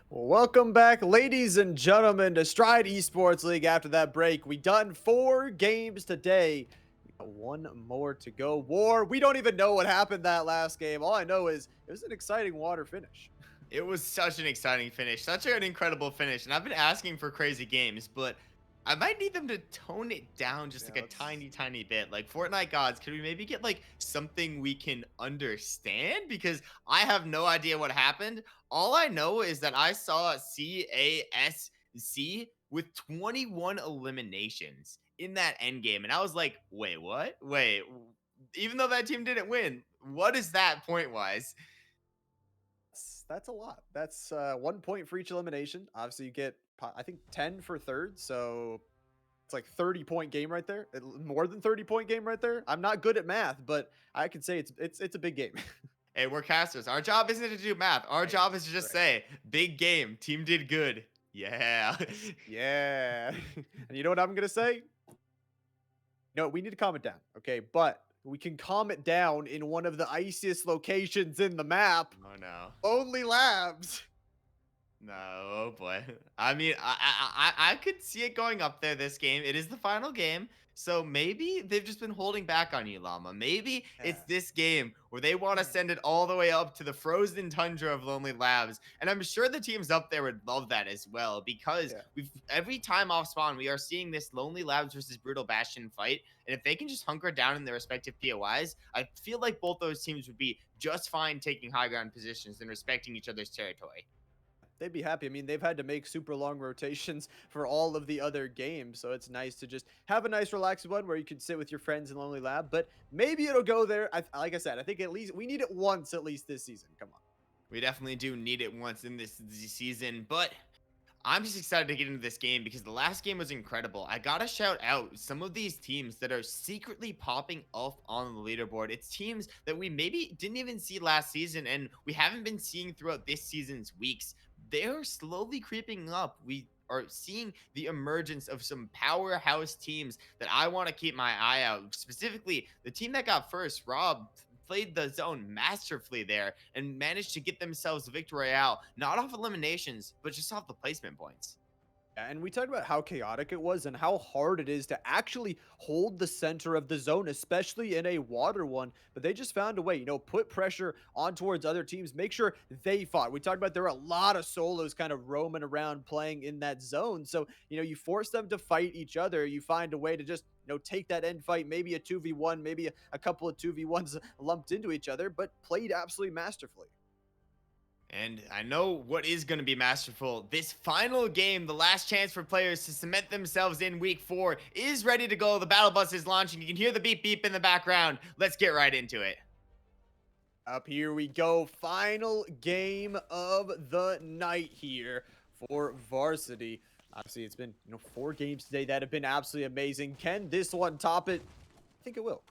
Welcome back, ladies and gentlemen, to Stride Esports League. After that break, we done 4 games today. We got one more to go. War. We don't even know what happened that last game. All I know is it was an exciting water finish. It was such an exciting finish, such an incredible finish. And I've been asking for crazy games, but I might need them to tone it down just Yeah, like a let's. tiny, tiny bit. Like Fortnite gods, could we maybe get like something we can understand? Because I have no idea what happened. All I know is that I saw CASC with 21 eliminations in that end game. And I was like, wait, what? Even though that team didn't win, what is that point wise? That's a lot. That's 1 point for each elimination. Obviously, you get I think 10 for third, so it's like 30-point game right there. More than 30-point game right there. I'm not good at math, but I can say it's a big game. Hey, we're casters. Our job isn't to do math. Our Hey, job is to just right. say, big game, team did good. Yeah. Yeah. And you know what I'm gonna say? No, we need to calm it down, okay? But we can calm it down in one of the iciest locations in the map. Oh no. Only Labs. No, oh boy. I mean, I could see it going up there this game. It is the final game. So maybe they've just been holding back on you, Llama. Maybe it's Yeah. this game where they want to send it all the way up to the frozen tundra of Lonely Labs. And I'm sure the teams up there would love that as well because Yeah. we've every time off spawn, we are seeing this Lonely Labs versus Brutal Bastion fight. And if they can just hunker down in their respective POIs, I feel like both those teams would be just fine taking high ground positions and respecting each other's territory. They'd be happy. I mean, they've had to make super long rotations for all of the other games, so it's nice to just have a nice, relaxed one where you can sit with your friends in Lonely Lab. But maybe it'll go there. Like I said, I think at least we need it once at least this season. Come on. We definitely do need it once in this season, but I'm just excited to get into this game because the last game was incredible. I gotta shout out some of these teams that are secretly popping up on the leaderboard. It's teams that we maybe didn't even see last season and we haven't been seeing throughout this season's weeks. They're slowly creeping up. We are seeing the emergence of some powerhouse teams that I want to keep my eye out. Specifically, the team that got first, Rob, played the zone masterfully there and managed to get themselves a victory royale, not off eliminations, but just off the placement points. Yeah, and we talked about how chaotic it was and how hard it is to actually hold the center of the zone, especially in a water one. But they just found a way, put pressure on towards other teams, make sure they fought. We talked about there were a lot of solos kind of roaming around playing in that zone. So, you force them to fight each other. You find a way to just, take that end fight, maybe a 2v1, maybe a couple of 2v1s lumped into each other, but played absolutely masterfully. And I know what is going to be masterful. This final game, the last chance for players to cement themselves in week 4, is ready to go. The battle bus is launching. You can hear the beep beep in the background. Let's get right into it. Up here we go. Final game of the night here for varsity. Obviously, it's been 4 games today that have been absolutely amazing. Can this one top it? I think it will.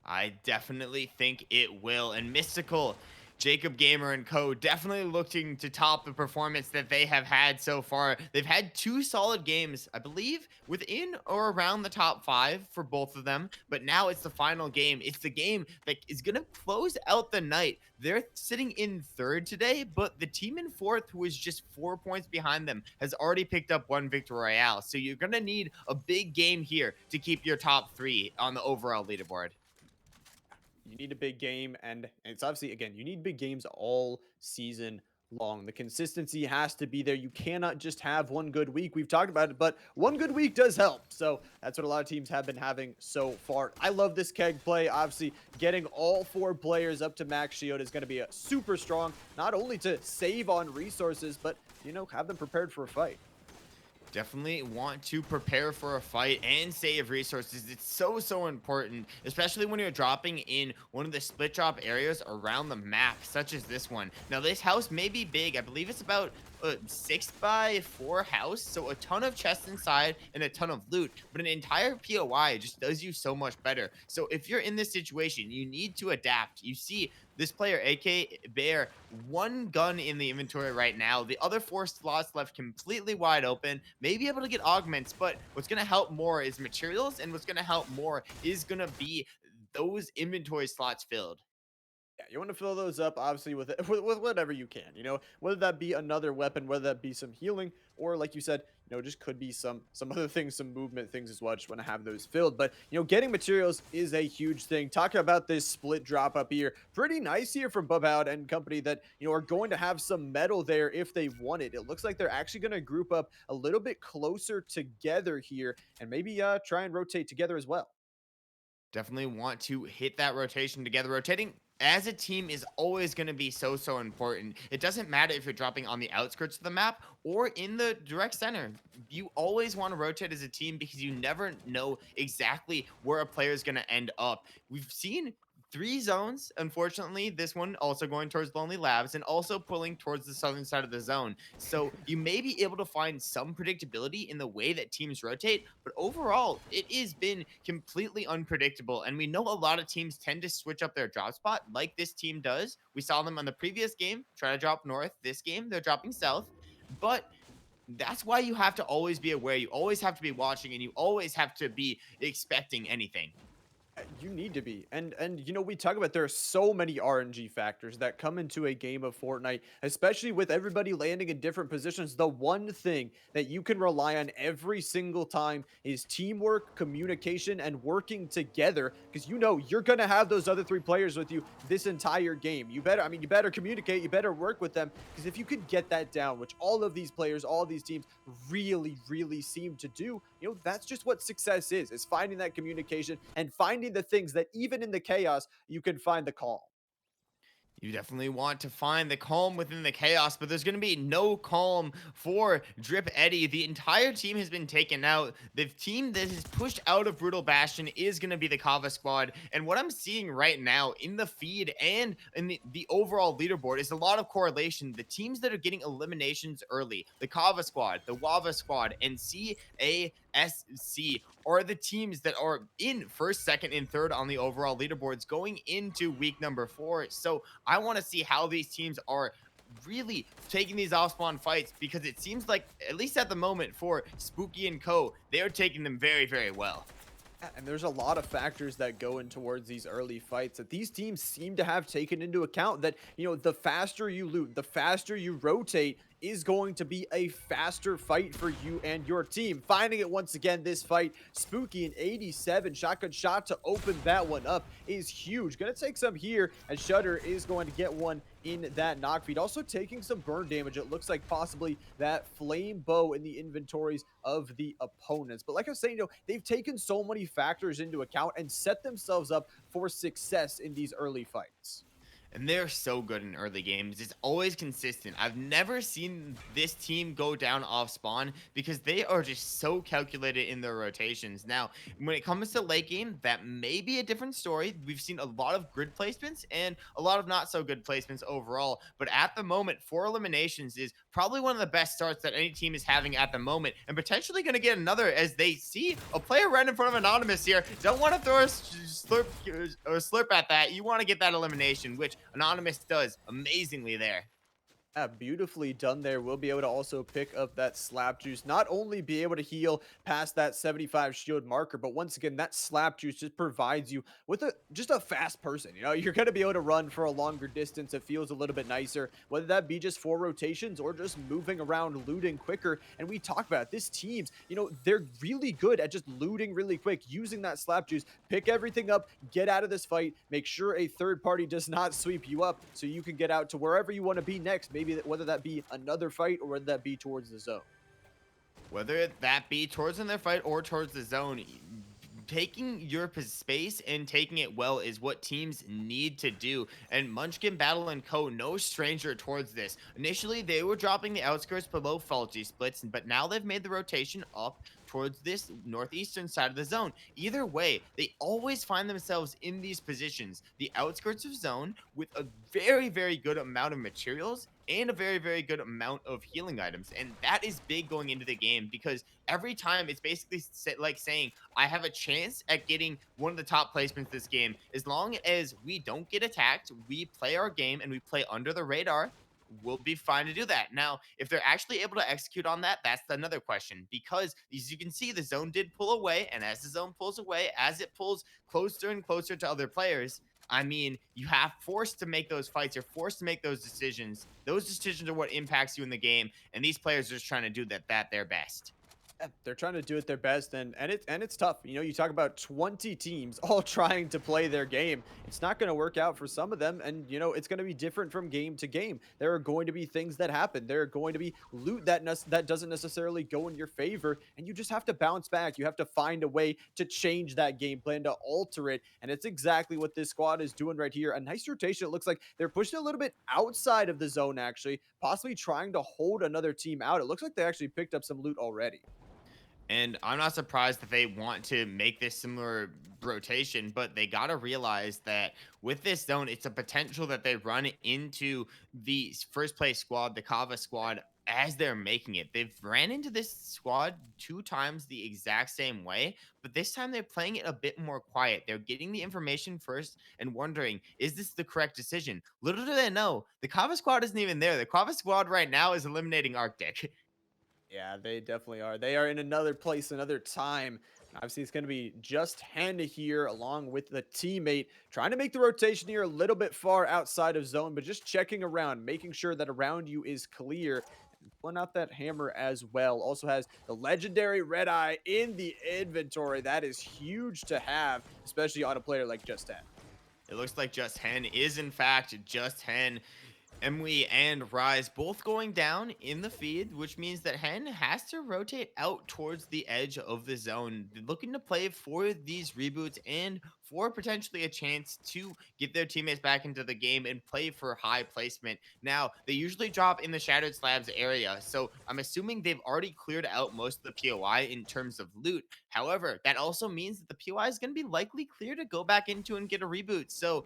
I definitely think it will. And Mystical, Jacob Gamer and Co. definitely looking to top the performance that they have had so far. They've had 2 solid games, I believe, within or around the top 5 for both of them. But now it's the final game. It's the game that is going to close out the night. They're sitting in third today, but the team in fourth, who is just 4 points behind them, has already picked up 1 victory royale. So you're going to need a big game here to keep your top 3 on the overall leaderboard. You need a big game, and it's obviously, again, you need big games all season long. The consistency has to be there. You cannot just have one good week. We've talked about it, but one good week does help. So that's what a lot of teams have been having so far. I love this keg play. Obviously, getting all 4 players up to max shield is going to be a super strong, not only to save on resources, but, have them prepared for a fight. Definitely want to prepare for a fight and save resources. It's so important, especially when you're dropping in one of the split drop areas around the map, such as this one. Now, this house may be big. I believe it's about a 6x4 house, so a ton of chests inside and a ton of loot, but an entire POI just does you so much better. So if you're in this situation, you need to adapt. You see this player, AK Bear, 1 gun in the inventory right now. The other 4 slots left completely wide open. May be able to get augments, but what's going to help more is materials, and what's going to help more is going to be those inventory slots filled. Yeah, you want to fill those up, obviously, with, with whatever you can. Whether that be another weapon, whether that be some healing, or like you said, just could be some other things, some movement things as well. Just want to have those filled. But getting materials is a huge thing. Talking about this split drop up here, pretty nice here from Bubhout and company that are going to have some metal there if they want it. It looks like they're actually going to group up a little bit closer together here, and maybe try and rotate together as well. Definitely want to hit that rotation together. Rotating as a team is always going to be so important. It doesn't matter if you're dropping on the outskirts of the map or in the direct center. You always want to rotate as a team because you never know exactly where a player is going to end up. We've seen 3 zones, unfortunately, this one also going towards Lonely Labs and also pulling towards the southern side of the zone. So you may be able to find some predictability in the way that teams rotate, but overall, it has been completely unpredictable. And we know a lot of teams tend to switch up their drop spot like this team does. We saw them on the previous game try to drop north. This game, they're dropping south. But that's why you have to always be aware. You always have to be watching, and you always have to be expecting anything. You need to be. And we talk about there are so many RNG factors that come into a game of Fortnite, especially with everybody landing in different positions. The one thing that you can rely on every single time is teamwork, communication, and working together, because you're going to have those other 3 players with you this entire game. You better communicate, you better work with them, because if you could get that down, which all of these players, all of these teams really seem to do, that's just what success is finding that communication and finding the things that even in the chaos, you can find the calm. You definitely want to find the calm within the chaos, but there's going to be no calm for Drip Eddie. The entire team has been taken out. The team that is pushed out of Brutal Bastion is going to be the Kava squad. And what I'm seeing right now in the feed and in the overall leaderboard is a lot of correlation. The teams that are getting eliminations early, the Kava squad, the Wava squad, and CASC are the teams that are in first, second, and third on the overall leaderboards going into week number 4. So I want to see how these teams are really taking these off spawn fights, because it seems like, at least at the moment, for Spooky and Co, they are taking them very well. And there's a lot of factors that go in towards these early fights that these teams seem to have taken into account, that, the faster you loot, the faster you rotate is going to be a faster fight for you and your team. Finding it once again, this fight, Spooky in 87 shotgun shot to open that one up is huge. Gonna take some here, as Shutter is going to get one in that knock feed. Also taking some burn damage. It looks like possibly that flame bow in the inventories of the opponents. But like I was saying, they've taken so many factors into account and set themselves up for success in these early fights. And they're so good in early games. It's always consistent. I've never seen this team go down off spawn because they are just so calculated in their rotations. Now, when it comes to late game, that may be a different story. We've seen a lot of grid placements and a lot of not so good placements overall. But at the moment, 4 eliminations is probably one of the best starts that any team is having at the moment, and potentially going to get another as they see a player right in front of Anonymous here. Don't want to throw a slurp at that. You want to get that elimination, which Anonymous does amazingly there. Yeah, beautifully done there. We'll be able to also pick up that slap juice. Not only be able to heal past that 75 shield marker, but once again, that slap juice just provides you with just a fast person. You're going to be able to run for a longer distance. It feels a little bit nicer, whether that be just 4 rotations or just moving around, looting quicker. And we talk about it, this teams, they're really good at just looting really quick, using that slap juice, pick everything up, get out of this fight, make sure a third party does not sweep you up so you can get out to wherever you want to be next. Maybe maybe whether that be another fight or whether that be towards the zone. Whether that be towards in their fight or towards the zone, taking your space and taking it well is what teams need to do. And Munchkin Battle and Co. no stranger towards this. Initially, they were dropping the outskirts below faulty splits, but now they've made the rotation up towards this northeastern side of the zone. Either way, they always find themselves in these positions, the outskirts of zone, with a very, very good amount of materials and a very, very good amount of healing items. And that is big going into the game because every time it's basically like saying, I have a chance at getting one of the top placements this game. As long as we don't get attacked, we play our game and we play under the radar, we'll be fine to do that. Now, if they're actually able to execute on that, that's another question. Because as you can see, the zone did pull away, and as the zone pulls away, as it pulls closer and closer to other players, I mean, you have forced to make those fights. You're forced to make those decisions. Those decisions are what impacts you in the game, and these players are just trying to do that their best. Yeah, they're trying to do it their best, and it's tough. You know, you talk about 20 teams all trying to play their game. It's not going to work out for some of them, and you know it's going to be different from game to game. There are going to be things that happen. There are going to be loot that doesn't necessarily go in your favor, and you just have to bounce back. You have to find a way to change that game plan, to alter it, and it's exactly what this squad is doing right here. A nice rotation. It looks like they're pushing a little bit outside of the zone, actually, possibly trying to hold another team out. It looks like they actually picked up some loot already. And I'm not surprised that they want to make this similar rotation, but they got to realize that with this zone, it's a potential that they run into the first place squad, the Kava squad, as they're making it. They've ran into this squad 2 times the exact same way, but this time they're playing it a bit more quiet. They're getting the information first and wondering, is this the correct decision? Little do they know, the Kava squad isn't even there. The Kava squad right now is eliminating Arctic. Yeah, they definitely are. They are in another place, another time. Obviously, it's going to be just Hannah here along with the teammate trying to make the rotation here a little bit far outside of zone, but just checking around, making sure that around you is clear. And pulling out that hammer as well. Also has the legendary Red Eye in the inventory. That is huge to have, especially on a player like Just 10. It looks like Just Hen is in fact Just Hen. Emily and Rise both going down in the feed, which means that Hen has to rotate out towards the edge of the zone, looking to play for these reboots and for potentially a chance to get their teammates back into the game and play for high placement. Now, they usually drop in the Shattered Slabs area, so I'm assuming they've already cleared out most of the POI in terms of loot. However, that also means that the POI is going to be likely clear to go back into and get a reboot. So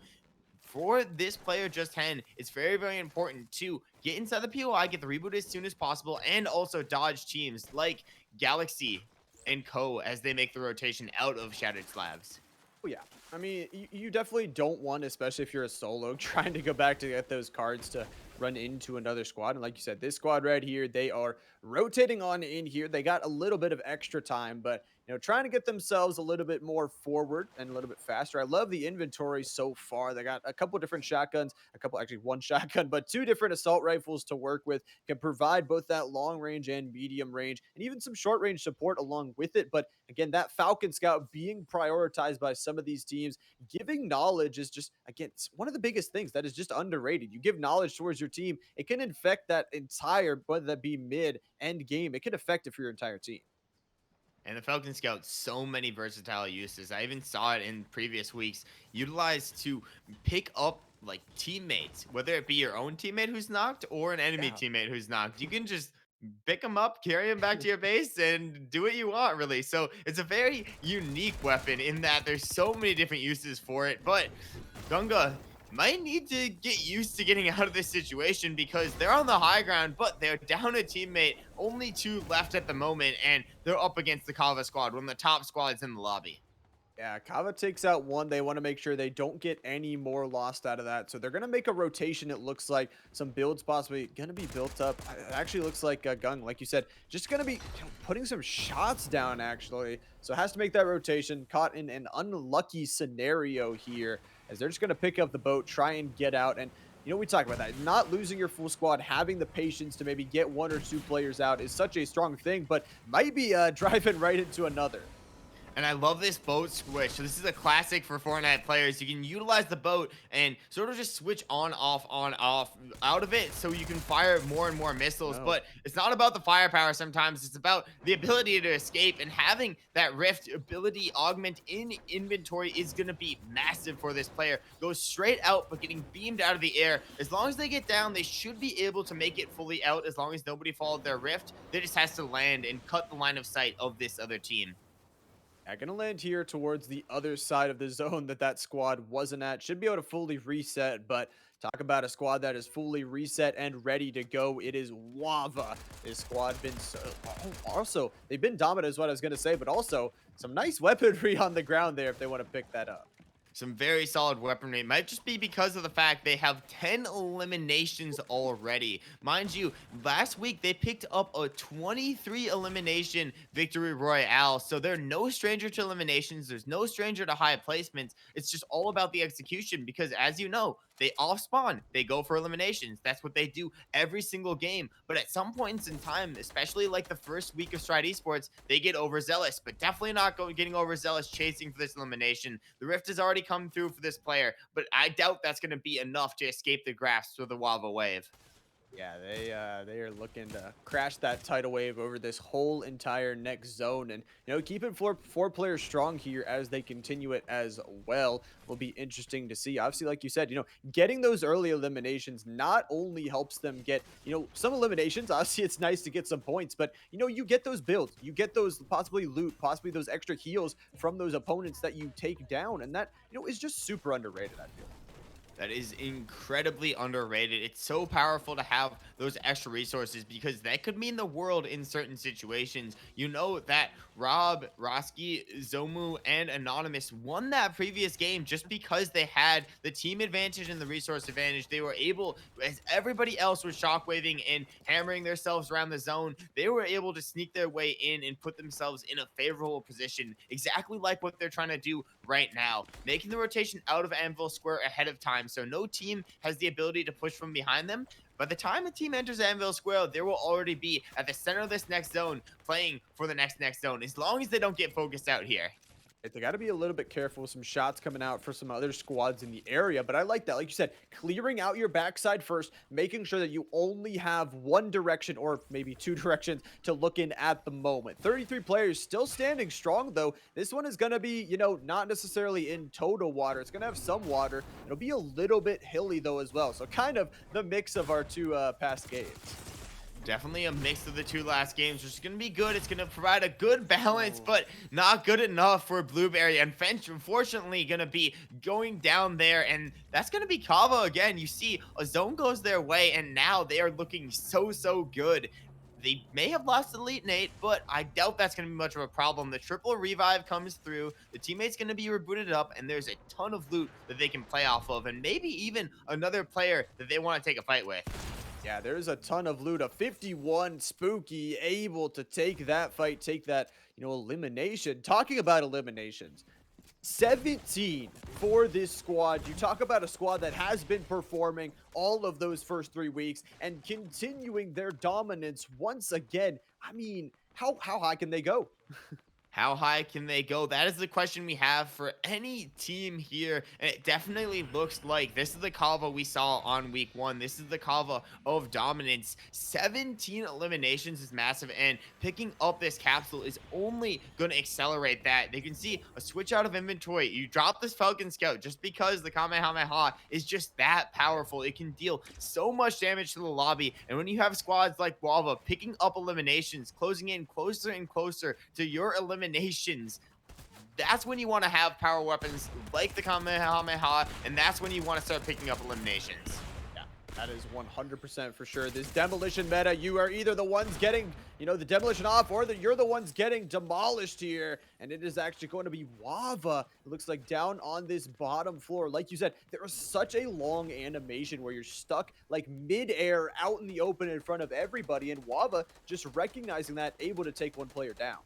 for this player, Just Hen, it's very, very important to get inside the POI, get the reboot as soon as possible, and also dodge teams like Galaxy and Co. as they make the rotation out of Shattered Slabs. Oh, yeah. I mean, you definitely don't want, especially if you're a solo, trying to go back to get those cards to run into another squad. And like you said, this squad right here, they are rotating on in here. They got a little bit of extra time, but you know, trying to get themselves a little bit more forward and a little bit faster. I love the inventory so far. They got a couple different shotguns, actually one shotgun, but 2 different assault rifles to work with. Can provide both that long range and medium range, and even some short range support along with it. But again, that Falcon Scout being prioritized by some of these teams, giving knowledge is just, again, it's one of the biggest things that is just underrated. You give knowledge towards your team, it can infect that entire, whether that be mid, end game, it can affect it for your entire team. And the Falcon Scout, so many versatile uses. I even saw it in previous weeks, utilized to pick up like teammates, whether it be your own teammate who's knocked or an enemy Yeah. teammate who's knocked. You can just pick them up, carry them back to your base, and do what you want, really. So it's a very unique weapon in that there's so many different uses for it. But Gunga might need to get used to getting out of this situation because they're on the high ground, but they're down a teammate, only 2 left at the moment, and they're up against the Kava squad, one of the top squads in the lobby. Yeah, Kava takes out one. They want to make sure they don't get any more lost out of that. So they're going to make a rotation. It looks like some builds possibly going to be built up. It actually looks like a gun, like you said, just going to be putting some shots down, actually. So has to make that rotation. Caught in an unlucky scenario here as they're just going to pick up the boat, try and get out. And, you know, we talk about that. Not losing your full squad, having the patience to maybe get 1 or 2 players out is such a strong thing, but might be driving right into another. And I love this boat switch. So this is a classic for Fortnite players. You can utilize the boat and sort of just switch on, off out of it so you can fire more and more missiles. No. But it's not about the firepower sometimes. It's about the ability to escape, and having that rift ability augment in inventory is going to be massive for this player. Goes straight out, but getting beamed out of the air. As long as they get down, they should be able to make it fully out as long as nobody followed their rift. They just has to land and cut the line of sight of this other team. Yeah, gonna land here towards the other side of the zone that squad wasn't at. Should be able to fully reset, but talk about a squad that is fully reset and ready to go. It is Wava. This squad been so, also, they've been dominant is what I was gonna say, but also some nice weaponry on the ground there if they want to pick that up. Some very solid weaponry. It might just be because of the fact they have 10 eliminations already. Mind you, last week they picked up a 23 elimination victory royale. So they're no stranger to eliminations. There's no stranger to high placements. It's just all about the execution because, as you know, they off spawn, they go for eliminations. That's what they do every single game. But at some points in time, especially like the first week of Stride Esports, they get overzealous, but definitely not getting overzealous chasing for this elimination. The Rift has already come through for this player, but I doubt that's going to be enough to escape the grasp of the Wava wave. Yeah, they are looking to crash that tidal wave over this whole entire next zone, and keeping four players strong here as they continue it as well will be interesting to see. Obviously, like you said, getting those early eliminations not only helps them get some eliminations. Obviously, it's nice to get some points, but you get those builds, you get those possibly loot, possibly those extra heals from those opponents that you take down, and that is just super underrated. I feel. That is incredibly underrated. It's so powerful to have those extra resources because that could mean the world in certain situations. You know that Rob, Roski, Zomu, and Anonymous won that previous game just because they had the team advantage and the resource advantage. They were able, as everybody else was shockwaving and hammering themselves around the zone, they were able to sneak their way in and put themselves in a favorable position, exactly like what they're trying to do right now, making the rotation out of Anvil Square ahead of time so no team has the ability to push from behind them. By the time a team enters Anvil Square, there will already be at the center of this next zone playing for the next zone, as long as they don't get focused out here. They got to be a little bit careful with some shots coming out for some other squads in the area, but I like that. Like you said, clearing out your backside first, making sure that you only have one direction or maybe two directions to look in at the moment. 33 players still standing strong, though. This one is going to be, not necessarily in total water. It's going to have some water. It'll be a little bit hilly, though, as well. So kind of the mix of our two past games. Definitely a mix of the two last games, which is going to be good. It's going to provide a good balance, but not good enough for Blueberry. And unfortunately, going to be going down there, and that's going to be Kava again. You see, a zone goes their way, and now they are looking so good. They may have lost Elite Nate, but I doubt that's going to be much of a problem. The triple revive comes through. The teammate's going to be rebooted up, and there's a ton of loot that they can play off of, and maybe even another player that they want to take a fight with. Yeah, there's a ton of loot. A 51 Spooky able to take that fight, take that, elimination. Talking about eliminations, 17 for this squad. You talk about a squad that has been performing all of those first 3 weeks and continuing their dominance once again. I mean, how high can they go? How high can they go? That is the question we have for any team here. And it definitely looks like this is the Kava we saw on week 1. This is the Kava of dominance. 17 eliminations is massive. And picking up this capsule is only going to accelerate that. They can see a switch out of inventory. You drop this Falcon Scout just because the Kamehameha is just that powerful. It can deal so much damage to the lobby. And when you have squads like Guava picking up eliminations, closing in closer and closer to your eliminations, that's when you want to have power weapons like the Kamehameha, and that's when you want to start picking up eliminations. Yeah, that is 100% for sure. This demolition meta, you are either the ones getting, the demolition off, or you're the ones getting demolished here, and it is actually going to be Wava. It looks like down on this bottom floor. Like you said, there is such a long animation where you're stuck like mid-air out in the open in front of everybody, and Wava just recognizing that, able to take one player down.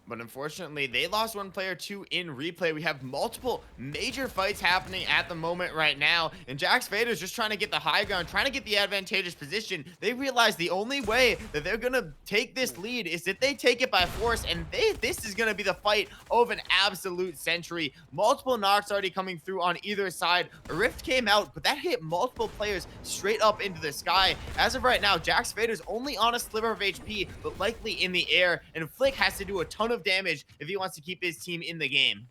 But unfortunately, they lost one player too in replay. We have multiple major fights happening at the moment right now. And Jax Vader's just trying to get the high ground, trying to get the advantageous position. They realize the only way that they're going to take this lead is that they take it by force. And this is going to be the fight of an absolute century. Multiple knocks already coming through on either side. A rift came out, but that hit multiple players straight up into the sky. As of right now, Jax Vader's only on a sliver of HP, but likely in the air. And Flick has to do a ton of damage if he wants to keep his team in the game.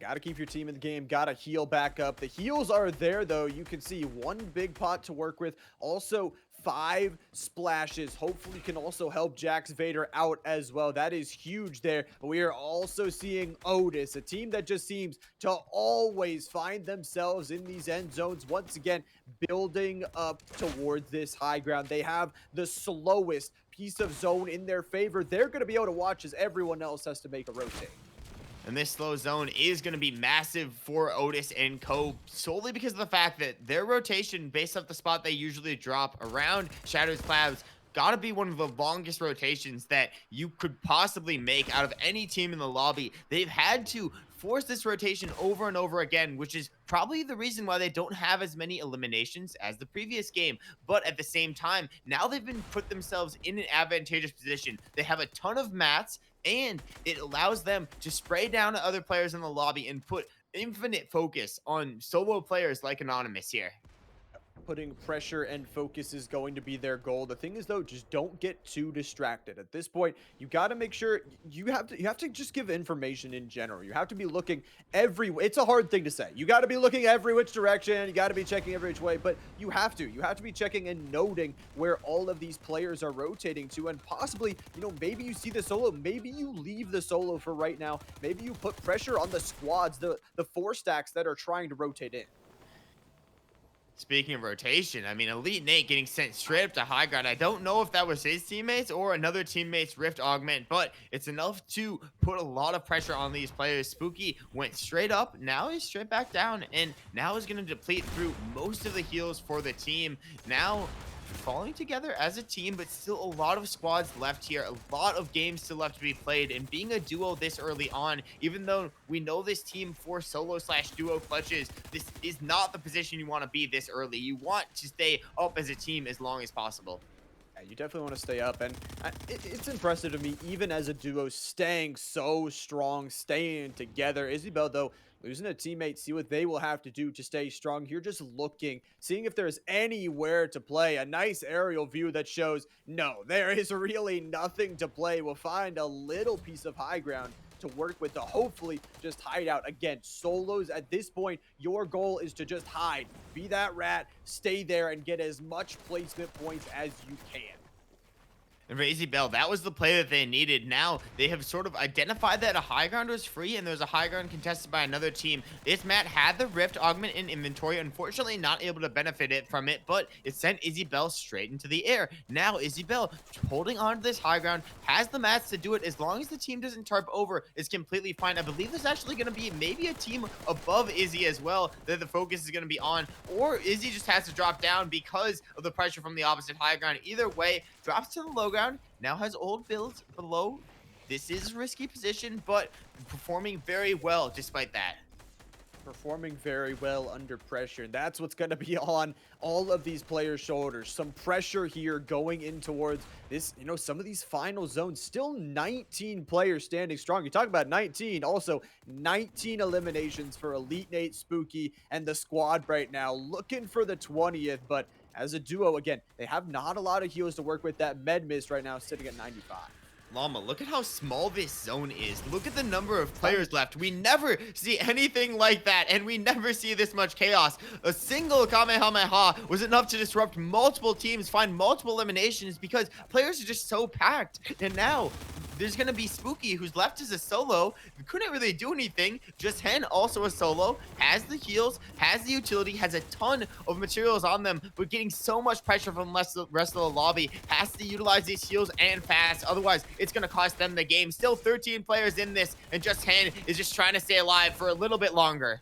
Got to keep your team in the game. Got to heal back up. The heals are there, though. You can see one big pot to work with. Also, 5 splashes. Hopefully can also help Jax Vader out as well. That is huge there. But we are also seeing Otis, a team that just seems to always find themselves in these end zones. Once again, building up towards this high ground. They have the slowest piece of zone in their favor. They're going to be able to watch as everyone else has to make a rotate. And this slow zone is going to be massive for Otis and co, solely because of the fact that their rotation based off the spot they usually drop around Shadow's Clouds got to be one of the longest rotations that you could possibly make out of any team in the lobby. They've had to force this rotation over and over again, which is probably the reason why they don't have as many eliminations as the previous game. But at the same time, now they've been put themselves in an advantageous position. They have a ton of mats, and it allows them to spray down at other players in the lobby and put infinite focus on solo players like Anonymous here. Putting pressure and focus is going to be their goal. The thing is, though, just don't get too distracted. At this point, you got to make sure you have to just give information in general. You have to be looking it's a hard thing to say. You got to be looking every which direction. You got to be checking every which way, but you have to be checking and noting where all of these players are rotating to, and possibly, maybe you see the solo, maybe you leave the solo for right now. Maybe you put pressure on the squads, the 4 stacks that are trying to rotate in. Speaking of rotation, I mean, Elite Nate getting sent straight up to high ground. I don't know if that was his teammates or another teammate's Rift Augment, but it's enough to put a lot of pressure on these players. Spooky went straight up. Now he's straight back down, and now is going to deplete through most of the heals for the team. Now falling together as a team, but still a lot of squads left here, a lot of games still left to be played, and being a duo this early on, even though we know this team for solo/duo clutches, this is not the position you want to be this early. You want to stay up as a team as long as possible. Yeah, you definitely want to stay up, and it's impressive to me, even as a duo, staying so strong, staying together. Isabel, though, losing a teammate, see what they will have to do to stay strong. You're just looking, seeing if there's anywhere to play. A nice aerial view that shows, no, there is really nothing to play. We'll find a little piece of high ground to work with to hopefully just hide out. Again, solos at this point, your goal is to just hide. Be that rat, stay there, and get as much placement points as you can. And for Bell, that was the play that they needed. Now they have sort of identified that a high ground was free and there's a high ground contested by another team. This Matt had the Rift Augment in inventory, unfortunately not able to benefit from it, but it sent Bell straight into the air. Now Bell holding on to this high ground, has the mats to do it. As long as the team doesn't tarp over, is completely fine. I believe there's actually going to be maybe a team above Izzy as well that the focus is going to be on, or Izzy just has to drop down because of the pressure from the opposite high ground. Either way, drops to the low ground, now has old builds below. This is a risky position, but performing very well despite that. Performing very well under pressure. That's what's going to be on all of these players' shoulders. Some pressure here going in towards this, some of these final zones. Still 19 players standing strong. You talk about 19, also 19 eliminations for Elite Nate, Spooky, and the squad right now. Looking for the 20th, but as a duo, again, they have not a lot of heals to work with. That med mist right now sitting at 95. Llama, look at how small this zone is. Look at the number of players left. We never see anything like that, and we never see this much chaos. A single Kamehameha was enough to disrupt multiple teams, find multiple eliminations, because players are just so packed. And now there's going to be Spooky, who's left as a solo. Couldn't really do anything. Just Hen, also a solo, has the heals, has the utility, has a ton of materials on them, but getting so much pressure from the rest of the lobby. Has to utilize these heals and fast. Otherwise, it's going to cost them the game. Still 13 players in this, and Just Hen is just trying to stay alive for a little bit longer.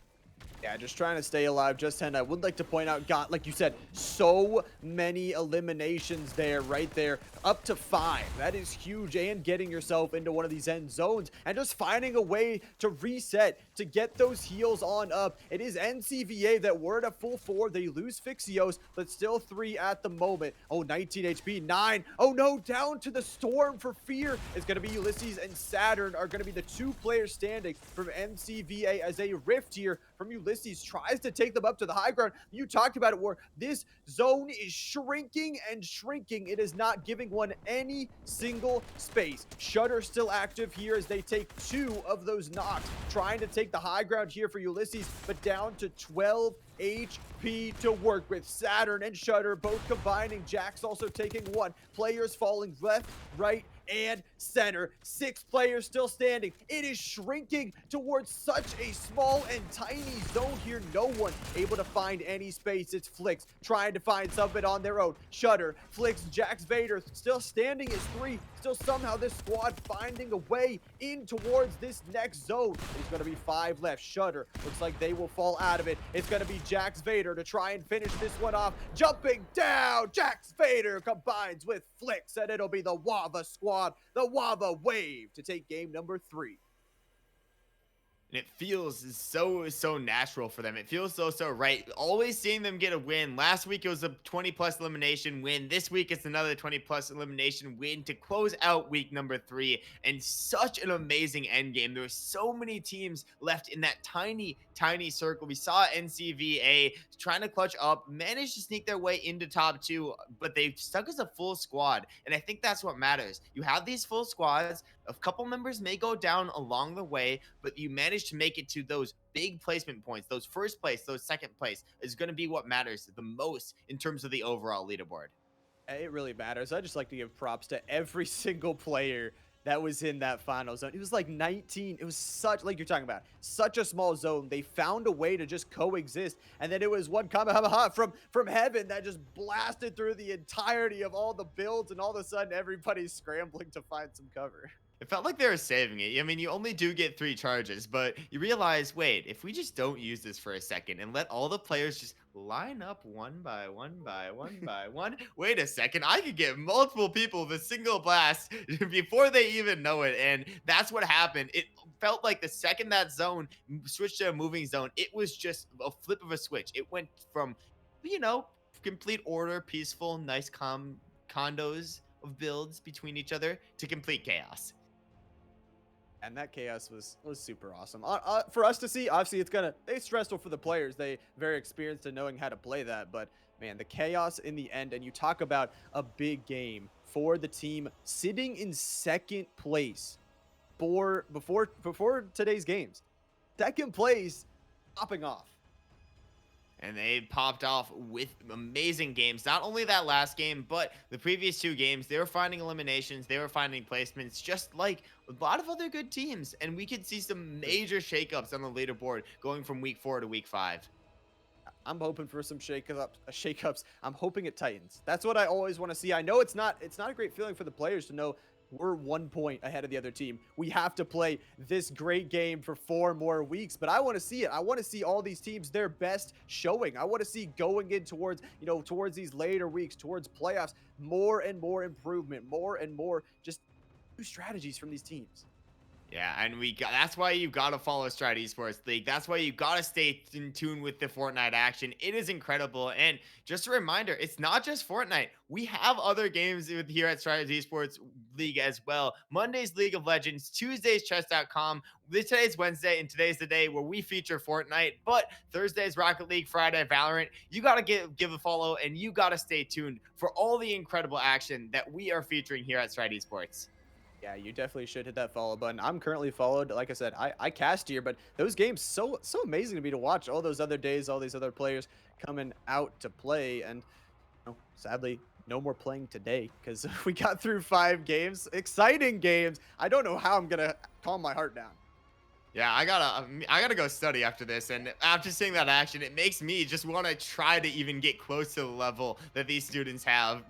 Yeah, just trying to stay alive. Just and I would like to point out, got like you said, so many eliminations there, right there, up to 5. That is huge, and getting yourself into one of these end zones and just finding a way to reset to get those heals on up. It is NCVA that were at a full 4. They lose Fixios, but still 3 at the moment. Oh, 19 HP, 9. Oh no, down to the Storm for Fear. It's going to be Ulysses and Saturn are going to be the 2 players standing from NCVA as a rift here from Ulysses tries to take them up to the high ground. You talked about it, War. This zone is shrinking and shrinking. It is not giving one any single space. Shutter still active here as they take 2 of those knocks, trying to take the high ground here for Ulysses, but down to 12 HP to work with. Saturn and Shutter both combining. Jax also taking 1. Players falling left, right, and center. 6 players still standing. It is shrinking towards such a small and tiny zone here. No one able to find any space. It's Flix trying to find something on their own. Shutter, Flix, Jax, Vader still standing as 3. Still somehow this squad finding a way in towards this next zone. There's going to be 5 left. Shutter looks like they will fall out of it. It's going to be Jax Vader to try and finish this one off. Jumping down, Jax Vader combines with Flix, and it'll be the OHVA squad, the OHVA wave, to take game number 3. And it feels so natural for them. It feels so right. Always seeing them get a win. Last week it was a 20+ elimination win. This week it's another 20+ elimination win to close out week number 3. And such an amazing end game. There were so many teams left in that tiny circle. We saw NCVA trying to clutch up, managed to sneak their way into top 2, but they stuck as a full squad. And I think that's what matters. You have these full squads. A couple members may go down along the way, but you manage to make it to those big placement points. Those first place, those second place is going to be what matters the most in terms of the overall leaderboard. It really matters. I just like to give props to every single player that was in that final zone. It was like 19. It was such, like you're talking about, such a small zone. They found a way to just coexist. And then it was one Kamehameha from heaven that just blasted through the entirety of all the builds. And all of a sudden, everybody's scrambling to find some cover. It felt like they were saving it. I mean, you only do get 3 charges, but you realize, wait, if we just don't use this for a second and let all the players just line up one by one by one by one, wait a second, I could get multiple people with a single blast before they even know it. And that's what happened. It felt like the second that zone switched to a moving zone, it was just a flip of a switch. It went from, you know, complete order, peaceful, nice, calm condos of builds between each other to complete chaos. And that chaos was super awesome for us to see. Obviously, it's stressful for the players. They very experienced in knowing how to play that. But man, the chaos in the end. And you talk about a big game for the team sitting in second place before today's games. Second place, popping off. And they popped off with amazing games. Not only that last game, but the previous 2 games, they were finding eliminations, they were finding placements, just like a lot of other good teams. And we could see some major shakeups on the leaderboard going from week 4 to week 5. I'm hoping for some shakeups. I'm hoping it tightens. That's what I always want to see. I know it's not a great feeling for the players to know we're 1 point ahead of the other team. We have to play this great game for 4 more weeks, but I want to see it. I want to see all these teams their best showing. I want to see going in towards these later weeks, towards playoffs, more and more improvement, more and more just new strategies from these teams. Yeah, and that's why you got to follow Stride Esports League. That's why you got to stay in tune with the Fortnite action. It is incredible. And just a reminder, it's not just Fortnite. We have other games here at Stride Esports League as well. Monday's League of Legends, Tuesday's chess.com. Today's Wednesday, and today's the day where we feature Fortnite. But Thursday's Rocket League, Friday Valorant. You got to give a follow, and you got to stay tuned for all the incredible action that we are featuring here at Stride Esports. Yeah, you definitely should hit that follow button. I'm currently followed. Like I said, I cast here, but those games so amazing to me to watch. All those other days, all these other players coming out to play, and sadly, no more playing today because we got through 5 games, exciting games. I don't know how I'm gonna calm my heart down. Yeah, I gotta go study after this, and after seeing that action, it makes me just want to try to even get close to the level that these students have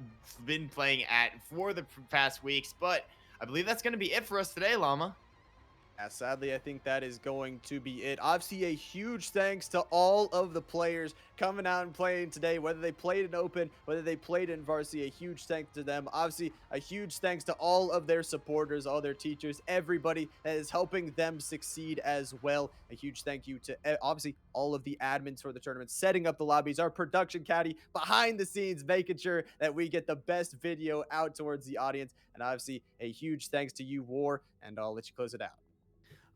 been playing at for the past weeks. But I believe that's going to be it for us today, Llama. Sadly, I think that is going to be it. Obviously, a huge thanks to all of the players coming out and playing today, whether they played in open, whether they played in varsity. A huge thanks to them. Obviously, a huge thanks to all of their supporters, all their teachers, everybody that is helping them succeed as well. A huge thank you to obviously all of the admins for the tournament, setting up the lobbies, our production caddy behind the scenes, making sure that we get the best video out towards the audience. And obviously, a huge thanks to you, War, and I'll let you close it out.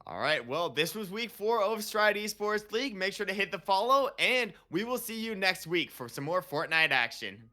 All right. Well, this was week 4 of Stride Esports League. Make sure to hit the follow, and we will see you next week for some more Fortnite action.